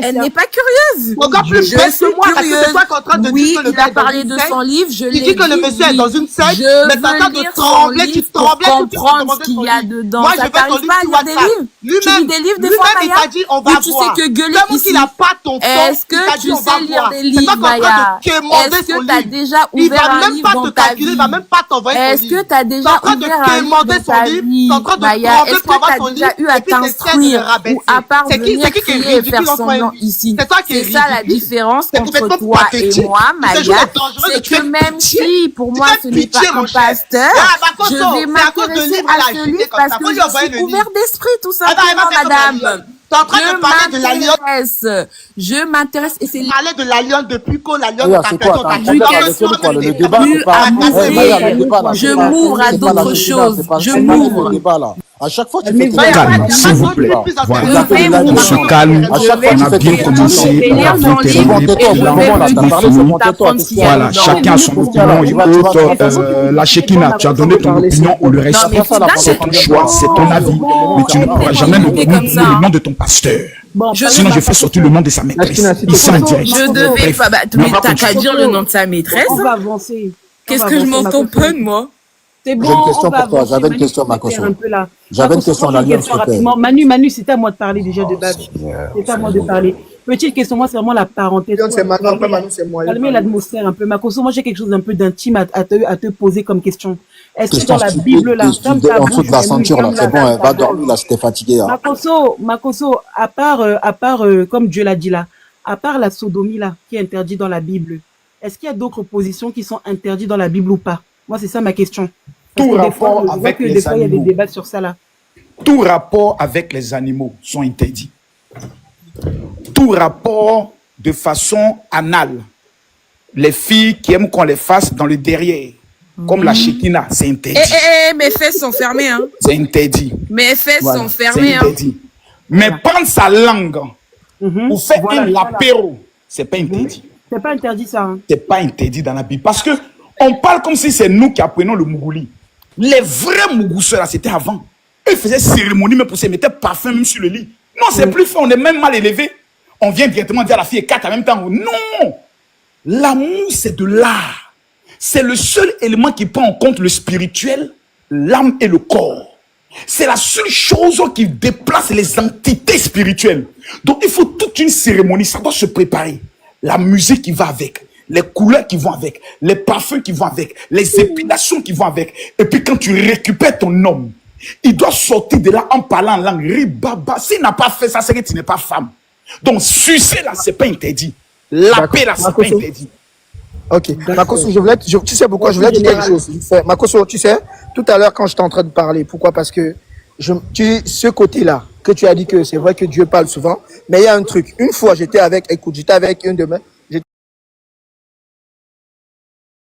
Elle n'est pas curieuse.
Encore plus
Je
bête
suis
que moi, parce que c'est
curieuse.
toi qui es en train de
Oui,
dire que le
il
gars
a
est dans
parlé
une
de
secte.
son livre, je
Tu
l'ai
dis que le monsieur est dans une secte,
Je
mais t'es en train
veux
de
lire
trembler,
son
tu
livre pour
tremblais, tu
comprendre
demandais
ce qu'il
son
y a
livre.
dedans.
Moi,
Ça
je vais
t'arrive
ton
pas à
livre sur
lire des
WhatsApp.
livres? Tu lis des livres des fois,
Lui-même, il
Maya?
t'a dit, on
Ou
va
tu sais
boire.
que gueuler
Comme
ici?
qu'il n'a pas ton temps,
Est-ce
il t'a
que
dit,
tu
on va
sais lire
boire.
des
C'est
livres,
toi qui es en train
Maya?
de quémander
Est-ce
son
que tu as
livre.
déjà
Il
ouvert
va
un
même
livre
pas
dans
te
ta
calculer, il
vie?
va même pas t'envoyer ton
Est-ce
livre.
que tu as
T'es
déjà
en train de
ouvert un livre
quémander
dans
son
ta
livre,
vie,
t'es en train de
Maya?
trembler
Est-ce
pour
que
avoir
tu
ton
as déjà
livre,
eu à
et puis t'essaies de le
t'instruire
rabaisser.
ou à part
C'est qui
venir
est
crier et
ridicule
faire
en soi,
semblant ici?
c'est toi qui es
C'est ça la
ridicule.
différence
C'est
entre
complètement
toi et
pathétique.
moi,
Ce jeu
Maya.
est dangereux,
C'est
tu fais
que même
pitié.
si pour
Tu
moi
fais
ce n'est pas
pitié,
un
mon cher.
pasteur,
Ah,
je vais
c'est à cause de
m'intéresser
livre, elle
à
a
ce
chuté
livre
comme
parce
ça.
que
Faut lui
je
envoyer
suis
le
ouvert
livre.
d'esprit, tout
Elle va
simplement,
faire comme la lionne.
madame.
T'es en train de parler de la lionne.
Je m'intéresse et c'est
Parler de la lionne depuis quand la lionne
Maya,
t'a
c'est
perdu,
quoi?
on
T'as un
t'a
problème avec elle ou quoi? Le débat, c'est pas.
à
Eh, Maya, le
m'ouvrir.
débat là,
Je
c'est pas.
m'ouvre à
C'est pas la
d'autres
Shekina,
choses.
c'est pas
Je
le
m'ouvre.
débat là. À chaque fois, tu fais tes
Calme, s'il vous plaît. Voilà. On se calme.
À chaque fois,
On
tu
a
fais
bien
tes
commencé. On va bien terminer.
tais-toi au bout d'un moment là. T'as parlé, c'est bon, tais-toi.
Voilà, chacun a son opinion et autres. La Shekina, tu as donné ton opinion, on le respecte. C'est ton choix, c'est ton avis. Mais tu ne pourras jamais nous donner le nom de ton pasteur. Sinon, je fais sortir le nom de sa maîtresse. Ici en direct.
Je devais pas. Mais t'as qu'à dire le nom de sa maîtresse.
On va avancer.
Qu'est-ce que je m'entends pas de moi?
C'est bon,
J'ai une question
on va
pour toi.
avancer.
J'avais une
Manu,
question,
tu peux faire
Makoso.
un peu là.
J'avais une
Makoso,
question,
moi, j'ai
l'alliance, s'il te plaît.
rapidement. Manu, c'est à moi de parler déjà de base. C'est à moi de parler. Petite question, moi, c'est vraiment la parenthèse.
C'est Manu, après Manu, c'est moi.
Calmer l'atmosphère un peu. Makoso, moi, j'ai quelque chose un peu d'intime à te poser comme question. Est-ce que dans la Bible, là, ferme ta
En dessous
bouche,
de la
Manu,
ceinture là,
ferme
c'est bon,
ta
elle va
gueule.
dormir là, c'était fatigué là.
Makoso, à part, comme Dieu l'a dit là, à part la sodomie là, qui est interdite dans la Bible, est-ce qu'il y a d'autres positions qui sont interdites dans la Bible ou pas? Moi, c'est ça ma question. Parce
Tout
que des fois,
rapport
je vois
avec
que
les
des fois, il y a des
animaux.
débats sur ça là.
Tout rapport avec les animaux sont interdits. Tout rapport de façon anale. Les filles qui aiment qu'on les fasse dans le derrière, comme la Shekina, c'est interdit.
Mes fesses sont fermées, hein.
C'est interdit.
Mes fesses
Voilà,
sont fermées,
c'est
hein.
interdit. Mais prendre sa langue ou faire un apéro, c'est pas interdit.
C'est pas interdit ça. Hein.
C'est pas interdit dans la Bible. Parce que on parle comme si c'est nous qui apprenons le Mougouli. Les vrais Mougousseurs, là, c'était avant. Eux, ils faisaient cérémonie, même pour se mettre parfum même sur le lit. Non, c'est plus fait, on est même mal élevé. On vient directement dire à la fille et 4 en même temps. Non! L'amour, c'est de l'art. C'est le seul élément qui prend en compte le spirituel, l'âme et le corps. C'est la seule chose qui déplace les entités spirituelles. Donc, il faut toute une cérémonie. Ça doit se préparer. La musique qui va avec, les couleurs qui vont avec, les parfums qui vont avec, les épilations qui vont avec. Et puis, quand tu récupères ton homme, il doit sortir de là en parlant en langue. Ribaba. S'il n'a pas fait ça, c'est que tu n'es pas femme. Donc, sucer là, c'est pas interdit. Laper là, c'est pas interdit.
Ok. Makoso, tu sais pourquoi je voulais dire quelque chose. Makoso, tu sais, tout à l'heure quand j'étais en train de parler, pourquoi? Parce que ce côté-là, que tu as dit que c'est vrai que Dieu parle souvent, mais il y a un truc. Une fois, j'étais avec une de